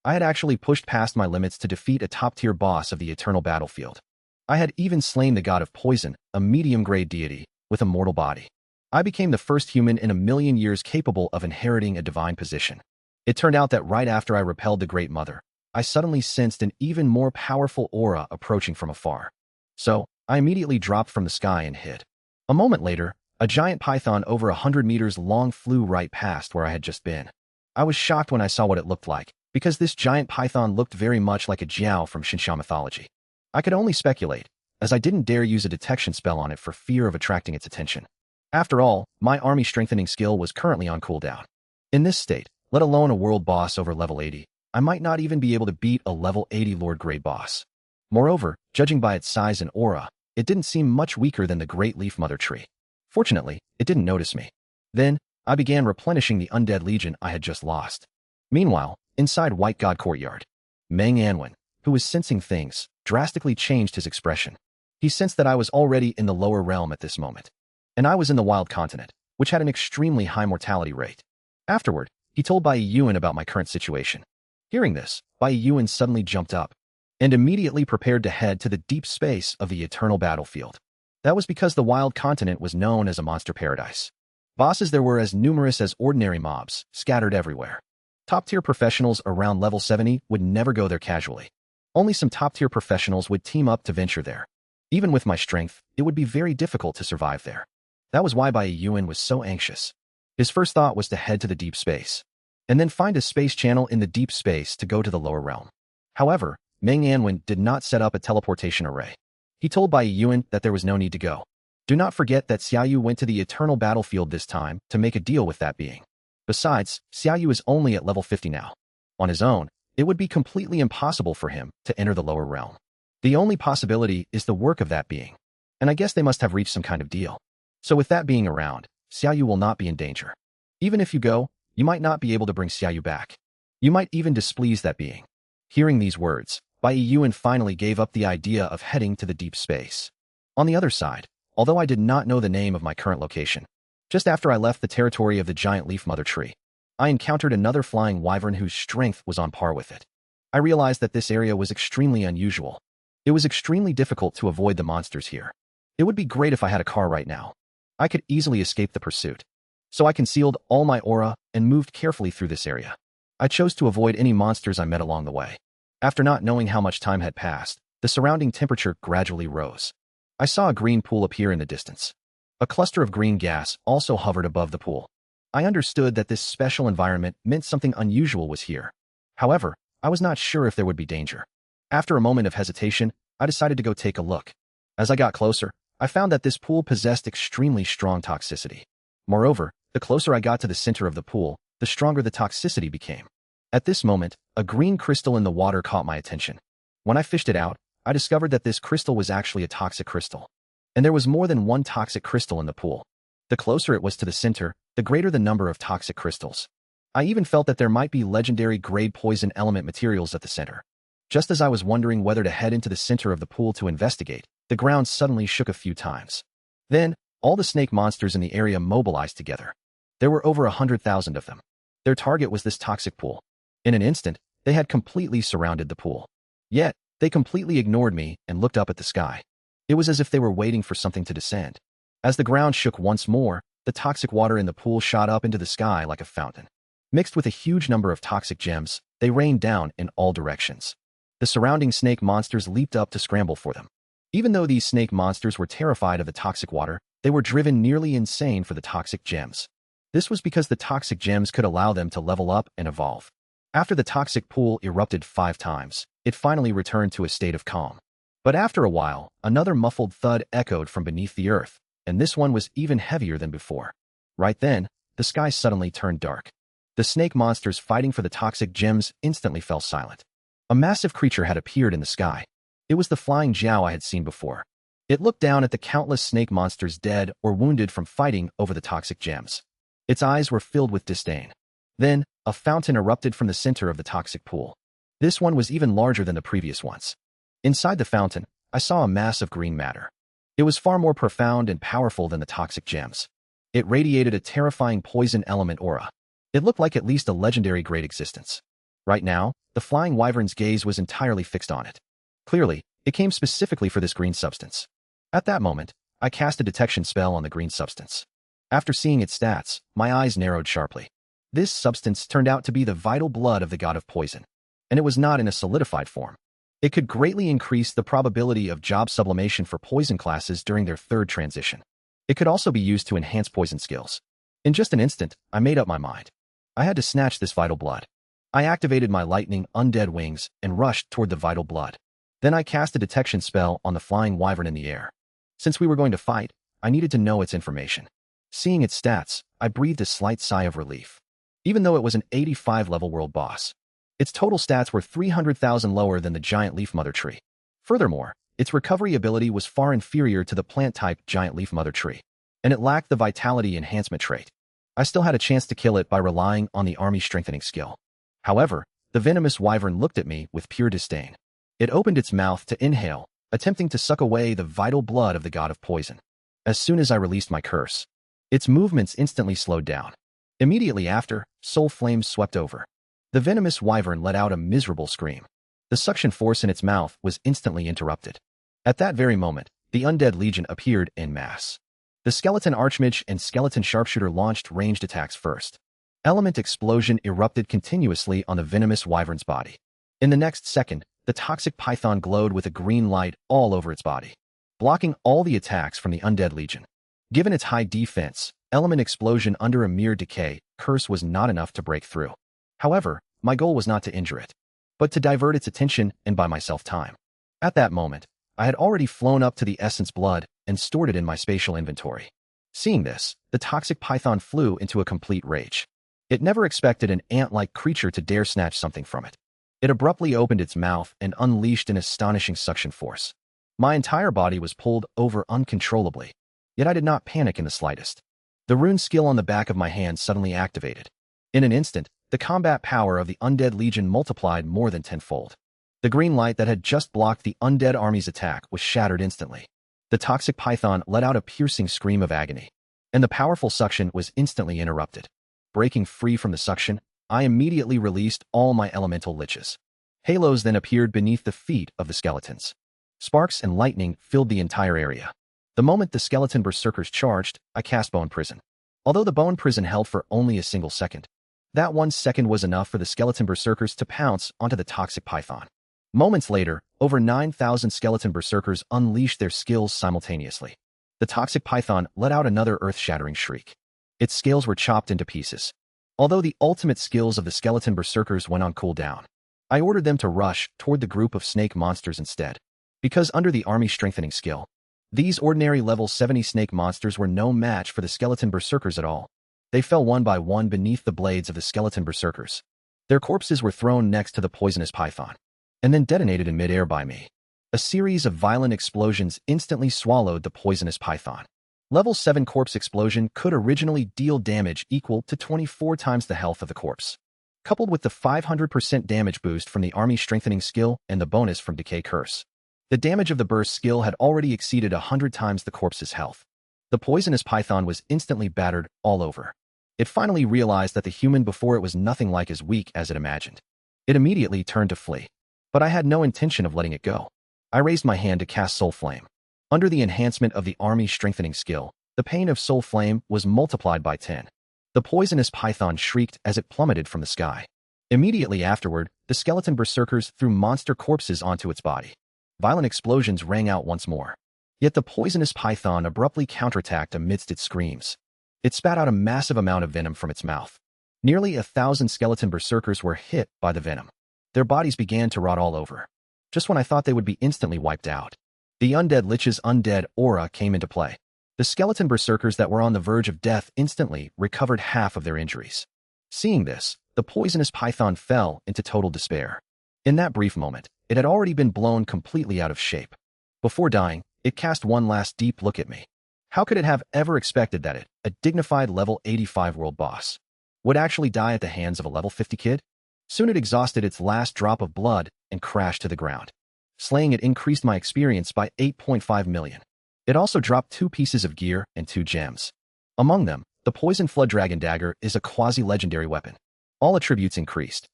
I had actually pushed past my limits to defeat a top-tier boss of the eternal battlefield. I had even slain the god of poison, a medium-grade deity, with a mortal body. I became the first human in a million years capable of inheriting a divine position. It turned out that right after I repelled the Great Mother, I suddenly sensed an even more powerful aura approaching from afar. So, I immediately dropped from the sky and hid. A moment later, a giant python over 100 meters long flew right past where I had just been. I was shocked when I saw what it looked like, because this giant python looked very much like a Jiao from Xinxia mythology. I could only speculate, as I didn't dare use a detection spell on it for fear of attracting its attention. After all, my army strengthening skill was currently on cooldown. In this state, let alone a world boss over level 80, I might not even be able to beat a level 80 Lord Grade boss. Moreover, judging by its size and aura, it didn't seem much weaker than the Great Leaf Mother Tree. Fortunately, it didn't notice me. Then, I began replenishing the undead legion I had just lost. Meanwhile, inside White God Courtyard, Manhwa, who was sensing things, drastically changed his expression. He sensed that I was already in the lower realm at this moment, and I was in the Wild Continent, which had an extremely high mortality rate. Afterward, he told Bai Yuan about my current situation. Hearing this, Bai Yuan suddenly jumped up and immediately prepared to head to the deep space of the eternal battlefield. That was because the Wild Continent was known as a monster paradise. Bosses there were as numerous as ordinary mobs, scattered everywhere. Top-tier professionals around level 70 would never go there casually. Only some top-tier professionals would team up to venture there. Even with my strength, it would be very difficult to survive there. That was why Bai Yuan was so anxious. His first thought was to head to the deep space, and then find a space channel in the deep space to go to the lower realm. However, Manhwa did not set up a teleportation array. He told Bai Yuan that there was no need to go. Do not forget that Xiaoyu went to the eternal battlefield this time to make a deal with that being. Besides, Xiaoyu is only at level 50 now. On his own, it would be completely impossible for him to enter the lower realm. The only possibility is the work of that being. And I guess they must have reached some kind of deal. So with that being around, Xiaoyu will not be in danger. Even if you go, you might not be able to bring Xiaoyu back. You might even displease that being. Hearing these words, Bai Yuan finally gave up the idea of heading to the deep space. On the other side, although I did not know the name of my current location, just after I left the territory of the giant leaf mother tree, I encountered another flying wyvern whose strength was on par with it. I realized that this area was extremely unusual. It was extremely difficult to avoid the monsters here. It would be great if I had a car right now. I could easily escape the pursuit. So I concealed all my aura and moved carefully through this area. I chose to avoid any monsters I met along the way. After not knowing how much time had passed, the surrounding temperature gradually rose. I saw a green pool appear in the distance. A cluster of green gas also hovered above the pool. I understood that this special environment meant something unusual was here. However, I was not sure if there would be danger. After a moment of hesitation, I decided to go take a look. As I got closer, I found that this pool possessed extremely strong toxicity. Moreover, the closer I got to the center of the pool, the stronger the toxicity became. At this moment, a green crystal in the water caught my attention. When I fished it out, I discovered that this crystal was actually a toxic crystal. And there was more than one toxic crystal in the pool. The closer it was to the center, the greater the number of toxic crystals. I even felt that there might be legendary grade poison element materials at the center. Just as I was wondering whether to head into the center of the pool to investigate, the ground suddenly shook a few times. Then, all the snake monsters in the area mobilized together. There were over 100,000 of them. Their target was this toxic pool. In an instant, they had completely surrounded the pool. Yet, they completely ignored me and looked up at the sky. It was as if they were waiting for something to descend. As the ground shook once more, the toxic water in the pool shot up into the sky like a fountain. Mixed with a huge number of toxic gems, they rained down in all directions. The surrounding snake monsters leaped up to scramble for them. Even though these snake monsters were terrified of the toxic water, they were driven nearly insane for the toxic gems. This was because the toxic gems could allow them to level up and evolve. After the toxic pool erupted 5 times, it finally returned to a state of calm. But after a while, another muffled thud echoed from beneath the earth, and this one was even heavier than before. Right then, the sky suddenly turned dark. The snake monsters fighting for the toxic gems instantly fell silent. A massive creature had appeared in the sky. It was the flying Jiao I had seen before. It looked down at the countless snake monsters dead or wounded from fighting over the toxic gems. Its eyes were filled with disdain. Then, a fountain erupted from the center of the toxic pool. This one was even larger than the previous ones. Inside the fountain, I saw a mass of green matter. It was far more profound and powerful than the toxic gems. It radiated a terrifying poison element aura. It looked like at least a legendary great existence. Right now, the flying wyvern's gaze was entirely fixed on it. Clearly, it came specifically for this green substance. At that moment, I cast a detection spell on the green substance. After seeing its stats, my eyes narrowed sharply. This substance turned out to be the vital blood of the god of poison, and it was not in a solidified form. It could greatly increase the probability of job sublimation for poison classes during their third transition. It could also be used to enhance poison skills. In just an instant, I made up my mind. I had to snatch this vital blood. I activated my lightning undead wings and rushed toward the vital blood. Then I cast a detection spell on the flying wyvern in the air. Since we were going to fight, I needed to know its information. Seeing its stats, I breathed a slight sigh of relief. Even though it was an 85-level world boss, its total stats were 300,000 lower than the giant leaf mother tree. Furthermore, its recovery ability was far inferior to the plant-type giant leaf mother tree, and it lacked the vitality enhancement trait. I still had a chance to kill it by relying on the army strengthening skill. However, the venomous wyvern looked at me with pure disdain. It opened its mouth to inhale, attempting to suck away the vital blood of the god of poison. As soon as I released my curse, its movements instantly slowed down. Immediately after, soul flames swept over. The venomous wyvern let out a miserable scream. The suction force in its mouth was instantly interrupted. At that very moment, the undead legion appeared en masse. The skeleton archmage and skeleton sharpshooter launched ranged attacks first. Element explosion erupted continuously on the venomous wyvern's body. In the next second, the toxic python glowed with a green light all over its body, blocking all the attacks from the undead legion. Given its high defense, element explosion under a mere decay curse was not enough to break through. However, my goal was not to injure it, but to divert its attention and buy myself time. At that moment, I had already flown up to the essence blood and stored it in my spatial inventory. Seeing this, the toxic python flew into a complete rage. It never expected an ant-like creature to dare snatch something from it. It abruptly opened its mouth and unleashed an astonishing suction force. My entire body was pulled over uncontrollably, yet I did not panic in the slightest. The rune skill on the back of my hand suddenly activated. In an instant, the combat power of the undead legion multiplied more than tenfold. The green light that had just blocked the undead army's attack was shattered instantly. The toxic python let out a piercing scream of agony, and the powerful suction was instantly interrupted. Breaking free from the suction, I immediately released all my elemental liches. Halos then appeared beneath the feet of the skeletons. Sparks and lightning filled the entire area. The moment the skeleton berserkers charged, I cast Bone Prison. Although the Bone Prison held for only a single second, that 1 second was enough for the skeleton berserkers to pounce onto the toxic python. Moments later, over 9,000 skeleton berserkers unleashed their skills simultaneously. The toxic python let out another earth-shattering shriek. Its scales were chopped into pieces. Although the ultimate skills of the skeleton berserkers went on cooldown, I ordered them to rush toward the group of snake monsters instead. Because under the army strengthening skill, these ordinary level 70 snake monsters were no match for the skeleton berserkers at all. They fell one by one beneath the blades of the skeleton berserkers. Their corpses were thrown next to the poisonous python, and then detonated in midair by me. A series of violent explosions instantly swallowed the poisonous python. Level 7 corpse explosion could originally deal damage equal to 24 times the health of the corpse. Coupled with the 500% damage boost from the army strengthening skill and the bonus from decay curse, the damage of the burst skill had already exceeded 100 times the corpse's health. The poisonous python was instantly battered all over. It finally realized that the human before it was nothing like as weak as it imagined. It immediately turned to flee. But I had no intention of letting it go. I raised my hand to cast Soul Flame. Under the enhancement of the army strengthening skill, the pain of Soul Flame was multiplied by 10. The poisonous python shrieked as it plummeted from the sky. Immediately afterward, the skeleton berserkers threw monster corpses onto its body. Violent explosions rang out once more. Yet the poisonous python abruptly counterattacked amidst its screams. It spat out a massive amount of venom from its mouth. Nearly 1,000 skeleton berserkers were hit by the venom. Their bodies began to rot all over. Just when I thought they would be instantly wiped out, the undead lich's undead aura came into play. The skeleton berserkers that were on the verge of death instantly recovered half of their injuries. Seeing this, the poisonous python fell into total despair. In that brief moment, it had already been blown completely out of shape. Before dying, It cast one last deep look at me. How could it have ever expected that it, a dignified level 85 world boss, would actually die at the hands of a level 50 kid? Soon it exhausted its last drop of blood and crashed to the ground. Slaying it increased my experience by 8.5 million. It also dropped 2 pieces of gear and 2 gems. Among them, the Poison Flood Dragon Dagger is a quasi-legendary weapon. All attributes increased.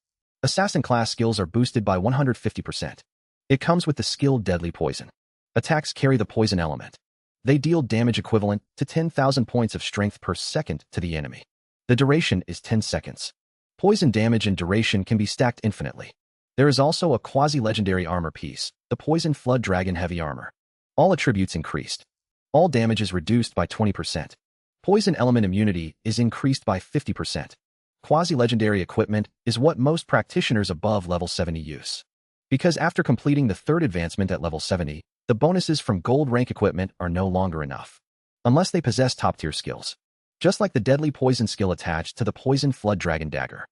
Assassin class skills are boosted by 150%. It comes with the skill Deadly Poison. Attacks carry the poison element. They deal damage equivalent to 10,000 points of strength per second to the enemy. The duration is 10 seconds. Poison damage and duration can be stacked infinitely. There is also a quasi-legendary armor piece, the Poison Flood Dragon Heavy Armor. All attributes increased. All damage is reduced by 20%. Poison element immunity is increased by 50%. Quasi-legendary equipment is what most practitioners above level 70 use. Because after completing the 3rd advancement at level 70, the bonuses from gold rank equipment are no longer enough, unless they possess top-tier skills. Just like the Deadly Poison skill attached to the Poison Flood Dragon Dagger.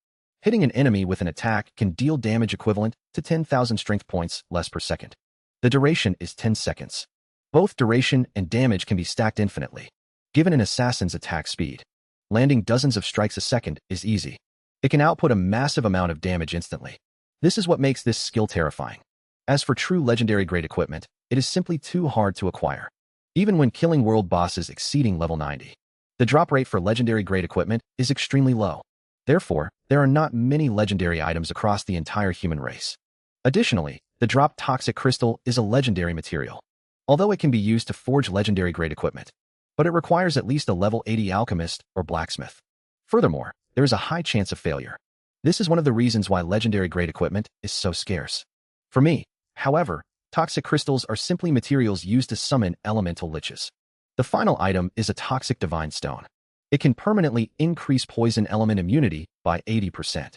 Hitting an enemy with an attack can deal damage equivalent to 10,000 strength points less per second. The duration is 10 seconds. Both duration and damage can be stacked infinitely, given an assassin's attack speed. Landing dozens of strikes a second is easy. It can output a massive amount of damage instantly. This is what makes this skill terrifying. As for true legendary grade equipment, it is simply too hard to acquire. Even when killing world bosses exceeding level 90. The drop rate for legendary grade equipment is extremely low. Therefore, there are not many legendary items across the entire human race. Additionally, the dropped toxic crystal is a legendary material, although it can be used to forge legendary grade equipment. But it requires at least a level 80 alchemist or blacksmith. Furthermore, there is a high chance of failure. This is one of the reasons why legendary grade equipment is so scarce. For me, however, toxic crystals are simply materials used to summon elemental liches. The final item is a toxic divine stone. It can permanently increase poison element immunity by 80%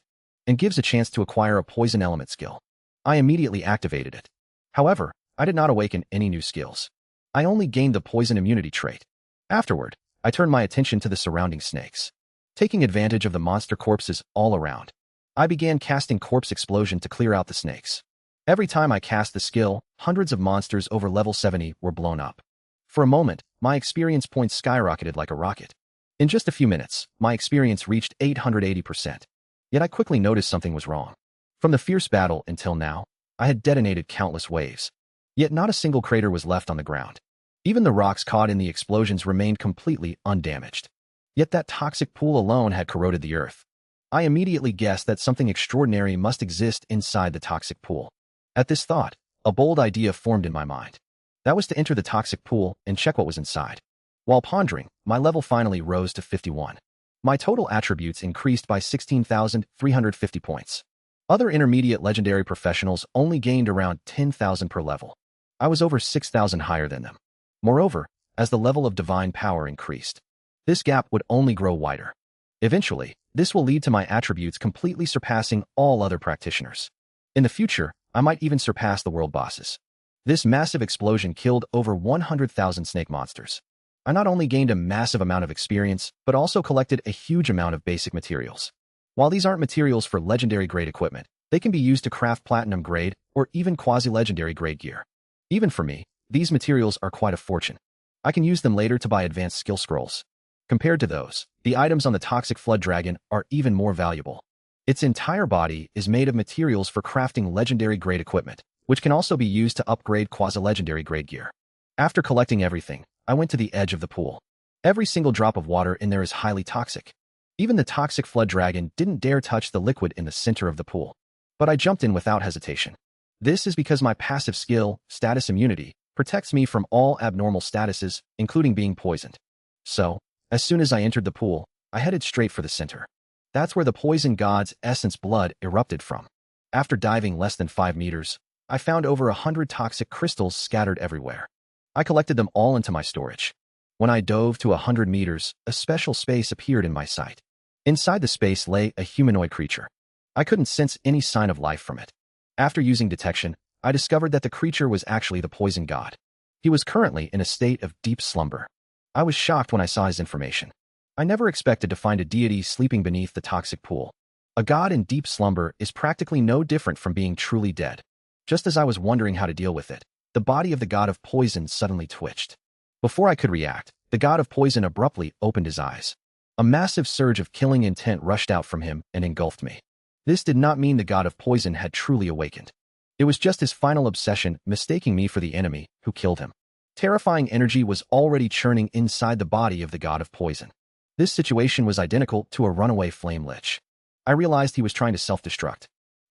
and gives a chance to acquire a poison element skill. I immediately activated it. However, I did not awaken any new skills. I only gained the poison immunity trait. Afterward, I turned my attention to the surrounding snakes. Taking advantage of the monster corpses all around, I began casting Corpse Explosion to clear out the snakes. Every time I cast the skill, hundreds of monsters over level 70 were blown up. For a moment, my experience points skyrocketed like a rocket. In just a few minutes, my experience reached 880%. Yet I quickly noticed something was wrong. From the fierce battle until now, I had detonated countless waves. Yet not a single crater was left on the ground. Even the rocks caught in the explosions remained completely undamaged. Yet that toxic pool alone had corroded the earth. I immediately guessed that something extraordinary must exist inside the toxic pool. At this thought, a bold idea formed in my mind. That was to enter the toxic pool and check what was inside. While pondering, my level finally rose to 51. My total attributes increased by 16,350 points. Other intermediate legendary professionals only gained around 10,000 per level. I was over 6,000 higher than them. Moreover, as the level of divine power increased, this gap would only grow wider. Eventually, this will lead to my attributes completely surpassing all other practitioners. In the future, I might even surpass the world bosses. This massive explosion killed over 100,000 snake monsters. I not only gained a massive amount of experience, but also collected a huge amount of basic materials. While these aren't materials for legendary grade equipment, they can be used to craft platinum grade or even quasi-legendary grade gear. Even for me, these materials are quite a fortune. I can use them later to buy advanced skill scrolls. Compared to those, the items on the Toxic Flood Dragon are even more valuable. Its entire body is made of materials for crafting legendary grade equipment, which can also be used to upgrade quasi-legendary grade gear. After collecting everything, I went to the edge of the pool. Every single drop of water in there is highly toxic. Even the Toxic Flood Dragon didn't dare touch the liquid in the center of the pool. But I jumped in without hesitation. This is because my passive skill, Status Immunity, protects me from all abnormal statuses, including being poisoned. So, as soon as I entered the pool, I headed straight for the center. That's where the poison god's essence blood erupted from. After diving less than 5 meters, I found over 100 toxic crystals scattered everywhere. I collected them all into my storage. When I dove to 100 meters, a special space appeared in my sight. Inside the space lay a humanoid creature. I couldn't sense any sign of life from it. After using detection, I discovered that the creature was actually the poison god. He was currently in a state of deep slumber. I was shocked when I saw his information. I never expected to find a deity sleeping beneath the toxic pool. A god in deep slumber is practically no different from being truly dead. Just as I was wondering how to deal with it, the body of the god of poison suddenly twitched. Before I could react, the god of poison abruptly opened his eyes. A massive surge of killing intent rushed out from him and engulfed me. This did not mean the god of poison had truly awakened. It was just his final obsession, mistaking me for the enemy who killed him. Terrifying energy was already churning inside the body of the god of poison. This situation was identical to a runaway flame lich. I realized he was trying to self-destruct.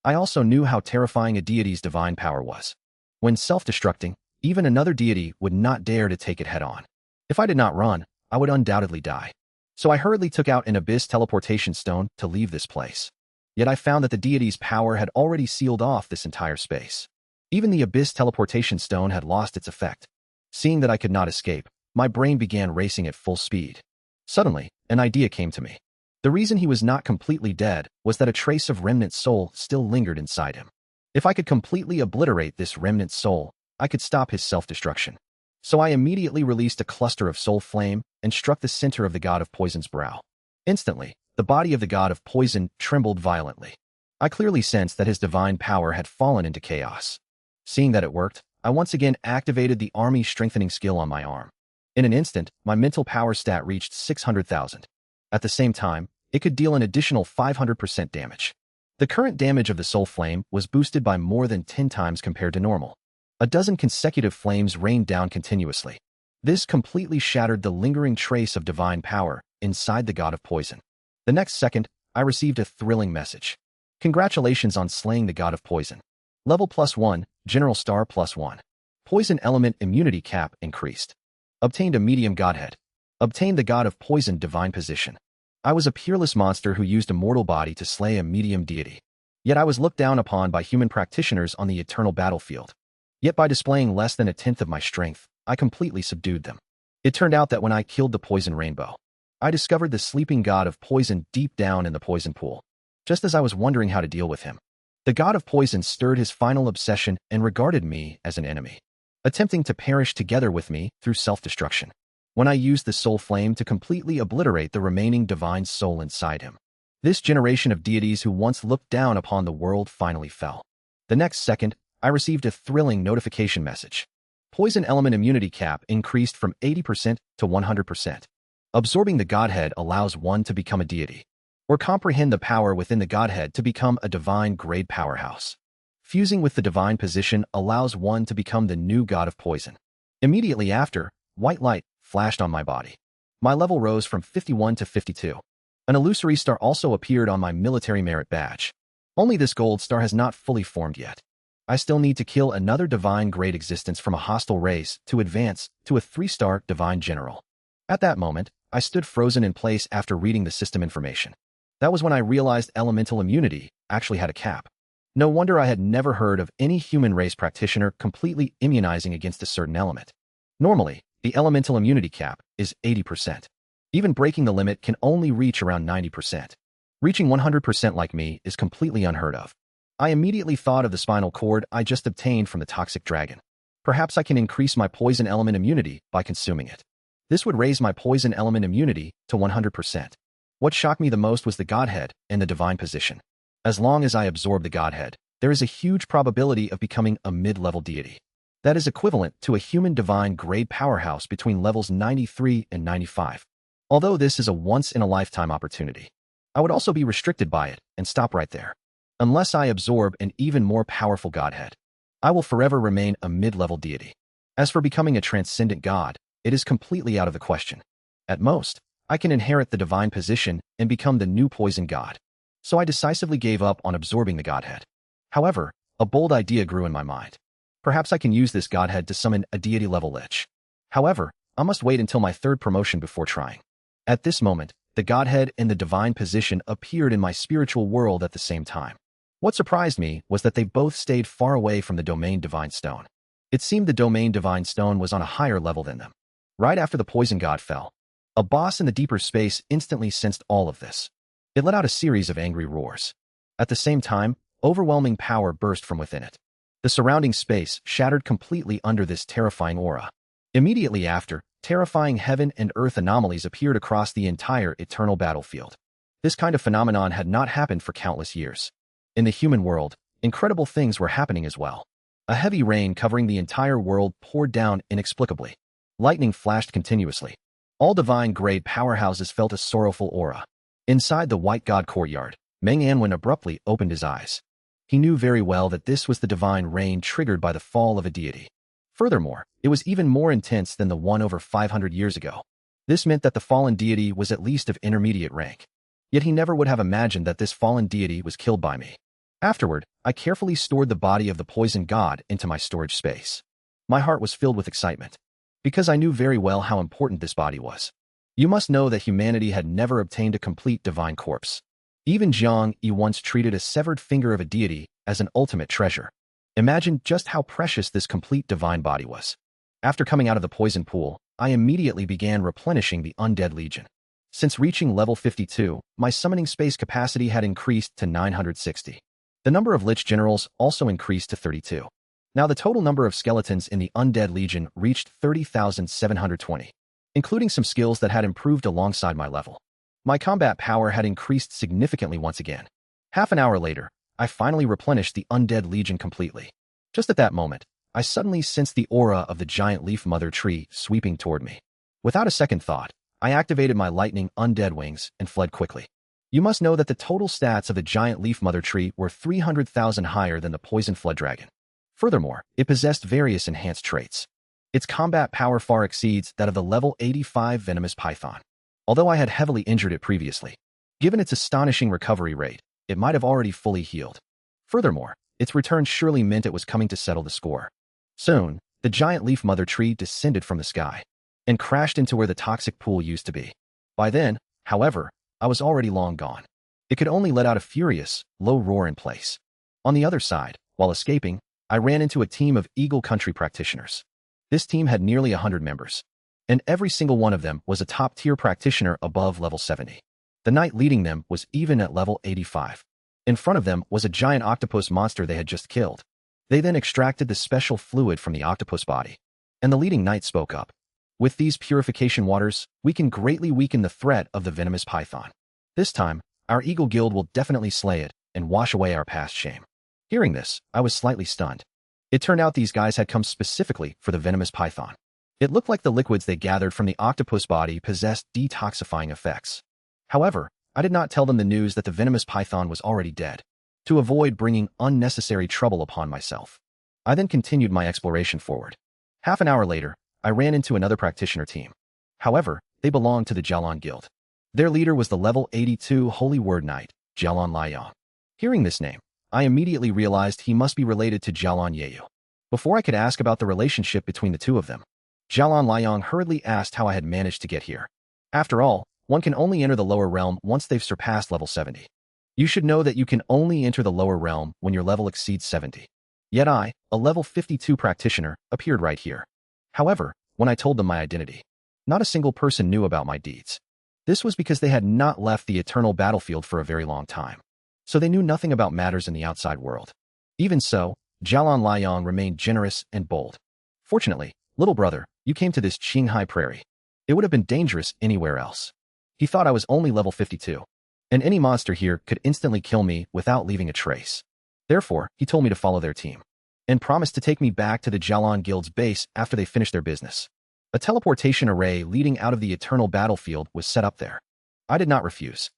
I also knew how terrifying a deity's divine power was. When self-destructing, even another deity would not dare to take it head-on. If I did not run, I would undoubtedly die. So I hurriedly took out an abyss teleportation stone to leave this place. Yet I found that the deity's power had already sealed off this entire space. Even the abyss teleportation stone had lost its effect. Seeing that I could not escape, my brain began racing at full speed. Suddenly, an idea came to me. The reason he was not completely dead was that a trace of remnant soul still lingered inside him. If I could completely obliterate this remnant soul, I could stop his self-destruction. So I immediately released a cluster of soul flame and struck the center of the god of poison's brow. Instantly, the body of the god of poison trembled violently. I clearly sensed that his divine power had fallen into chaos. Seeing that it worked, I once again activated the army strengthening skill on my arm. In an instant, my mental power stat reached 600,000. At the same time, it could deal an additional 500% damage. The current damage of the soul flame was boosted by more than 10 times compared to normal. A dozen consecutive flames rained down continuously. This completely shattered the lingering trace of divine power inside the god of poison. The next second, I received a thrilling message. Congratulations on slaying the god of poison. Level +1, General Star +1. Poison element immunity cap increased. Obtained a medium godhead. Obtained the god of poison divine position. I was a peerless monster who used a mortal body to slay a medium deity. Yet I was looked down upon by human practitioners on the eternal battlefield. Yet by displaying less than a tenth of my strength, I completely subdued them. It turned out that when I killed the poison rainbow, I discovered the sleeping god of poison deep down in the poison pool. Just as I was wondering how to deal with him, the god of poison stirred his final obsession and regarded me as an enemy, attempting to perish together with me through self-destruction. When I used the soul flame to completely obliterate the remaining divine soul inside him, this generation of deities who once looked down upon the world finally fell. The next second, I received a thrilling notification message. Poison element immunity cap increased from 80% to 100%. Absorbing the godhead allows one to become a deity, or comprehend the power within the godhead to become a divine grade powerhouse. Fusing with the divine position allows one to become the new god of poison. Immediately after, white light flashed on my body. My level rose from 51 to 52. An illusory star also appeared on my military merit badge. Only this gold star has not fully formed yet. I still need to kill another divine grade existence from a hostile race to advance to a 3-star divine general. At that moment, I stood frozen in place after reading the system information. That was when I realized elemental immunity actually had a cap. No wonder I had never heard of any human race practitioner completely immunizing against a certain element. Normally, the elemental immunity cap is 80%. Even breaking the limit can only reach around 90%. Reaching 100% like me is completely unheard of. I immediately thought of the spinal cord I just obtained from the toxic dragon. Perhaps I can increase my poison element immunity by consuming it. This would raise my poison element immunity to 100%. What shocked me the most was the godhead and the divine position. As long as I absorb the godhead, there is a huge probability of becoming a mid-level deity. That is equivalent to a human divine grade powerhouse between levels 93 and 95. Although this is a once-in-a-lifetime opportunity, I would also be restricted by it and stop right there. Unless I absorb an even more powerful godhead, I will forever remain a mid-level deity. As for becoming a transcendent god, it is completely out of the question. At most, I can inherit the divine position and become the new poison god. So I decisively gave up on absorbing the godhead. However, a bold idea grew in my mind. Perhaps I can use this godhead to summon a deity-level lich. However, I must wait until my 3rd promotion before trying. At this moment, the godhead and the divine position appeared in my spiritual world at the same time. What surprised me was that they both stayed far away from the domain divine stone. It seemed the domain divine stone was on a higher level than them. Right after the poison god fell, a boss in the deeper space instantly sensed all of this. It let out a series of angry roars. At the same time, overwhelming power burst from within it. The surrounding space shattered completely under this terrifying aura. Immediately after, terrifying heaven and earth anomalies appeared across the entire eternal battlefield. This kind of phenomenon had not happened for countless years. In the human world, incredible things were happening as well. A heavy rain covering the entire world poured down inexplicably. Lightning flashed continuously. All divine-grade powerhouses felt a sorrowful aura. Inside the White God courtyard, Manhwa abruptly opened his eyes. He knew very well that this was the divine rain triggered by the fall of a deity. Furthermore, it was even more intense than the one over 500 years ago. This meant that the fallen deity was at least of intermediate rank. Yet he never would have imagined that this fallen deity was killed by me. Afterward, I carefully stored the body of the poison god into my storage space. My heart was filled with excitement, because I knew very well how important this body was. You must know that humanity had never obtained a complete divine corpse. Even Zhang Yi once treated a severed finger of a deity as an ultimate treasure. Imagine just how precious this complete divine body was. After coming out of the poison pool, I immediately began replenishing the undead legion. Since reaching level 52, my summoning space capacity had increased to 960. The number of lich generals also increased to 32. Now the total number of skeletons in the undead legion reached 30,720, including some skills that had improved alongside my level. My combat power had increased significantly once again. Half an hour later, I finally replenished the undead legion completely. Just at that moment, I suddenly sensed the aura of the giant leaf mother tree sweeping toward me. Without a second thought, I activated my lightning undead wings and fled quickly. You must know that the total stats of the giant leaf mother tree were 300,000 higher than the poison flood dragon. Furthermore, it possessed various enhanced traits. Its combat power far exceeds that of the level 85 venomous python. Although I had heavily injured it previously, given its astonishing recovery rate, it might have already fully healed. Furthermore, its return surely meant it was coming to settle the score. Soon, the giant leaf mother tree descended from the sky and crashed into where the toxic pool used to be. By then, however, I was already long gone. It could only let out a furious, low roar in place. On the other side, while escaping, I ran into a team of Eagle Country practitioners. This team had nearly 100 members, and every single one of them was a top-tier practitioner above level 70. The knight leading them was even at level 85. In front of them was a giant octopus monster they had just killed. They then extracted the special fluid from the octopus body, and the leading knight spoke up. With these purification waters, we can greatly weaken the threat of the venomous python. This time, our Eagle Guild will definitely slay it and wash away our past shame. Hearing this, I was slightly stunned. It turned out these guys had come specifically for the venomous python. It looked like the liquids they gathered from the octopus body possessed detoxifying effects. However, I did not tell them the news that the venomous python was already dead, to avoid bringing unnecessary trouble upon myself. I then continued my exploration forward. Half an hour later, I ran into another practitioner team. However, they belonged to the Jialan Guild. Their leader was the level 82 Holy Word Knight, Jialan Liang. Hearing this name, I immediately realized he must be related to Jialan Yeyu. Before I could ask about the relationship between the two of them, Jialan Liang hurriedly asked how I had managed to get here. After all, one can only enter the lower realm once they've surpassed level 70. You should know that you can only enter the lower realm when your level exceeds 70. Yet I, a level 52 practitioner, appeared right here. However, when I told them my identity, not a single person knew about my deeds. This was because they had not left the eternal battlefield for a very long time, so they knew nothing about matters in the outside world. Even so, Jialan Liang remained generous and bold. Fortunately, little brother, you came to this Qinghai prairie. It would have been dangerous anywhere else. He thought I was only level 52, and any monster here could instantly kill me without leaving a trace. Therefore, he told me to follow their team, and promised to take me back to the Jialan Guild's base after they finished their business. A teleportation array leading out of the eternal battlefield was set up there. I did not refuse.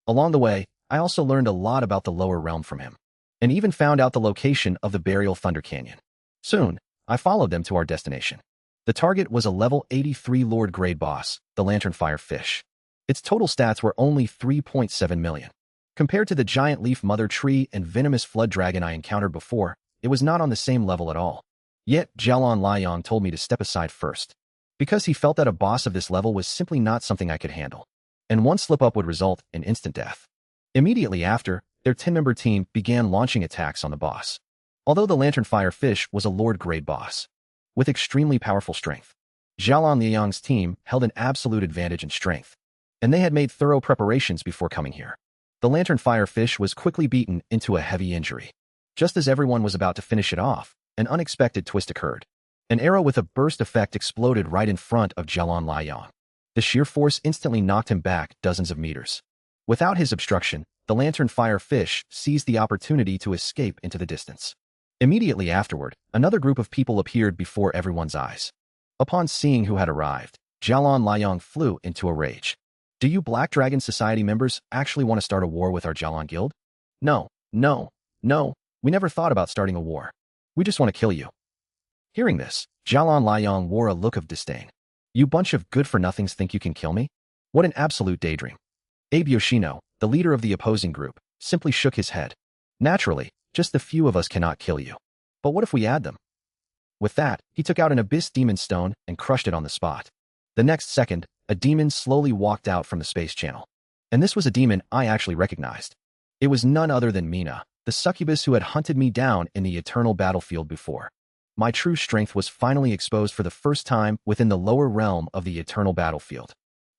Along the way, I also learned a lot about the lower realm from him, and even found out the location of the Burial Thunder Canyon. Soon, I followed them to our destination. The target was a level 83 Lord Grade boss, the Lanternfire Fish. Its total stats were only 3.7 million. Compared to the giant leaf mother tree and venomous flood dragon I encountered before, it was not on the same level at all. Yet, Jialan Liang told me to step aside first, because he felt that a boss of this level was simply not something I could handle, and one slip-up would result in instant death. Immediately after, their 10-member team began launching attacks on the boss. Although the Lanternfire Fish was a Lord-grade boss, with extremely powerful strength, Jialan Liang's team held an absolute advantage in strength, and they had made thorough preparations before coming here. The Lanternfire Fish was quickly beaten into a heavy injury. Just as everyone was about to finish it off, an unexpected twist occurred. An arrow with a burst effect exploded right in front of Jialan Liang. The sheer force instantly knocked him back dozens of meters. Without his obstruction, the Lanternfire Fish seized the opportunity to escape into the distance. Immediately afterward, another group of people appeared before everyone's eyes. Upon seeing who had arrived, Jialan Liang flew into a rage. Do you Black Dragon Society members actually want to start a war with our Jialan Guild? No, no, no, we never thought about starting a war. We just want to kill you. Hearing this, Jialan Liang wore a look of disdain. You bunch of good-for-nothings think you can kill me? What an absolute daydream. Abe Yoshino, the leader of the opposing group, simply shook his head. Naturally, just the few of us cannot kill you. But what if we add them? With that, he took out an abyss demon stone and crushed it on the spot. The next second, a demon slowly walked out from the space channel. And this was a demon I actually recognized. It was none other than Mina, the succubus who had hunted me down in the eternal battlefield before. My true strength was finally exposed for the first time within the lower realm of the eternal battlefield.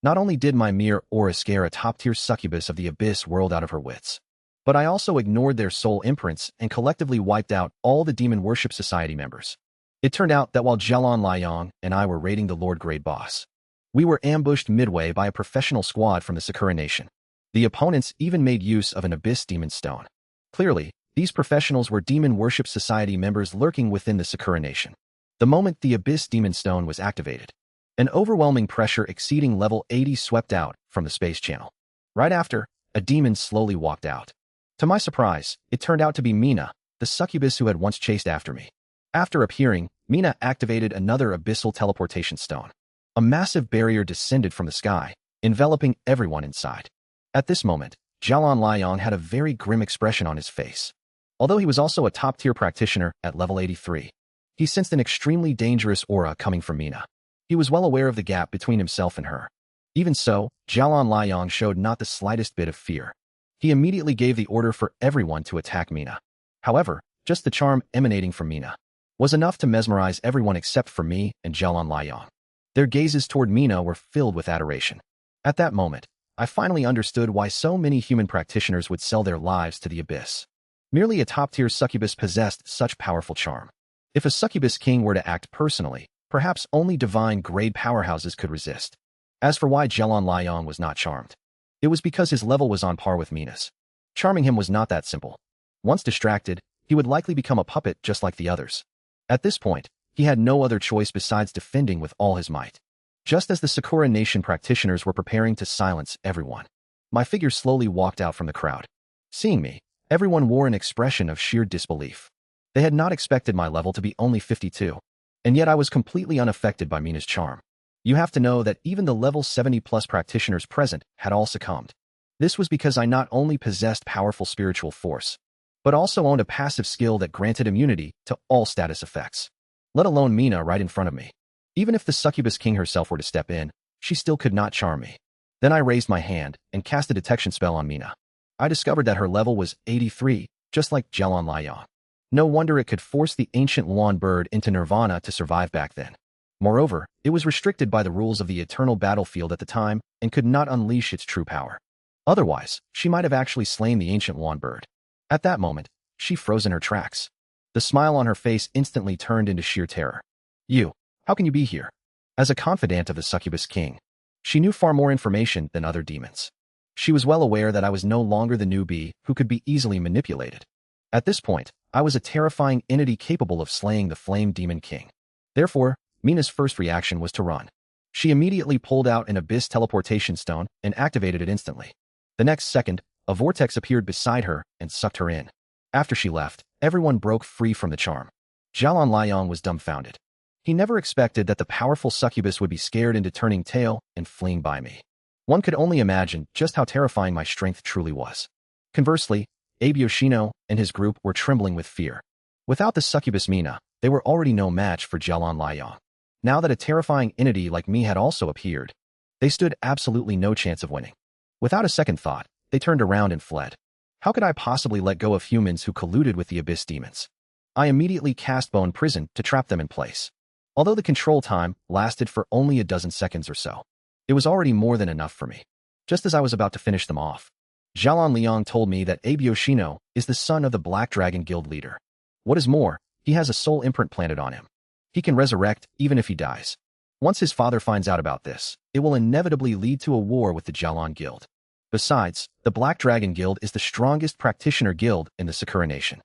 Not only did my mere aura scare a top-tier succubus of the abyss world out of her wits, but I also ignored their soul imprints and collectively wiped out all the Demon Worship Society members. It turned out that while Jialan Liang and I were raiding the Lord Grade boss, we were ambushed midway by a professional squad from the Sakura Nation. The opponents even made use of an Abyss Demon Stone. Clearly, these professionals were Demon Worship Society members lurking within the Sakura Nation. The moment the Abyss Demon Stone was activated, an overwhelming pressure exceeding level 80 swept out from the space channel. Right after, a demon slowly walked out. To my surprise, it turned out to be Mina, the succubus who had once chased after me. After appearing, Mina activated another abyssal teleportation stone. A massive barrier descended from the sky, enveloping everyone inside. At this moment, Jialan Liang had a very grim expression on his face. Although he was also a top-tier practitioner at level 83, he sensed an extremely dangerous aura coming from Mina. He was well aware of the gap between himself and her. Even so, Jialan Liang showed not the slightest bit of fear. He immediately gave the order for everyone to attack Mina. However, just the charm emanating from Mina was enough to mesmerize everyone except for me and Jialan Liang. Their gazes toward Mina were filled with adoration. At that moment, I finally understood why so many human practitioners would sell their lives to the abyss. Merely a top-tier succubus possessed such powerful charm. If a succubus king were to act personally, perhaps only divine grade powerhouses could resist. As for why Jialan Liang was not charmed, it was because his level was on par with Mina's. Charming him was not that simple. Once distracted, he would likely become a puppet just like the others. At this point, he had no other choice besides defending with all his might. Just as the Sakura Nation practitioners were preparing to silence everyone, my figure slowly walked out from the crowd. Seeing me, everyone wore an expression of sheer disbelief. They had not expected my level to be only 52, and yet I was completely unaffected by Mina's charm. You have to know that even the level 70+ practitioners present had all succumbed. This was because I not only possessed powerful spiritual force, but also owned a passive skill that granted immunity to all status effects. Let alone Mina right in front of me. Even if the succubus king herself were to step in, she still could not charm me. Then I raised my hand and cast a detection spell on Mina. I discovered that her level was 83, just like Jialan Liang. No wonder it could force the ancient Luan bird into nirvana to survive back then. Moreover, it was restricted by the rules of the eternal battlefield at the time and could not unleash its true power. Otherwise, she might have actually slain the ancient Luan bird. At that moment, she froze in her tracks. The smile on her face instantly turned into sheer terror. You, how can you be here? As a confidant of the succubus king, she knew far more information than other demons. She was well aware that I was no longer the newbie who could be easily manipulated. At this point, I was a terrifying entity capable of slaying the Flame Demon King. Therefore, Mina's first reaction was to run. She immediately pulled out an abyss teleportation stone and activated it instantly. The next second, a vortex appeared beside her and sucked her in. After she left, everyone broke free from the charm. Jialan Liang was dumbfounded. He never expected that the powerful succubus would be scared into turning tail and fleeing by me. One could only imagine just how terrifying my strength truly was. Conversely, Abe Yoshino and his group were trembling with fear. Without the succubus Mina, they were already no match for Jialan Liang. Now that a terrifying entity like me had also appeared, they stood absolutely no chance of winning. Without a second thought, they turned around and fled. How could I possibly let go of humans who colluded with the abyss demons? I immediately cast Bone Prison to trap them in place. Although the control time lasted for only a dozen seconds or so, it was already more than enough for me. Just as I was about to finish them off, Jialan Liang told me that Abe Yoshino is the son of the Black Dragon Guild leader. What is more, he has a soul imprint planted on him. He can resurrect even if he dies. Once his father finds out about this, it will inevitably lead to a war with the Jialan Guild. Besides, the Black Dragon Guild is the strongest practitioner guild in the Sakura Nation.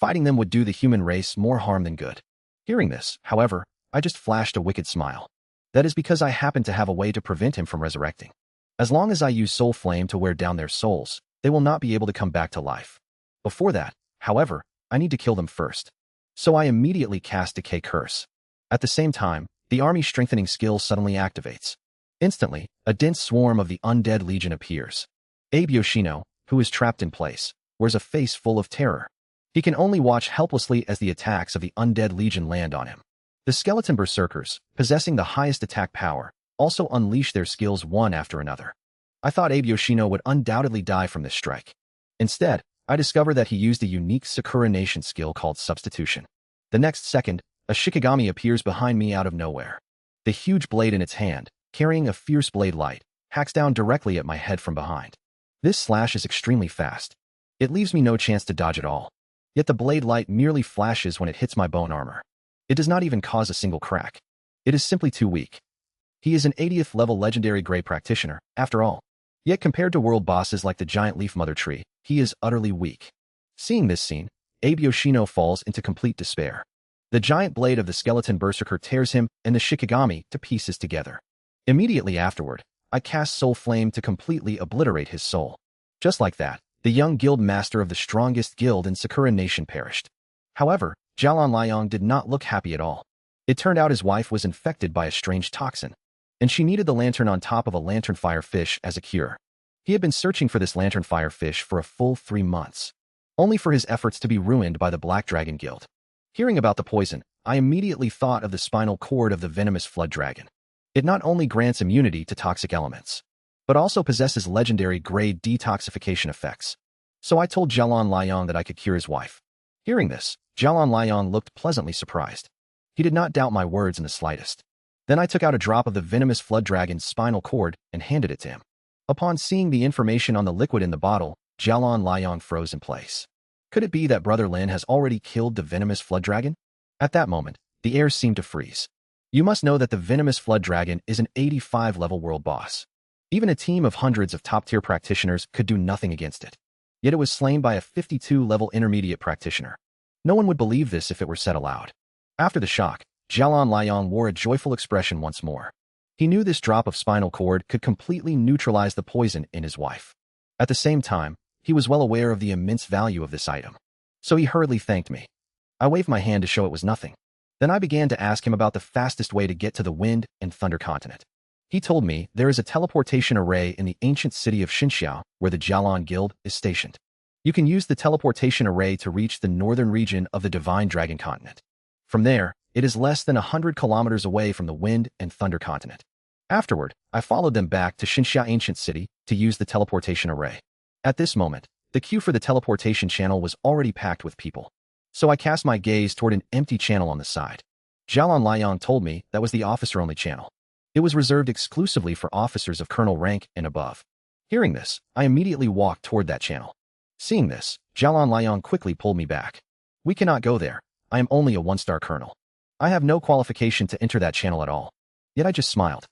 Fighting them would do the human race more harm than good. Hearing this, however, I just flashed a wicked smile. That is because I happen to have a way to prevent him from resurrecting. As long as I use Soul Flame to wear down their souls, they will not be able to come back to life. Before that, however, I need to kill them first. So I immediately cast Decay Curse. At the same time, the army strengthening skill suddenly activates. Instantly, a dense swarm of the undead legion appears. Abe Yoshino, who is trapped in place, wears a face full of terror. He can only watch helplessly as the attacks of the undead legion land on him. The skeleton berserkers, possessing the highest attack power, also unleash their skills one after another. I thought Abe Yoshino would undoubtedly die from this strike. Instead, I discovered that he used a unique Sakura Nation skill called Substitution. The next second, a Shikigami appears behind me out of nowhere. The huge blade in its hand, carrying a fierce blade light, hacks down directly at my head from behind. This slash is extremely fast. It leaves me no chance to dodge at all. Yet the blade light merely flashes when it hits my bone armor. It does not even cause a single crack. It is simply too weak. He is an 80th level legendary Grey practitioner, after all. Yet compared to world bosses like the giant leaf mother tree, he is utterly weak. Seeing this scene, Abe Yoshino falls into complete despair. The giant blade of the skeleton berserker tears him and the Shikigami to pieces together. Immediately afterward, I cast Soul Flame to completely obliterate his soul. Just like that, the young guild master of the strongest guild in Sakura Nation perished. However, Jialan Liang did not look happy at all. It turned out his wife was infected by a strange toxin, and she needed the lantern on top of a lanternfire fish as a cure. He had been searching for this lanternfire fish for a full 3 months, only for his efforts to be ruined by the Black Dragon Guild. Hearing about the poison, I immediately thought of the spinal cord of the venomous flood dragon. It not only grants immunity to toxic elements, but also possesses legendary grade detoxification effects. So I told Jialan Liang that I could cure his wife. Hearing this, Jialan Liang looked pleasantly surprised. He did not doubt my words in the slightest. Then I took out a drop of the venomous flood dragon's spinal cord and handed it to him. Upon seeing the information on the liquid in the bottle, Jialan Liang froze in place. Could it be that Brother Lin has already killed the venomous flood dragon? At that moment, the air seemed to freeze. You must know that the venomous flood dragon is an 85-level world boss. Even a team of hundreds of top-tier practitioners could do nothing against it. Yet it was slain by a 52-level intermediate practitioner. No one would believe this if it were said aloud. After the shock, Jialan Liang wore a joyful expression once more. He knew this drop of spinal cord could completely neutralize the poison in his wife. At the same time, he was well aware of the immense value of this item. So he hurriedly thanked me. I waved my hand to show it was nothing. Then I began to ask him about the fastest way to get to the Wind and Thunder continent. He told me there is a teleportation array in the ancient city of Xinxiao where the Jialan Guild is stationed. You can use the teleportation array to reach the northern region of the Divine Dragon continent. From there, it is less than 100 kilometers away from the Wind and Thunder continent. Afterward, I followed them back to Xinxia Ancient City to use the teleportation array. At this moment, the queue for the teleportation channel was already packed with people. So I cast my gaze toward an empty channel on the side. Jialan Liang told me that was the officer-only channel. It was reserved exclusively for officers of colonel rank and above. Hearing this, I immediately walked toward that channel. Seeing this, Jialan Liang quickly pulled me back. We cannot go there. I am only a 1-star colonel. I have no qualification to enter that channel at all. Yet I just smiled.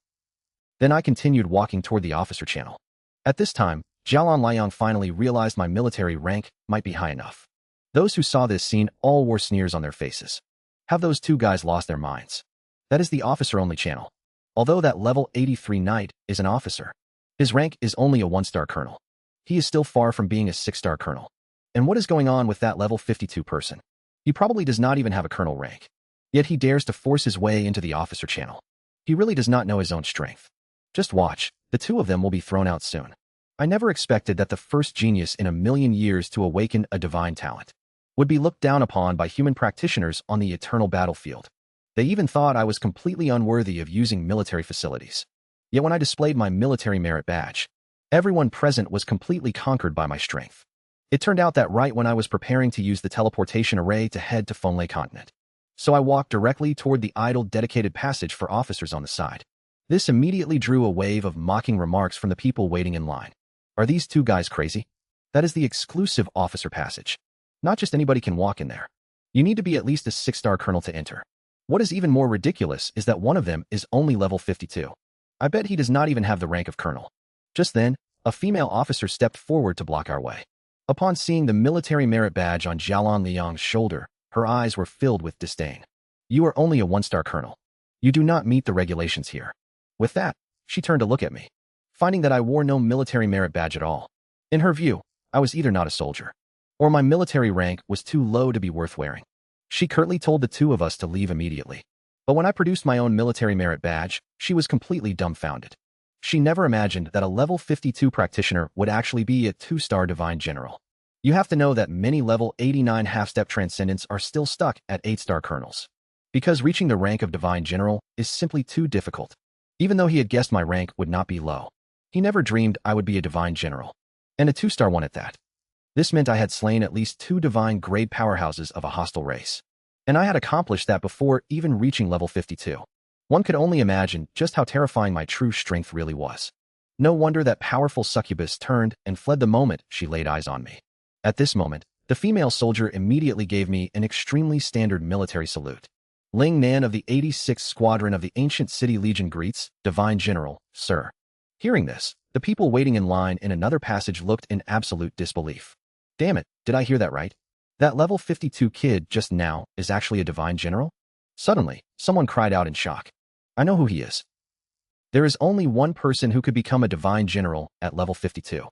Then I continued walking toward the officer channel. At this time, Jialan Liang finally realized my military rank might be high enough. Those who saw this scene all wore sneers on their faces. Have those two guys lost their minds? That is the officer-only channel. Although that level 83 knight is an officer, his rank is only a 1-star colonel. He is still far from being a 6-star colonel. And what is going on with that level 52 person? He probably does not even have a colonel rank. Yet he dares to force his way into the officer channel. He really does not know his own strength. Just watch, the two of them will be thrown out soon. I never expected that the first genius in a million years to awaken a divine talent would be looked down upon by human practitioners on the eternal battlefield. They even thought I was completely unworthy of using military facilities. Yet when I displayed my military merit badge, everyone present was completely conquered by my strength. It turned out that right when I was preparing to use the teleportation array to head to Fonlei continent. So I walked directly toward the idle dedicated passage for officers on the side. This immediately drew a wave of mocking remarks from the people waiting in line. Are these two guys crazy? That is the exclusive officer passage. Not just anybody can walk in there. You need to be at least a 6-star colonel to enter. What is even more ridiculous is that one of them is only level 52. I bet he does not even have the rank of colonel. Just then, a female officer stepped forward to block our way. Upon seeing the military merit badge on Jialan Liang's shoulder, her eyes were filled with disdain. You are only a one-star colonel. You do not meet the regulations here. With that, she turned to look at me, finding that I wore no military merit badge at all. In her view, I was either not a soldier, or my military rank was too low to be worth wearing. She curtly told the two of us to leave immediately. But when I produced my own military merit badge, she was completely dumbfounded. She never imagined that a level 52 practitioner would actually be a 2-star divine general. You have to know that many level 89 half-step transcendents are still stuck at 8-star colonels, because reaching the rank of divine general is simply too difficult. Even though he had guessed my rank would not be low, he never dreamed I would be a divine general, and a 2-star one at that. This meant I had slain at least 2 divine grade powerhouses of a hostile race, and I had accomplished that before even reaching level 52. One could only imagine just how terrifying my true strength really was. No wonder that powerful succubus turned and fled the moment she laid eyes on me. At this moment, the female soldier immediately gave me an extremely standard military salute. Ling Nan of the 86th Squadron of the Ancient City Legion greets, Divine General, sir. Hearing this, the people waiting in line in another passage looked in absolute disbelief. Damn it, did I hear that right? That level 52 kid just now is actually a divine general? Suddenly, someone cried out in shock. I know who he is. There is only one person who could become a divine general at level 52.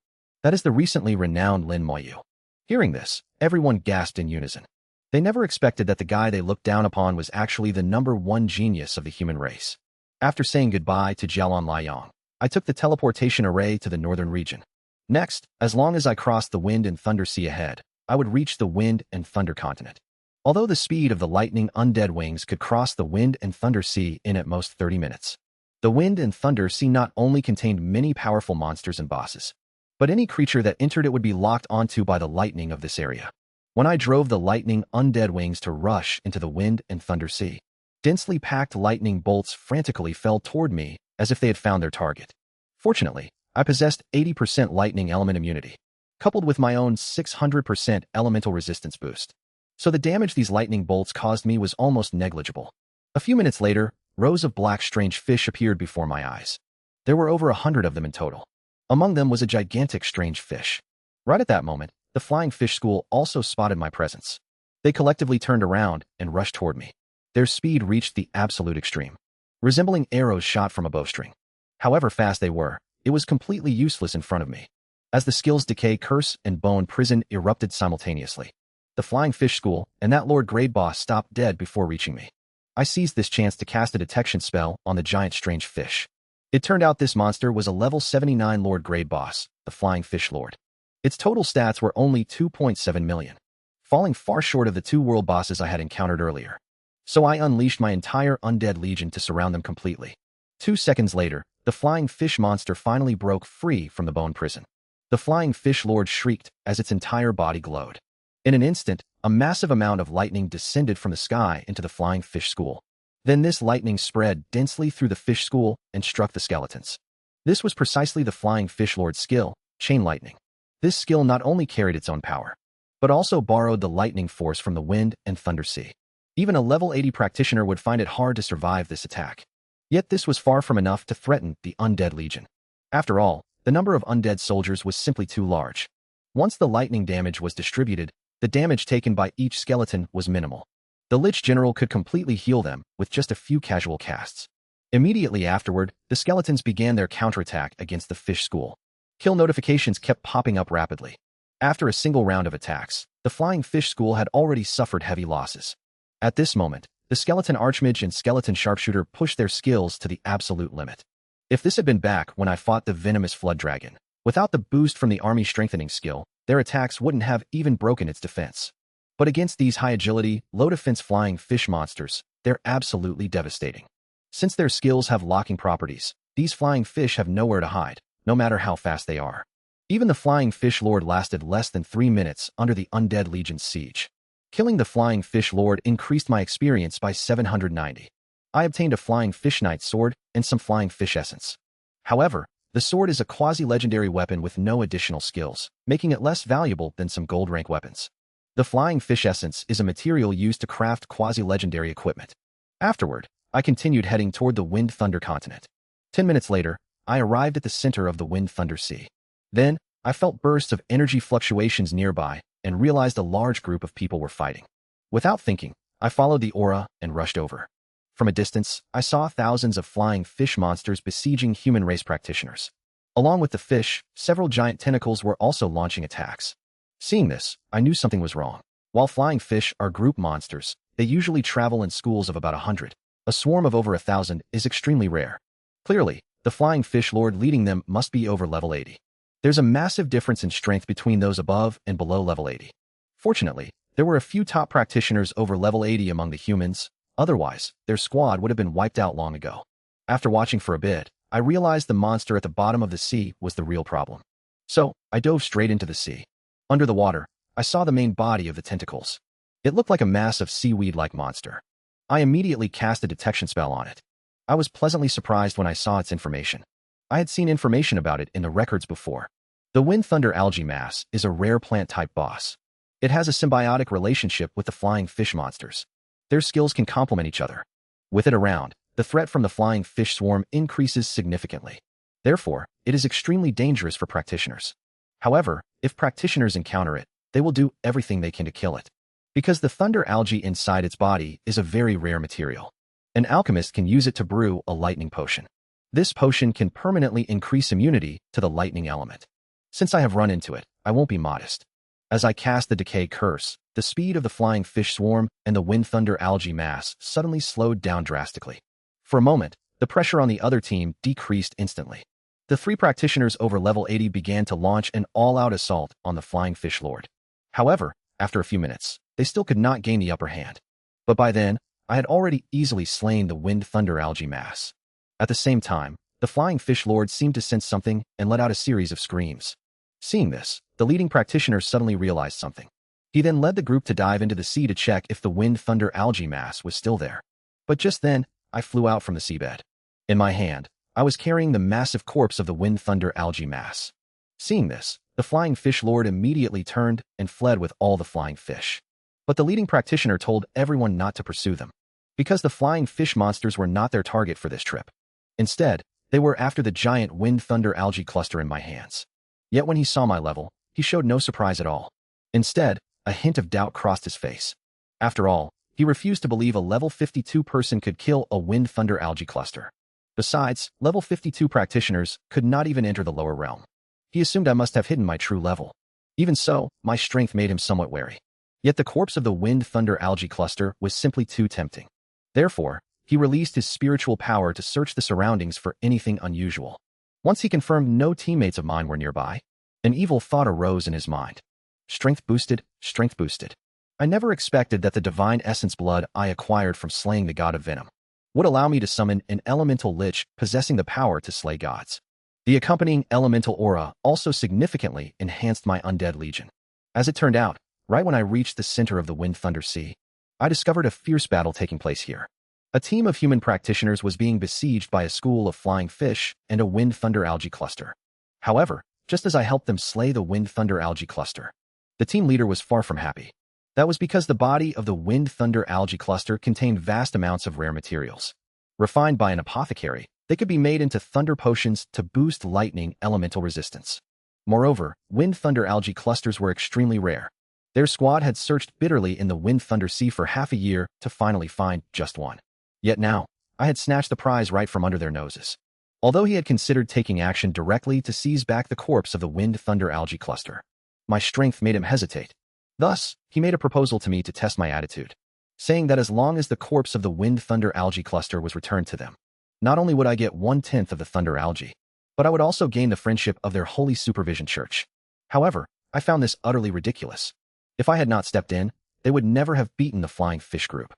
That is the recently renowned Lin Moyu. Hearing this, everyone gasped in unison. They never expected that the guy they looked down upon was actually the #1 genius of the human race. After saying goodbye to Jialan Liang, I took the teleportation array to the northern region. Next, as long as I crossed the Wind and Thunder Sea ahead, I would reach the Wind and Thunder continent. Although the speed of the lightning undead wings could cross the Wind and Thunder Sea in at most 30 minutes. The Wind and Thunder Sea not only contained many powerful monsters and bosses, but any creature that entered it would be locked onto by the lightning of this area. When I drove the lightning undead wings to rush into the Wind and Thunder Sea, densely packed lightning bolts frantically fell toward me as if they had found their target. Fortunately, I possessed 80% lightning element immunity, coupled with my own 600% elemental resistance boost. So the damage these lightning bolts caused me was almost negligible. A few minutes later, rows of black strange fish appeared before my eyes. There were over 100 of them in total. Among them was a gigantic strange fish. Right at that moment, the flying fish school also spotted my presence. They collectively turned around and rushed toward me. Their speed reached the absolute extreme, resembling arrows shot from a bowstring. However fast they were, it was completely useless in front of me. As the skills Decay, Curse, and Bone Prison erupted simultaneously, the flying fish school and that Lord Grade boss stopped dead before reaching me. I seized this chance to cast a detection spell on the giant strange fish. It turned out this monster was a level 79 Lord Grade boss, the Flying Fish Lord. Its total stats were only 2.7 million, falling far short of the 2 world bosses I had encountered earlier. So I unleashed my entire undead legion to surround them completely. 2 seconds later, the flying fish monster finally broke free from the bone prison. The Flying Fish Lord shrieked as its entire body glowed. In an instant, a massive amount of lightning descended from the sky into the flying fish school. Then this lightning spread densely through the fish school and struck the skeletons. This was precisely the Flying Fish Lord's skill, Chain Lightning. This skill not only carried its own power, but also borrowed the lightning force from the Wind and Thunder Sea. Even a level 80 practitioner would find it hard to survive this attack. Yet this was far from enough to threaten the undead legion. After all, the number of undead soldiers was simply too large. Once the lightning damage was distributed, the damage taken by each skeleton was minimal. The Lich General could completely heal them with just a few casual casts. Immediately afterward, the skeletons began their counterattack against the fish school. Kill notifications kept popping up rapidly. After a single round of attacks, the flying fish school had already suffered heavy losses. At this moment, the skeleton archmage and skeleton sharpshooter pushed their skills to the absolute limit. If this had been back when I fought the venomous flood dragon, without the boost from the army strengthening skill, their attacks wouldn't have even broken its defense. But against these high agility, low defense flying fish monsters, they're absolutely devastating. Since their skills have locking properties, these flying fish have nowhere to hide, no matter how fast they are. Even the Flying Fish Lord lasted less than 3 minutes under the Undead Legion's siege. Killing the Flying Fish Lord increased my experience by 790. I obtained a Flying Fish Knight sword and some Flying Fish essence. However, the sword is a quasi-legendary weapon with no additional skills, making it less valuable than some gold rank weapons. The Flying Fish essence is a material used to craft quasi-legendary equipment. Afterward, I continued heading toward the Wind Thunder continent. 10 minutes later, I arrived at the center of the Wind Thunder Sea. Then, I felt bursts of energy fluctuations nearby and realized a large group of people were fighting. Without thinking, I followed the aura and rushed over. From a distance, I saw thousands of flying fish monsters besieging human race practitioners. Along with the fish, several giant tentacles were also launching attacks. Seeing this, I knew something was wrong. While flying fish are group monsters, they usually travel in schools of about 100. A swarm of over 1,000 is extremely rare. Clearly, the flying fish lord leading them must be over level 80. There's a massive difference in strength between those above and below level 80. Fortunately, there were a few top practitioners over level 80 among the humans. Otherwise, their squad would have been wiped out long ago. After watching for a bit, I realized the monster at the bottom of the sea was the real problem. So, I dove straight into the sea. Under the water, I saw the main body of the tentacles. It looked like a massive seaweed-like monster. I immediately cast a detection spell on it. I was pleasantly surprised when I saw its information. I had seen information about it in the records before. The Wind Thunder algae mass is a rare plant-type boss. It has a symbiotic relationship with the flying fish monsters. Their skills can complement each other. With it around, the threat from the flying fish swarm increases significantly. Therefore, it is extremely dangerous for practitioners. However, if practitioners encounter it, they will do everything they can to kill it. Because the thunder algae inside its body is a very rare material. An alchemist can use it to brew a lightning potion. This potion can permanently increase immunity to the lightning element. Since I have run into it, I won't be modest. As I cast the decay curse, the speed of the flying fish swarm and the wind thunder algae mass suddenly slowed down drastically. For a moment, the pressure on the other team decreased instantly. The 3 practitioners over level 80 began to launch an all-out assault on the flying fish lord. However, after a few minutes, they still could not gain the upper hand. But by then, I had already easily slain the wind thunder algae mass. At the same time, the flying fish lord seemed to sense something and let out a series of screams. Seeing this, the leading practitioner suddenly realized something. He then led the group to dive into the sea to check if the wind thunder algae mass was still there. But just then, I flew out from the seabed. In my hand, I was carrying the massive corpse of the wind thunder algae mass. Seeing this, the flying fish lord immediately turned and fled with all the flying fish. But the leading practitioner told everyone not to pursue them, because the flying fish monsters were not their target for this trip. Instead, they were after the giant wind thunder algae cluster in my hands. Yet when he saw my level, he showed no surprise at all. Instead, a hint of doubt crossed his face. After all, he refused to believe a level 52 person could kill a wind thunder algae cluster. Besides, level 52 practitioners could not even enter the lower realm. He assumed I must have hidden my true level. Even so, my strength made him somewhat wary. Yet the corpse of the wind thunder algae cluster was simply too tempting. Therefore, he released his spiritual power to search the surroundings for anything unusual. Once he confirmed no teammates of mine were nearby, an evil thought arose in his mind. Strength boosted, strength boosted. I never expected that the divine essence blood I acquired from slaying the god of venom would allow me to summon an elemental lich possessing the power to slay gods. The accompanying elemental aura also significantly enhanced my undead legion. As it turned out, right when I reached the center of the Wind Thunder Sea, I discovered a fierce battle taking place here. A team of human practitioners was being besieged by a school of flying fish and a Wind Thunder algae cluster. However, just as I helped them slay the Wind Thunder algae cluster, the team leader was far from happy. That was because the body of the Wind Thunder algae cluster contained vast amounts of rare materials. Refined by an apothecary, they could be made into thunder potions to boost lightning elemental resistance. Moreover, Wind Thunder algae clusters were extremely rare. Their squad had searched bitterly in the Wind Thunder Sea for half a year to finally find just one. Yet now, I had snatched the prize right from under their noses. Although he had considered taking action directly to seize back the corpse of the Wind Thunder algae cluster, my strength made him hesitate. Thus, he made a proposal to me to test my attitude, saying that as long as the corpse of the Wind Thunder algae cluster was returned to them, not only would I get 1/10 of the thunder algae, but I would also gain the friendship of their Holy Supervision Church. However, I found this utterly ridiculous. If I had not stepped in, they would never have beaten the flying fish group,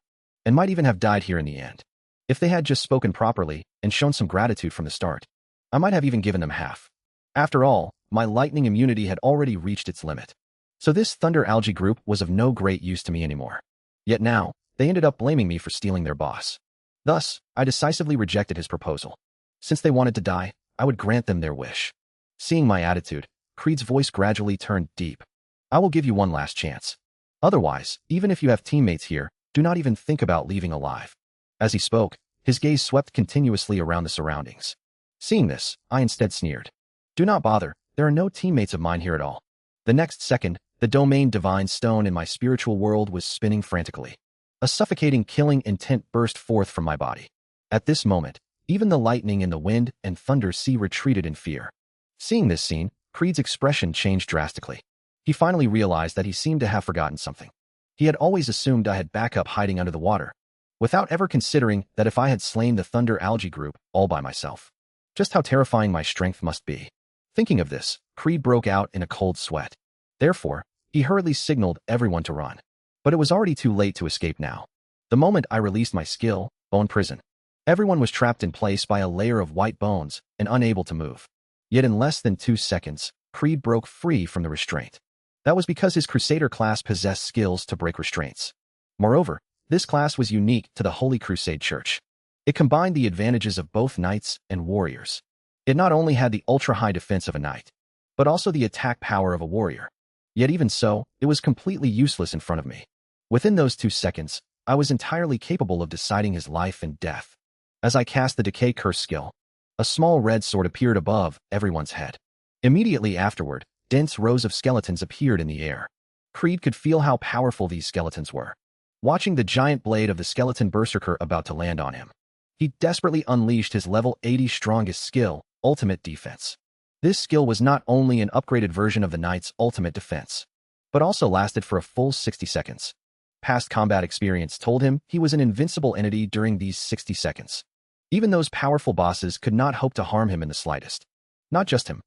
and might even have died here in the end. If they had just spoken properly and shown some gratitude from the start, I might have even given them half. After all, my lightning immunity had already reached its limit. So this thunder algae group was of no great use to me anymore. Yet now, they ended up blaming me for stealing their boss. Thus, I decisively rejected his proposal. Since they wanted to die, I would grant them their wish. Seeing my attitude, Creed's voice gradually turned deep. I will give you one last chance. Otherwise, even if you have teammates here, do not even think about leaving alive. As he spoke, his gaze swept continuously around the surroundings. Seeing this, I instead sneered. Do not bother, There are no teammates of mine here at all. The next second, the domain divine stone in my spiritual world was spinning frantically. A suffocating killing intent burst forth from my body. At this moment, even the lightning in the wind and thunder sea retreated in fear. Seeing this scene, Creed's expression changed drastically. He finally realized that he seemed to have forgotten something. He had always assumed I had backup hiding under the water, without ever considering that if I had slain the Thunder Algae group all by myself, just how terrifying my strength must be. Thinking of this, Creed broke out in a cold sweat. Therefore, he hurriedly signaled everyone to run. But it was already too late to escape now. The moment I released my skill, Bone Prison, everyone was trapped in place by a layer of white bones and unable to move. Yet in less than 2 seconds, Creed broke free from the restraint. That was because his Crusader class possessed skills to break restraints. Moreover, this class was unique to the Holy Crusade Church. It combined the advantages of both knights and warriors. It not only had the ultra-high defense of a knight, but also the attack power of a warrior. Yet even so, it was completely useless in front of me. Within those 2 seconds, I was entirely capable of deciding his life and death. As I cast the Decay Curse skill, a small red sword appeared above everyone's head. Immediately afterward, dense rows of skeletons appeared in the air. Creed could feel how powerful these skeletons were. Watching the giant blade of the skeleton berserker about to land on him, he desperately unleashed his level 80 strongest skill, Ultimate Defense. This skill was not only an upgraded version of the knight's ultimate defense, but also lasted for a full 60 seconds. Past combat experience told him he was an invincible entity during these 60 seconds. Even those powerful bosses could not hope to harm him in the slightest. Not just him.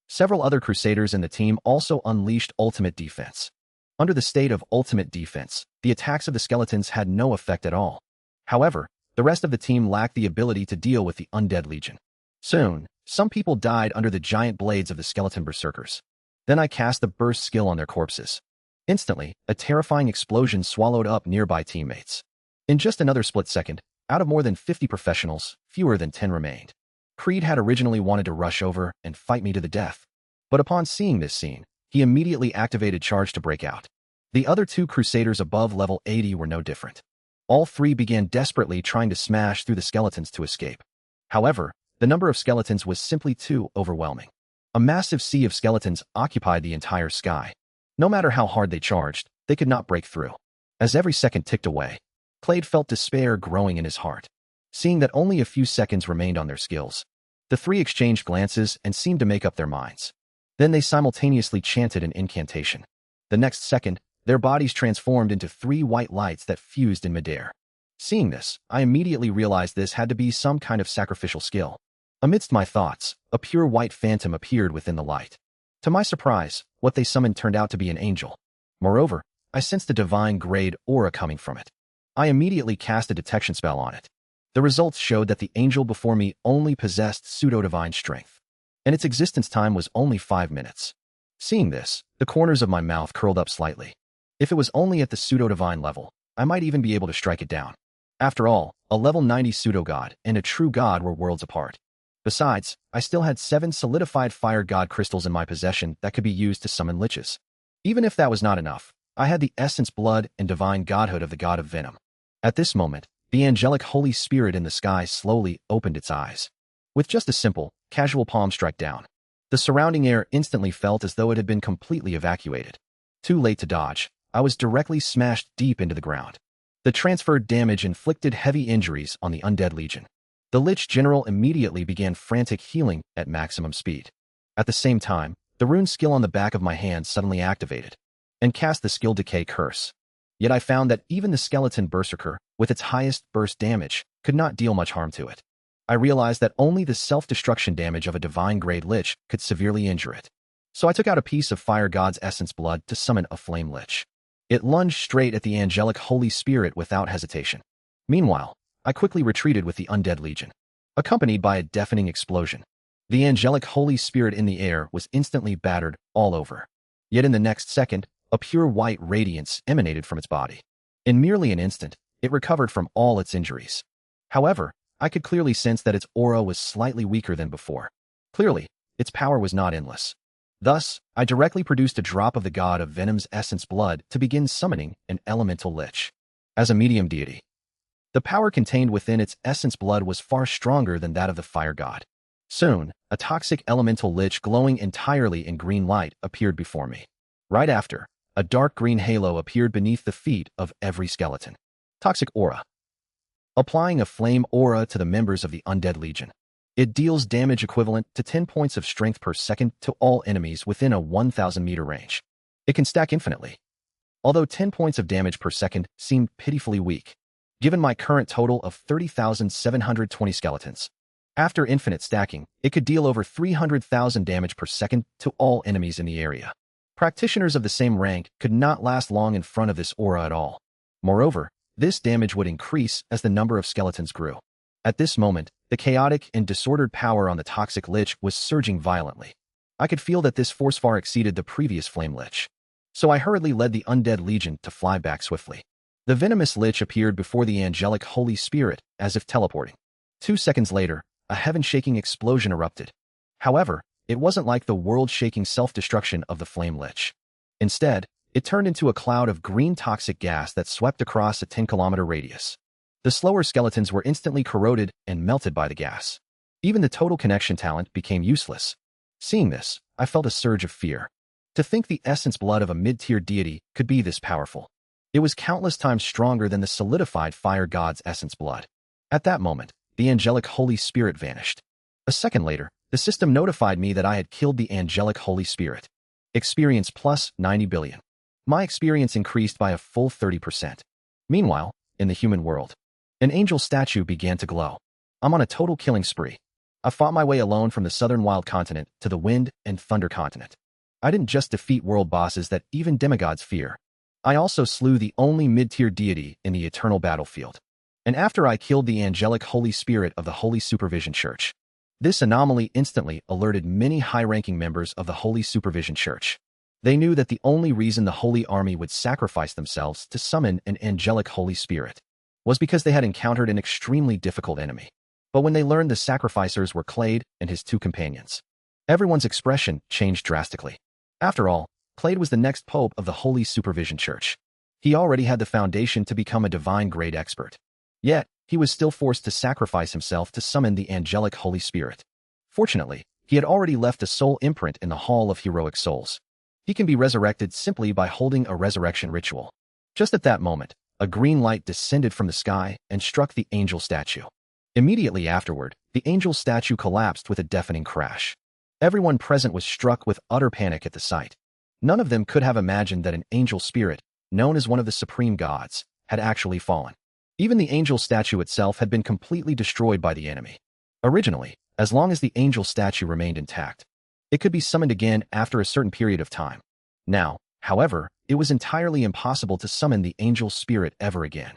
Several other Crusaders in the team also unleashed Ultimate Defense. Under the state of Ultimate Defense, the attacks of the skeletons had no effect at all. However, the rest of the team lacked the ability to deal with the Undead Legion. Soon, some people died under the giant blades of the skeleton berserkers. Then I cast the burst skill on their corpses. Instantly, a terrifying explosion swallowed up nearby teammates. In just another split second, out of more than 50 professionals, fewer than 10 remained. Creed had originally wanted to rush over and fight me to the death. But upon seeing this scene, he immediately activated Charge to break out. The other 2 Crusaders above level 80 were no different. All 3 began desperately trying to smash through the skeletons to escape. However, the number of skeletons was simply too overwhelming. A massive sea of skeletons occupied the entire sky. No matter how hard they charged, they could not break through. As every second ticked away, Clade felt despair growing in his heart. Seeing that only a few seconds remained on their skills, the 3 exchanged glances and seemed to make up their minds. Then they simultaneously chanted an incantation. The next second, their bodies transformed into 3 white lights that fused in midair. Seeing this, I immediately realized this had to be some kind of sacrificial skill. Amidst my thoughts, a pure white phantom appeared within the light. To my surprise, what they summoned turned out to be an angel. Moreover, I sensed a divine grade aura coming from it. I immediately cast a detection spell on it. The results showed that the angel before me only possessed pseudo-divine strength, and its existence time was only 5 minutes. Seeing this, the corners of my mouth curled up slightly. If it was only at the pseudo-divine level, I might even be able to strike it down. After all, a level 90 pseudo-god and a true god were worlds apart. Besides, I still had 7 solidified fire god crystals in my possession that could be used to summon liches. Even if that was not enough, I had the essence blood and divine godhood of the god of venom. At this moment, the angelic Holy Spirit in the sky slowly opened its eyes. With just a simple, casual palm strike down, the surrounding air instantly felt as though it had been completely evacuated. Too late to dodge, I was directly smashed deep into the ground. The transferred damage inflicted heavy injuries on the Undead Legion. The Lich General immediately began frantic healing at maximum speed. At the same time, the rune skill on the back of my hand suddenly activated and cast the skill Decay Curse. Yet I found that even the skeleton berserker, with its highest burst damage, could not deal much harm to it. I realized that only the self-destruction damage of a divine grade lich could severely injure it. So I took out a piece of Fire God's essence blood to summon a flame lich. It lunged straight at the angelic Holy Spirit without hesitation. Meanwhile, I quickly retreated with the Undead Legion, accompanied by a deafening explosion. The angelic Holy Spirit in the air was instantly battered all over. Yet in the next second, a pure white radiance emanated from its body. In merely an instant, it recovered from all its injuries. However, I could clearly sense that its aura was slightly weaker than before. Clearly, its power was not endless. Thus, I directly produced a drop of the god of Venom's essence blood to begin summoning an elemental lich. As a medium deity, the power contained within its essence blood was far stronger than that of the fire god. Soon, a toxic elemental lich glowing entirely in green light appeared before me. Right after, a dark green halo appeared beneath the feet of every skeleton. Toxic aura. Applying a flame aura to the members of the Undead Legion. It deals damage equivalent to 10 points of strength per second to all enemies within a 1,000-meter range. It can stack infinitely. Although 10 points of damage per second seemed pitifully weak, given my current total of 30,720 skeletons. After infinite stacking, it could deal over 300,000 damage per second to all enemies in the area. Practitioners of the same rank could not last long in front of this aura at all. Moreover, this damage would increase as the number of skeletons grew. At this moment, the chaotic and disordered power on the toxic lich was surging violently. I could feel that this force far exceeded the previous flame lich. So I hurriedly led the Undead Legion to fly back swiftly. The venomous lich appeared before the angelic Holy Spirit, as if teleporting. 2 seconds later, a heaven-shaking explosion erupted. However, it wasn't like the world-shaking self-destruction of the flame lich. Instead, it turned into a cloud of green toxic gas that swept across a 10-kilometer radius. The slower skeletons were instantly corroded and melted by the gas. Even the total connection talent became useless. Seeing this, I felt a surge of fear. To think the essence blood of a mid-tier deity could be this powerful. It was countless times stronger than the solidified fire god's essence blood. At that moment, the angelic Holy Spirit vanished. A second later, the system notified me that I had killed the angelic Holy Spirit. Experience plus 90 billion. My experience increased by a full 30%. Meanwhile, in the human world, an angel statue began to glow. I'm on a total killing spree. I fought my way alone from the southern wild continent to the wind and thunder continent. I didn't just defeat world bosses that even demigods fear. I also slew the only mid-tier deity in the eternal battlefield. And after I killed the angelic Holy Spirit of the Holy Supervision Church. This anomaly instantly alerted many high-ranking members of the Holy Supervision Church. They knew that the only reason the Holy Army would sacrifice themselves to summon an angelic Holy Spirit was because they had encountered an extremely difficult enemy. But when they learned the sacrificers were Clade and his 2 companions, everyone's expression changed drastically. After all, Clade was the next pope of the Holy Supervision Church. He already had the foundation to become a divine-grade expert. Yet, he was still forced to sacrifice himself to summon the angelic Holy Spirit. Fortunately, he had already left a soul imprint in the Hall of Heroic Souls. He can be resurrected simply by holding a resurrection ritual. Just at that moment, a green light descended from the sky and struck the angel statue. Immediately afterward, the angel statue collapsed with a deafening crash. Everyone present was struck with utter panic at the sight. None of them could have imagined that an angel spirit, known as one of the supreme gods, had actually fallen. Even the angel statue itself had been completely destroyed by the enemy. Originally, as long as the angel statue remained intact, it could be summoned again after a certain period of time. Now, however, it was entirely impossible to summon the angel spirit ever again.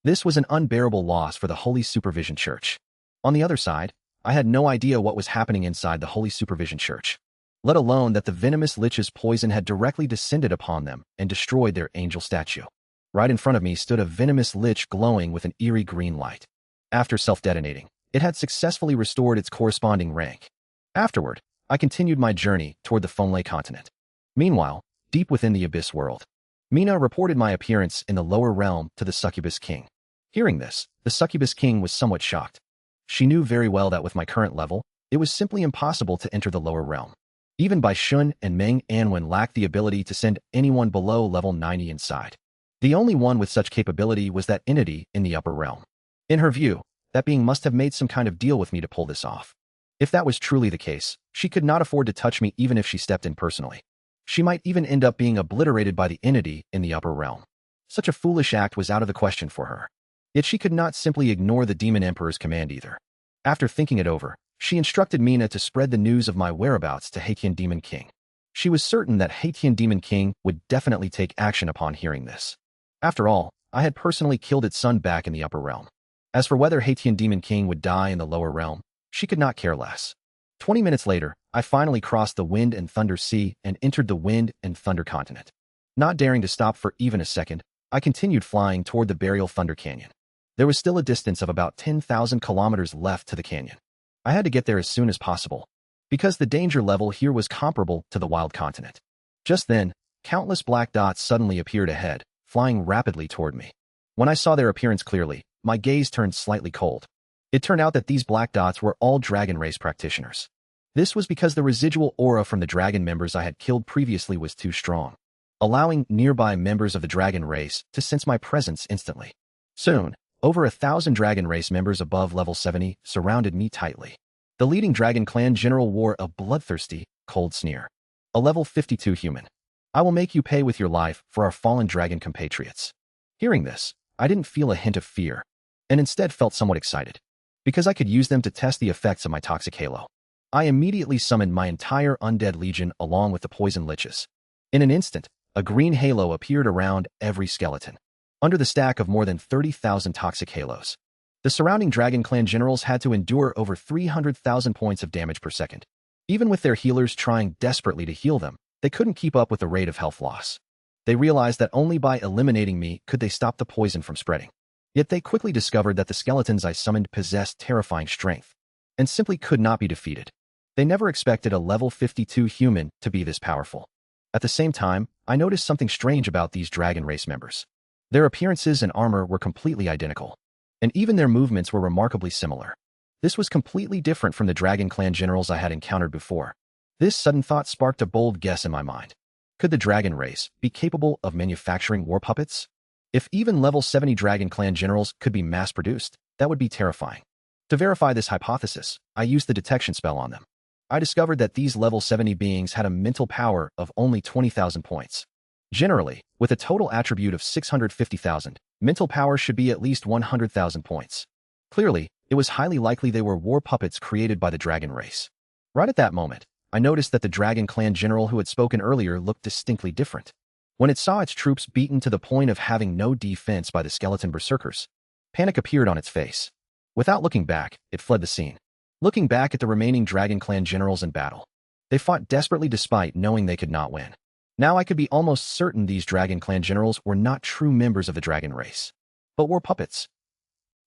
This was an unbearable loss for the Holy Supervision Church. On the other side, I had no idea what was happening inside the Holy Supervision Church, let alone that the venomous lich's poison had directly descended upon them and destroyed their angel statue. Right in front of me stood a venomous lich glowing with an eerie green light. After self-detonating, it had successfully restored its corresponding rank. Afterward, I continued my journey toward the Fonlay continent. Meanwhile, deep within the Abyss world, Mina reported my appearance in the lower realm to the Succubus King. Hearing this, the Succubus King was somewhat shocked. She knew very well that with my current level, it was simply impossible to enter the lower realm. Even Bai Shun and Meng Anwen lacked the ability to send anyone below level 90 inside. The only one with such capability was that entity in the upper realm. In her view, that being must have made some kind of deal with me to pull this off. If that was truly the case, she could not afford to touch me even if she stepped in personally. She might even end up being obliterated by the entity in the upper realm. Such a foolish act was out of the question for her. Yet she could not simply ignore the Demon Emperor's command either. After thinking it over, she instructed Mina to spread the news of my whereabouts to Haitian Demon King. She was certain that Haitian Demon King would definitely take action upon hearing this. After all, I had personally killed its son back in the upper realm. As for whether Haitian Demon King would die in the lower realm, she could not care less. 20 minutes later, I finally crossed the Wind and Thunder Sea and entered the Wind and Thunder continent. Not daring to stop for even a second, I continued flying toward the Burial Thunder Canyon. There was still a distance of about 10,000 kilometers left to the canyon. I had to get there as soon as possible, because the danger level here was comparable to the wild continent. Just then, countless black dots suddenly appeared ahead, flying rapidly toward me. When I saw their appearance clearly, my gaze turned slightly cold. It turned out that these black dots were all dragon race practitioners. This was because the residual aura from the dragon members I had killed previously was too strong, allowing nearby members of the dragon race to sense my presence instantly. Soon, over 1,000 dragon race members above level 70 surrounded me tightly. The leading dragon clan general wore a bloodthirsty, cold sneer. A level 52 human. I will make you pay with your life for our fallen dragon compatriots. Hearing this, I didn't feel a hint of fear, and instead felt somewhat excited, because I could use them to test the effects of my toxic halo. I immediately summoned my entire undead legion along with the poison liches. In an instant, a green halo appeared around every skeleton, under the stack of more than 30,000 toxic halos. The surrounding dragon clan generals had to endure over 300,000 points of damage per second. Even with their healers trying desperately to heal them, they couldn't keep up with the rate of health loss. They realized that only by eliminating me could they stop the poison from spreading. Yet they quickly discovered that the skeletons I summoned possessed terrifying strength, and simply could not be defeated. They never expected a level 52 human to be this powerful. At the same time, I noticed something strange about these dragon race members. Their appearances and armor were completely identical, and even their movements were remarkably similar. This was completely different from the dragon clan generals I had encountered before. This sudden thought sparked a bold guess in my mind. Could the dragon race be capable of manufacturing war puppets? If even level 70 dragon clan generals could be mass-produced, that would be terrifying. To verify this hypothesis, I used the detection spell on them. I discovered that these level 70 beings had a mental power of only 20,000 points. Generally, with a total attribute of 650,000, mental power should be at least 100,000 points. Clearly, it was highly likely they were war puppets created by the dragon race. Right at that moment, I noticed that the dragon clan general who had spoken earlier looked distinctly different. When it saw its troops beaten to the point of having no defense by the skeleton berserkers, panic appeared on its face. Without looking back, it fled the scene. Looking back at the remaining dragon clan generals in battle, they fought desperately despite knowing they could not win. Now I could be almost certain these dragon clan generals were not true members of the dragon race, but were puppets.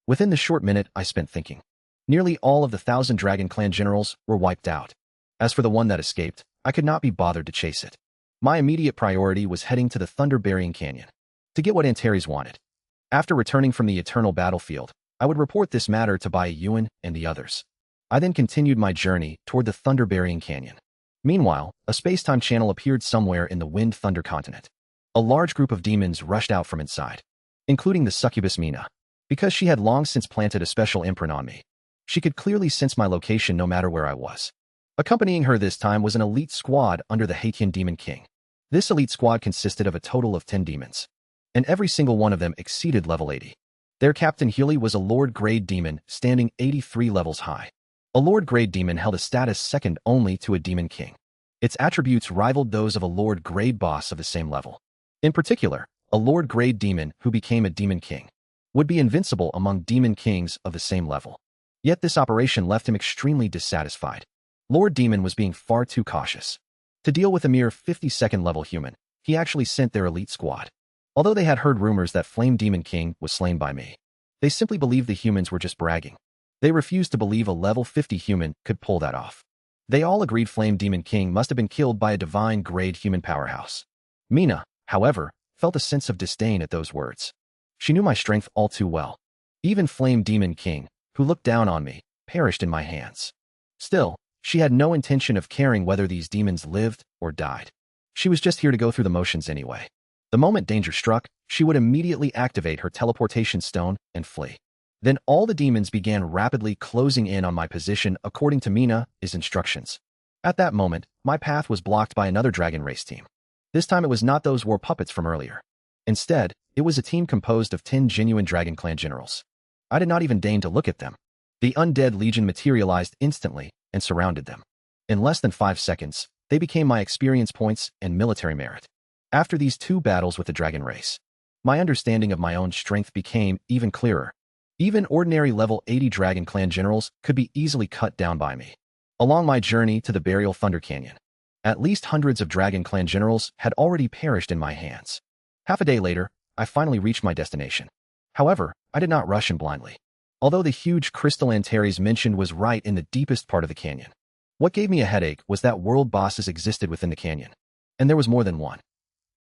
Within the short minute I spent thinking, nearly all of the 1,000 dragon clan generals were wiped out. As for the one that escaped, I could not be bothered to chase it. My immediate priority was heading to the Thunder-Burying Canyon to get what Antares wanted. After returning from the Eternal Battlefield, I would report this matter to Bai Yuan and the others. I then continued my journey toward the Thunder-Burying Canyon. Meanwhile, a space-time channel appeared somewhere in the Wind Thunder continent. A large group of demons rushed out from inside, including the succubus Mina. Because she had long since planted a special imprint on me, she could clearly sense my location no matter where I was. Accompanying her this time was an elite squad under the Haitian Demon King. This elite squad consisted of a total of 10 demons, and every single one of them exceeded level 80. Their captain Healy was a Lord-grade demon standing 83 levels high. A Lord-grade demon held a status second only to a Demon King. Its attributes rivaled those of a Lord-grade boss of the same level. In particular, a Lord-grade demon who became a Demon King would be invincible among Demon Kings of the same level. Yet this operation left him extremely dissatisfied. Lord Demon was being far too cautious. To deal with a mere 52nd level human, he actually sent their elite squad. Although they had heard rumors that Flame Demon King was slain by me, they simply believed the humans were just bragging. They refused to believe a level 50 human could pull that off. They all agreed Flame Demon King must have been killed by a divine-grade human powerhouse. Mina, however, felt a sense of disdain at those words. She knew my strength all too well. Even Flame Demon King, who looked down on me, perished in my hands. Still, she had no intention of caring whether these demons lived or died. She was just here to go through the motions anyway. The moment danger struck, she would immediately activate her teleportation stone and flee. Then all the demons began rapidly closing in on my position according to Mina's instructions. At that moment, my path was blocked by another dragon race team. This time it was not those war puppets from earlier. Instead, it was a team composed of 10 genuine dragon clan generals. I did not even deign to look at them. The undead legion materialized instantly and surrounded them. In less than 5 seconds, they became my experience points and military merit. After these 2 battles with the dragon race, my understanding of my own strength became even clearer. Even ordinary level 80 dragon clan generals could be easily cut down by me. Along my journey to the Burial Thunder Canyon, at least hundreds of dragon clan generals had already perished in my hands. Half a day later, I finally reached my destination. However, I did not rush in blindly. Although the huge crystal Antares mentioned was right in the deepest part of the canyon, what gave me a headache was that world bosses existed within the canyon, and there was more than one.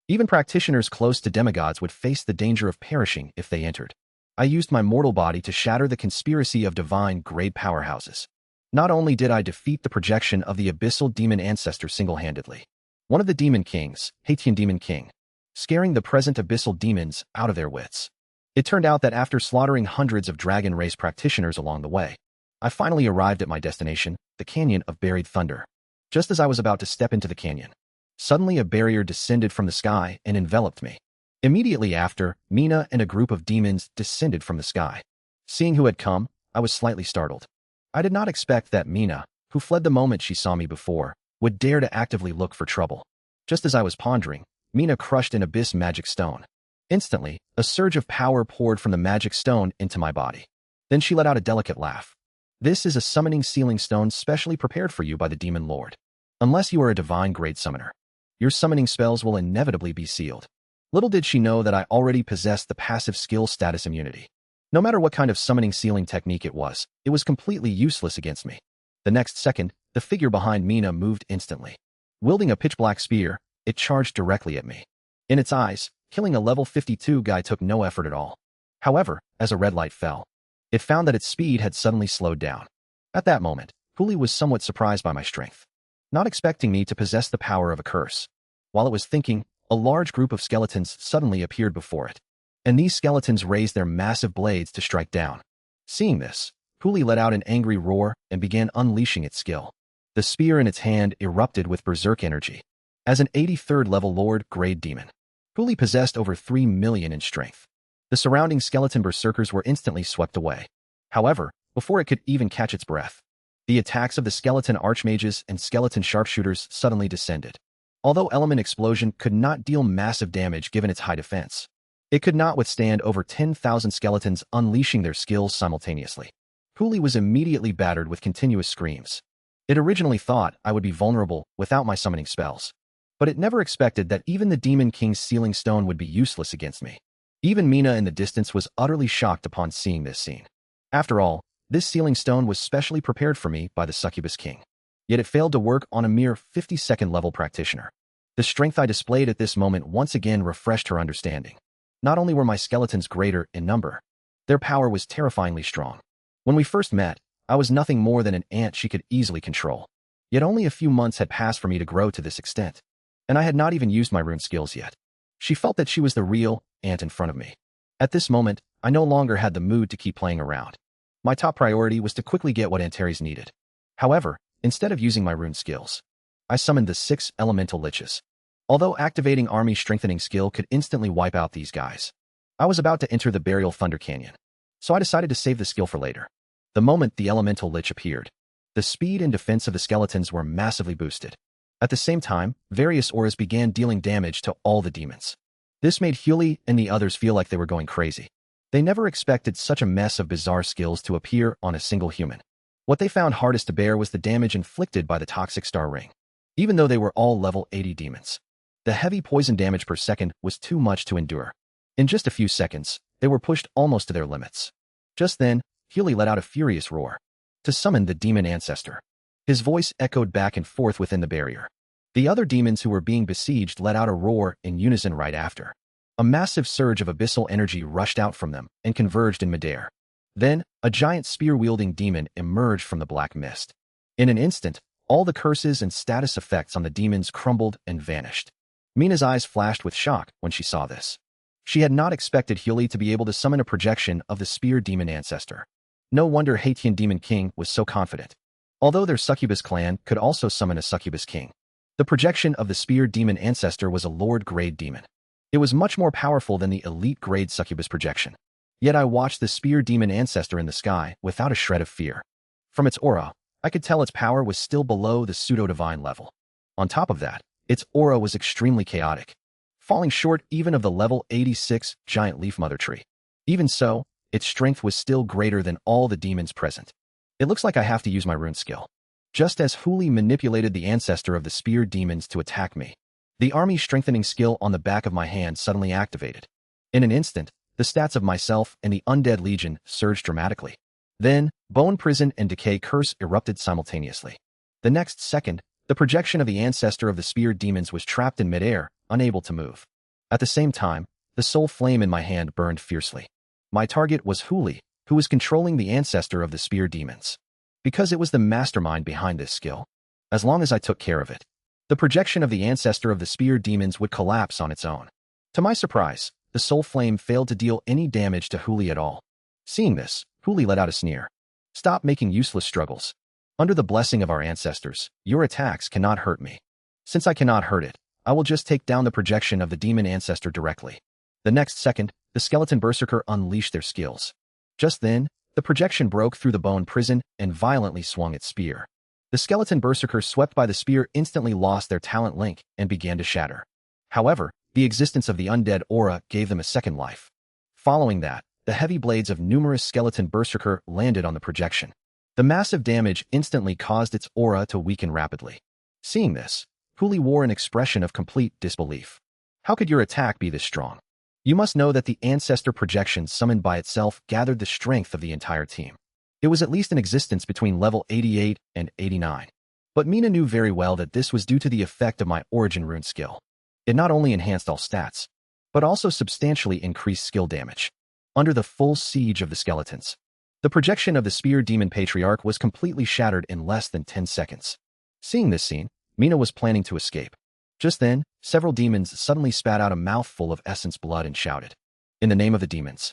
Even practitioners close to demigods would face the danger of perishing if they entered. I used my mortal body to shatter the conspiracy of divine grade powerhouses. Not only did I defeat the projection of the abyssal demon ancestor single-handedly, one of the demon kings, Haitian Demon King, scaring the present abyssal demons out of their wits. It turned out that after slaughtering hundreds of dragon race practitioners along the way, I finally arrived at my destination, the Canyon of Buried Thunder. Just as I was about to step into the canyon, suddenly a barrier descended from the sky and enveloped me. Immediately after, Mina and a group of demons descended from the sky. Seeing who had come, I was slightly startled. I did not expect that Mina, who fled the moment she saw me before, would dare to actively look for trouble. Just as I was pondering, Mina crushed an abyss magic stone. Instantly, a surge of power poured from the magic stone into my body. Then she let out a delicate laugh. This is a summoning sealing stone specially prepared for you by the Demon Lord. Unless you are a divine grade summoner, your summoning spells will inevitably be sealed. Little did she know that I already possessed the passive skill status immunity. No matter what kind of summoning sealing technique it was completely useless against me. The next second, the figure behind Mina moved instantly. Wielding a pitch-black spear, it charged directly at me. In its eyes, killing a level 52 guy took no effort at all. However, as a red light fell, it found that its speed had suddenly slowed down. At that moment, Huli was somewhat surprised by my strength, not expecting me to possess the power of a curse. While it was thinking, a large group of skeletons suddenly appeared before it, and these skeletons raised their massive blades to strike down. Seeing this, Huli let out an angry roar and began unleashing its skill. The spear in its hand erupted with berserk energy. As an 83rd level Lord grade demon, Huli possessed over 3 million in strength. The surrounding skeleton berserkers were instantly swept away. However, before it could even catch its breath, the attacks of the skeleton archmages and skeleton sharpshooters suddenly descended. Although Element Explosion could not deal massive damage given its high defense, it could not withstand over 10,000 skeletons unleashing their skills simultaneously. Huli was immediately battered with continuous screams. It originally thought I would be vulnerable without my summoning spells, but it never expected that even the Demon King's sealing stone would be useless against me. Even Mina in the distance was utterly shocked upon seeing this scene. After all, this sealing stone was specially prepared for me by the Succubus King. Yet it failed to work on a mere 52nd level practitioner. The strength I displayed at this moment once again refreshed her understanding. Not only were my skeletons greater in number, their power was terrifyingly strong. When we first met, I was nothing more than an ant she could easily control. Yet only a few months had passed for me to grow to this extent, and I had not even used my rune skills yet. She felt that she was the real ant in front of me. At this moment, I no longer had the mood to keep playing around. My top priority was to quickly get what Antares needed. However, instead of using my rune skills, I summoned the 6 elemental liches. Although activating army strengthening skill could instantly wipe out these guys, I was about to enter the Burial Thunder Canyon, so I decided to save the skill for later. The moment the elemental lich appeared, the speed and defense of the skeletons were massively boosted. At the same time, various auras began dealing damage to all the demons. This made Huli and the others feel like they were going crazy. They never expected such a mess of bizarre skills to appear on a single human. What they found hardest to bear was the damage inflicted by the toxic star ring. Even though they were all level 80 demons, the heavy poison damage per second was too much to endure. In just a few seconds, they were pushed almost to their limits. Just then, Huli let out a furious roar to summon the demon ancestor. His voice echoed back and forth within the barrier. The other demons who were being besieged let out a roar in unison right after. A massive surge of abyssal energy rushed out from them and converged in midair. Then, a giant spear-wielding demon emerged from the black mist. In an instant, all the curses and status effects on the demons crumbled and vanished. Mina's eyes flashed with shock when she saw this. She had not expected Huli to be able to summon a projection of the spear demon ancestor. No wonder Haitian Demon King was so confident. Although their succubus clan could also summon a succubus king, the projection of the spear demon ancestor was a lord-grade demon. It was much more powerful than the elite-grade succubus projection. Yet I watched the spear demon ancestor in the sky without a shred of fear. From its aura, I could tell its power was still below the pseudo-divine level. On top of that, its aura was extremely chaotic, falling short even of the level 86 giant leaf mother tree. Even so, its strength was still greater than all the demons present. It looks like I have to use my rune skill. Just as Huli manipulated the ancestor of the spear demons to attack me, the army strengthening skill on the back of my hand suddenly activated. In an instant, the stats of myself and the undead legion surged dramatically. Then, bone prison and decay curse erupted simultaneously. The next second, the projection of the ancestor of the spear demons was trapped in midair, unable to move. At the same time, the soul flame in my hand burned fiercely. My target was Huli, who was controlling the ancestor of the spear demons. Because it was the mastermind behind this skill. As long as I took care of it, the projection of the ancestor of the spear demons would collapse on its own. To my surprise, the soul flame failed to deal any damage to Huli at all. Seeing this, Huli let out a sneer. Stop making useless struggles. Under the blessing of our ancestors, your attacks cannot hurt me. Since I cannot hurt it, I will just take down the projection of the demon ancestor directly. The next second, the skeleton berserker unleashed their skills. Just then, the projection broke through the bone prison and violently swung its spear. The skeleton berserker swept by the spear instantly lost their talent link and began to shatter. However, the existence of the undead aura gave them a second life. Following that, the heavy blades of numerous skeleton berserker landed on the projection. The massive damage instantly caused its aura to weaken rapidly. Seeing this, Huli wore an expression of complete disbelief. How could your attack be this strong? You must know that the ancestor projection summoned by itself gathered the strength of the entire team. It was at least in existence between level 88 and 89. But Mina knew very well that this was due to the effect of my origin rune skill. It not only enhanced all stats, but also substantially increased skill damage. Under the full siege of the skeletons, the projection of the spear demon patriarch was completely shattered in less than 10 seconds. Seeing this scene, Mina was planning to escape. Just then, several demons suddenly spat out a mouthful of essence blood and shouted, "In the name of the demons,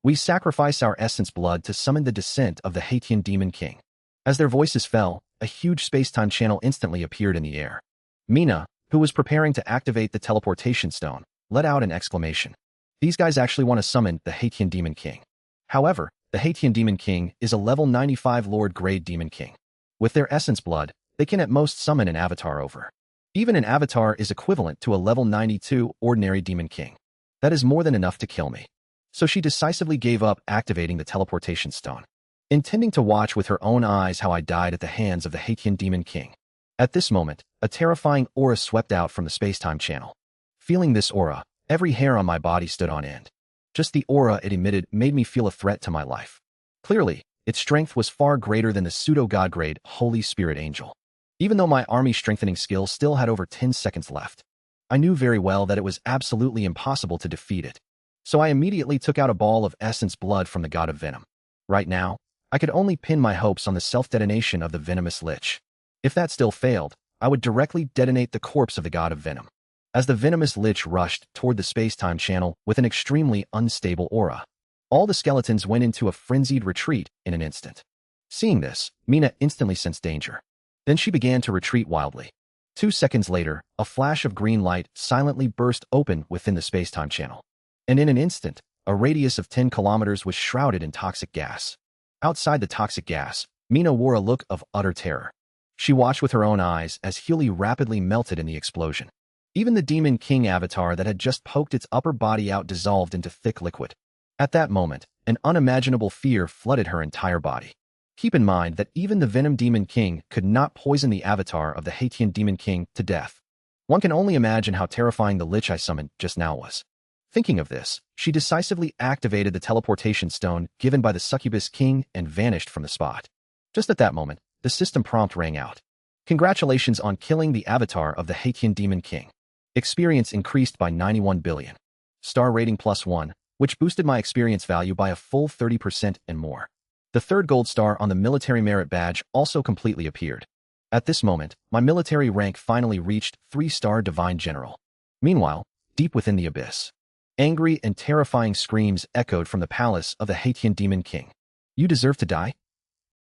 we sacrifice our essence blood to summon the descent of the Haitian demon king." As their voices fell, a huge space-time channel instantly appeared in the air. Mina, who was preparing to activate the teleportation stone, let out an exclamation. These guys actually want to summon the Haitian demon king. However, the Haitian demon king is a level 95 Lord grade demon king. With their essence blood, they can at most summon an avatar over. Even an avatar is equivalent to a level 92 ordinary demon king. That is more than enough to kill me. So she decisively gave up activating the teleportation stone, intending to watch with her own eyes how I died at the hands of the Haitian demon king. At this moment, a terrifying aura swept out from the space-time channel. Feeling this aura, every hair on my body stood on end. Just the aura it emitted made me feel a threat to my life. Clearly, its strength was far greater than the pseudo-god grade Holy Spirit Angel. Even though my army strengthening skill still had over 10 seconds left, I knew very well that it was absolutely impossible to defeat it. So I immediately took out a ball of essence blood from the god of venom. Right now, I could only pin my hopes on the self-detonation of the venomous lich. If that still failed, I would directly detonate the corpse of the god of venom. As the venomous lich rushed toward the space-time channel with an extremely unstable aura, all the skeletons went into a frenzied retreat in an instant. Seeing this, Mina instantly sensed danger. Then she began to retreat wildly. 2 seconds later, a flash of green light silently burst open within the space-time channel. And in an instant, a radius of 10 kilometers was shrouded in toxic gas. Outside the toxic gas, Mina wore a look of utter terror. She watched with her own eyes as Huli rapidly melted in the explosion. Even the Demon King avatar that had just poked its upper body out dissolved into thick liquid. At that moment, an unimaginable fear flooded her entire body. Keep in mind that even the Venom Demon King could not poison the avatar of the Haitian Demon King to death. One can only imagine how terrifying the lich I summoned just now was. Thinking of this, she decisively activated the teleportation stone given by the Succubus King and vanished from the spot. Just at that moment, the system prompt rang out. Congratulations on killing the avatar of the Haitian Demon King. Experience increased by 91 billion. Star rating +1, which boosted my experience value by a full 30% and more. The third gold star on the military merit badge also completely appeared. At this moment, my military rank finally reached 3-star Divine General. Meanwhile, deep within the abyss, angry and terrifying screams echoed from the palace of the Haitian Demon King. You deserve to die?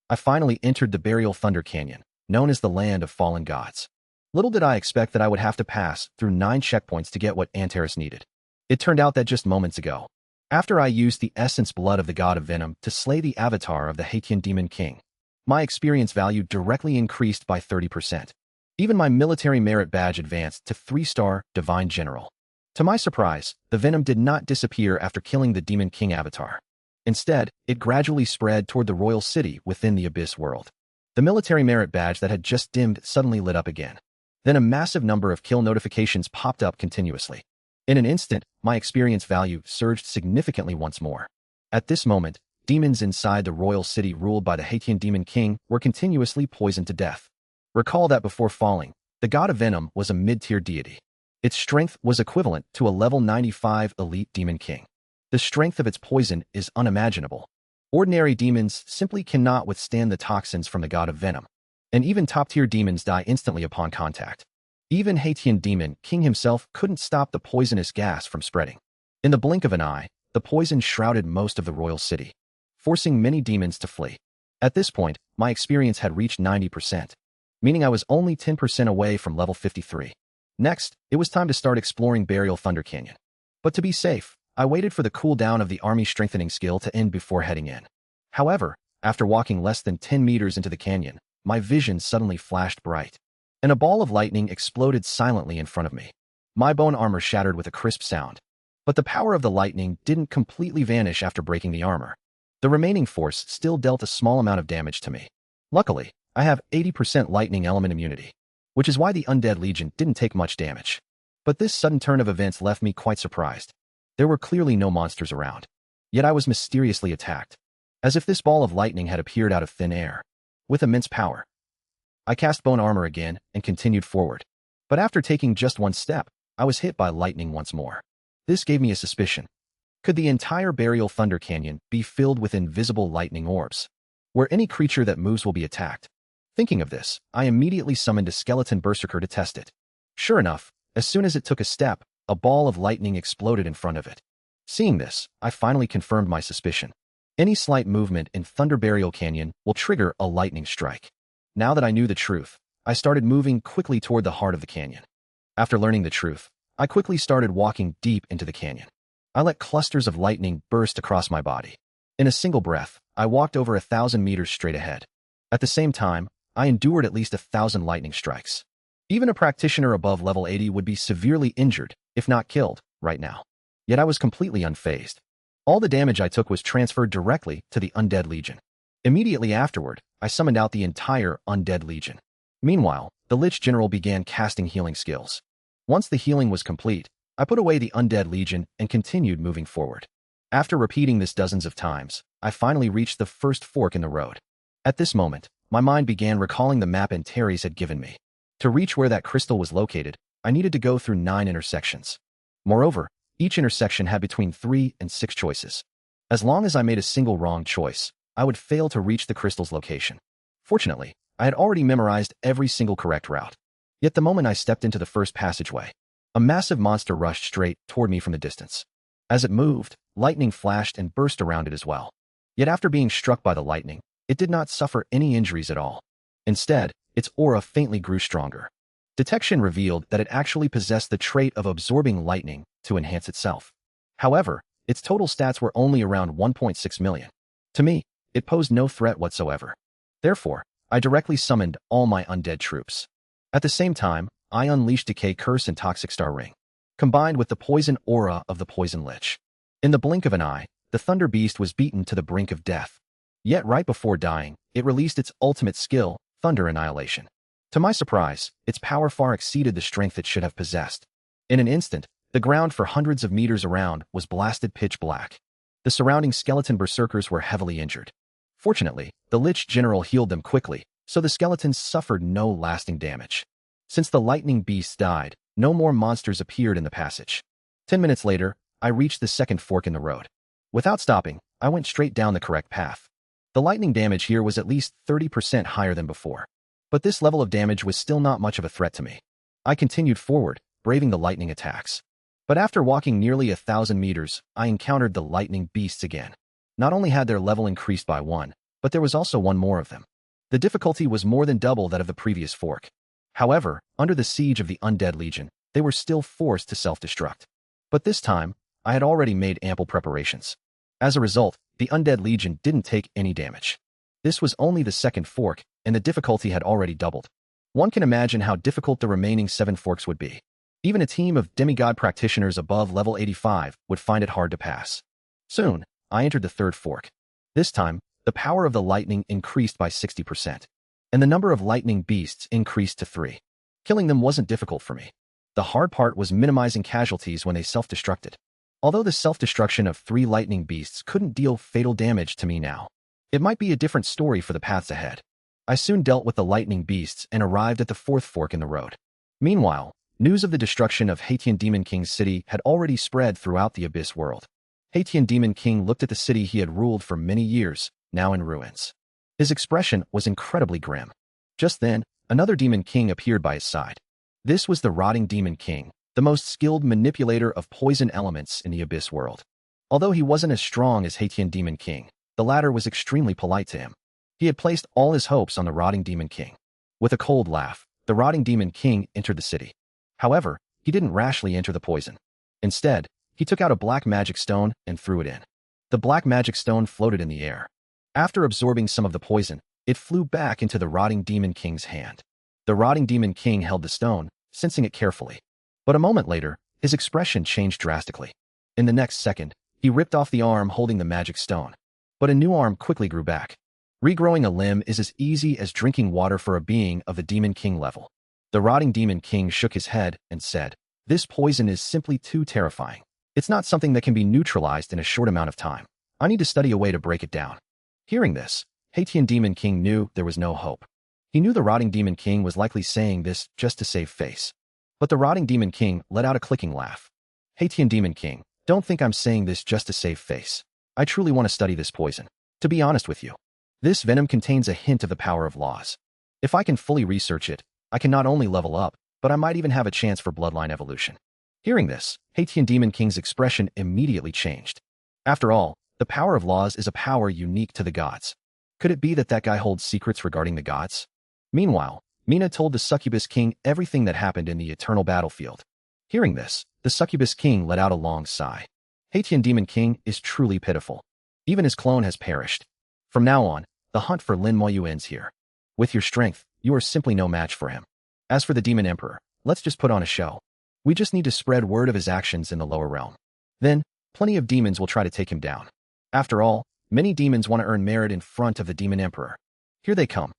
I finally entered the Burial Thunder Canyon, known as the Land of Fallen Gods. Little did I expect that I would have to pass through 9 checkpoints to get what Antares needed. It turned out that just moments ago, after I used the essence blood of the god of venom to slay the avatar of the Haitian Demon King, my experience value directly increased by 30%. Even my military merit badge advanced to 3-star Divine General. To my surprise, the venom did not disappear after killing the Demon King avatar. Instead, it gradually spread toward the royal city within the Abyss world. The military merit badge that had just dimmed suddenly lit up again. Then a massive number of kill notifications popped up continuously. In an instant, my experience value surged significantly once more. At this moment, demons inside the royal city ruled by the Haitian Demon King were continuously poisoned to death. Recall that before falling, the god of venom was a mid-tier deity. Its strength was equivalent to a level 95 elite demon king. The strength of its poison is unimaginable. Ordinary demons simply cannot withstand the toxins from the god of venom, and even top-tier demons die instantly upon contact. Even Haitian demon king himself couldn't stop the poisonous gas from spreading. In the blink of an eye, the poison shrouded most of the royal city, forcing many demons to flee. At this point, my experience had reached 90%, meaning I was only 10% away from level 53. Next, it was time to start exploring Burial Thunder Canyon. But to be safe, I waited for the cooldown of the army strengthening skill to end before heading in. However, after walking less than 10 meters into the canyon, my vision suddenly flashed bright, and a ball of lightning exploded silently in front of me. My bone armor shattered with a crisp sound, but the power of the lightning didn't completely vanish after breaking the armor. The remaining force still dealt a small amount of damage to me. Luckily, I have 80% lightning element immunity, which is why the undead legion didn't take much damage. But this sudden turn of events left me quite surprised. There were clearly no monsters around, yet I was mysteriously attacked, as if this ball of lightning had appeared out of thin air, with immense power. I cast bone armor again and continued forward, but after taking just one step, I was hit by lightning once more. This gave me a suspicion. Could the entire Burial Thunder Canyon be filled with invisible lightning orbs, where any creature that moves will be attacked? Thinking of this, I immediately summoned a skeleton berserker to test it. Sure enough, as soon as it took a step, a ball of lightning exploded in front of it. Seeing this, I finally confirmed my suspicion. Any slight movement in Thunder Burial Canyon will trigger a lightning strike. Now that I knew the truth, I started moving quickly toward the heart of the canyon. After learning the truth, I quickly started walking deep into the canyon. I let clusters of lightning burst across my body. In a single breath, I walked over 1,000 meters straight ahead. At the same time, I endured at least 1,000 lightning strikes. Even a practitioner above level 80 would be severely injured, if not killed, right now. Yet I was completely unfazed. All the damage I took was transferred directly to the undead legion. Immediately afterward, I summoned out the entire undead legion. Meanwhile, the Lich General began casting healing skills. Once the healing was complete, I put away the undead legion and continued moving forward. After repeating this dozens of times, I finally reached the first fork in the road. At this moment, my mind began recalling the map Antares had given me. To reach where that crystal was located, I needed to go through 9 intersections. Moreover, each intersection had between 3 and 6 choices. As long as I made a single wrong choice, I would fail to reach the crystal's location. Fortunately, I had already memorized every single correct route. Yet the moment I stepped into the first passageway, a massive monster rushed straight toward me from the distance. As it moved, lightning flashed and burst around it as well. Yet after being struck by the lightning, it did not suffer any injuries at all. Instead, its aura faintly grew stronger. Detection revealed that it actually possessed the trait of absorbing lightning to enhance itself. However, its total stats were only around 1.6 million. To me, it posed no threat whatsoever. Therefore, I directly summoned all my undead troops. At the same time, I unleashed Decay Curse and Toxic Star Ring, combined with the poison aura of the Poison Lich. In the blink of an eye, the Thunder Beast was beaten to the brink of death. Yet right before dying, it released its ultimate skill, Thunder Annihilation. To my surprise, its power far exceeded the strength it should have possessed. In an instant, the ground for hundreds of meters around was blasted pitch black. The surrounding skeleton berserkers were heavily injured. Fortunately, the Lich General healed them quickly, so the skeletons suffered no lasting damage. Since the lightning beasts died, no more monsters appeared in the passage. 10 minutes later, I reached the second fork in the road. Without stopping, I went straight down the correct path. The lightning damage here was at least 30% higher than before. But this level of damage was still not much of a threat to me. I continued forward, braving the lightning attacks. But after walking nearly 1,000 meters, I encountered the lightning beasts again. Not only had their level increased by 1, but there was also 1 more of them. The difficulty was more than double that of the previous fork. However, under the siege of the undead legion, they were still forced to self-destruct. But this time, I had already made ample preparations. As a result, the undead legion didn't take any damage. This was only the second fork, and the difficulty had already doubled. One can imagine how difficult the remaining 7 forks would be. Even a team of demigod practitioners above level 85 would find it hard to pass. Soon, I entered the third fork. This time, the power of the lightning increased by 60%, and the number of lightning beasts increased to 3. Killing them wasn't difficult for me. The hard part was minimizing casualties when they self-destructed. Although the self-destruction of 3 lightning beasts couldn't deal fatal damage to me now, it might be a different story for the paths ahead. I soon dealt with the lightning beasts and arrived at the fourth fork in the road. Meanwhile, news of the destruction of Haitian Demon King's city had already spread throughout the Abyss world. Haitian Demon King looked at the city he had ruled for many years, now in ruins. His expression was incredibly grim. Just then, another Demon King appeared by his side. This was the Rotting Demon King, the most skilled manipulator of poison elements in the Abyss world. Although he wasn't as strong as Haitian Demon King, the latter was extremely polite to him. He had placed all his hopes on the Rotting Demon King. With a cold laugh, the Rotting Demon King entered the city. However, he didn't rashly enter the poison. Instead, he took out a black magic stone and threw it in. The black magic stone floated in the air. After absorbing some of the poison, it flew back into the Rotting Demon King's hand. The Rotting Demon King held the stone, sensing it carefully. But a moment later, his expression changed drastically. In the next second, he ripped off the arm holding the magic stone. But a new arm quickly grew back. Regrowing a limb is as easy as drinking water for a being of the Demon King level. The Rotting Demon King shook his head and said, "This poison is simply too terrifying. It's not something that can be neutralized in a short amount of time. I need to study a way to break it down." Hearing this, Haitian Demon King knew there was no hope. He knew the Rotting Demon King was likely saying this just to save face. But the Rotting Demon King let out a clicking laugh. "Haitian Demon King, don't think I'm saying this just to save face. I truly want to study this poison. To be honest with you, this venom contains a hint of the power of laws. If I can fully research it, I can not only level up, but I might even have a chance for bloodline evolution." Hearing this, Haitian Demon King's expression immediately changed. After all, the power of laws is a power unique to the gods. Could it be that that guy holds secrets regarding the gods? Meanwhile, Mina told the Succubus King everything that happened in the eternal battlefield. Hearing this, the Succubus King let out a long sigh. Haitian Demon King is truly pitiful. Even his clone has perished. From now on, the hunt for Lin Moyu ends here. With your strength, you are simply no match for him. As for the Demon Emperor, let's just put on a show. We just need to spread word of his actions in the lower realm. Then, plenty of demons will try to take him down. After all, many demons want to earn merit in front of the Demon Emperor. Here they come.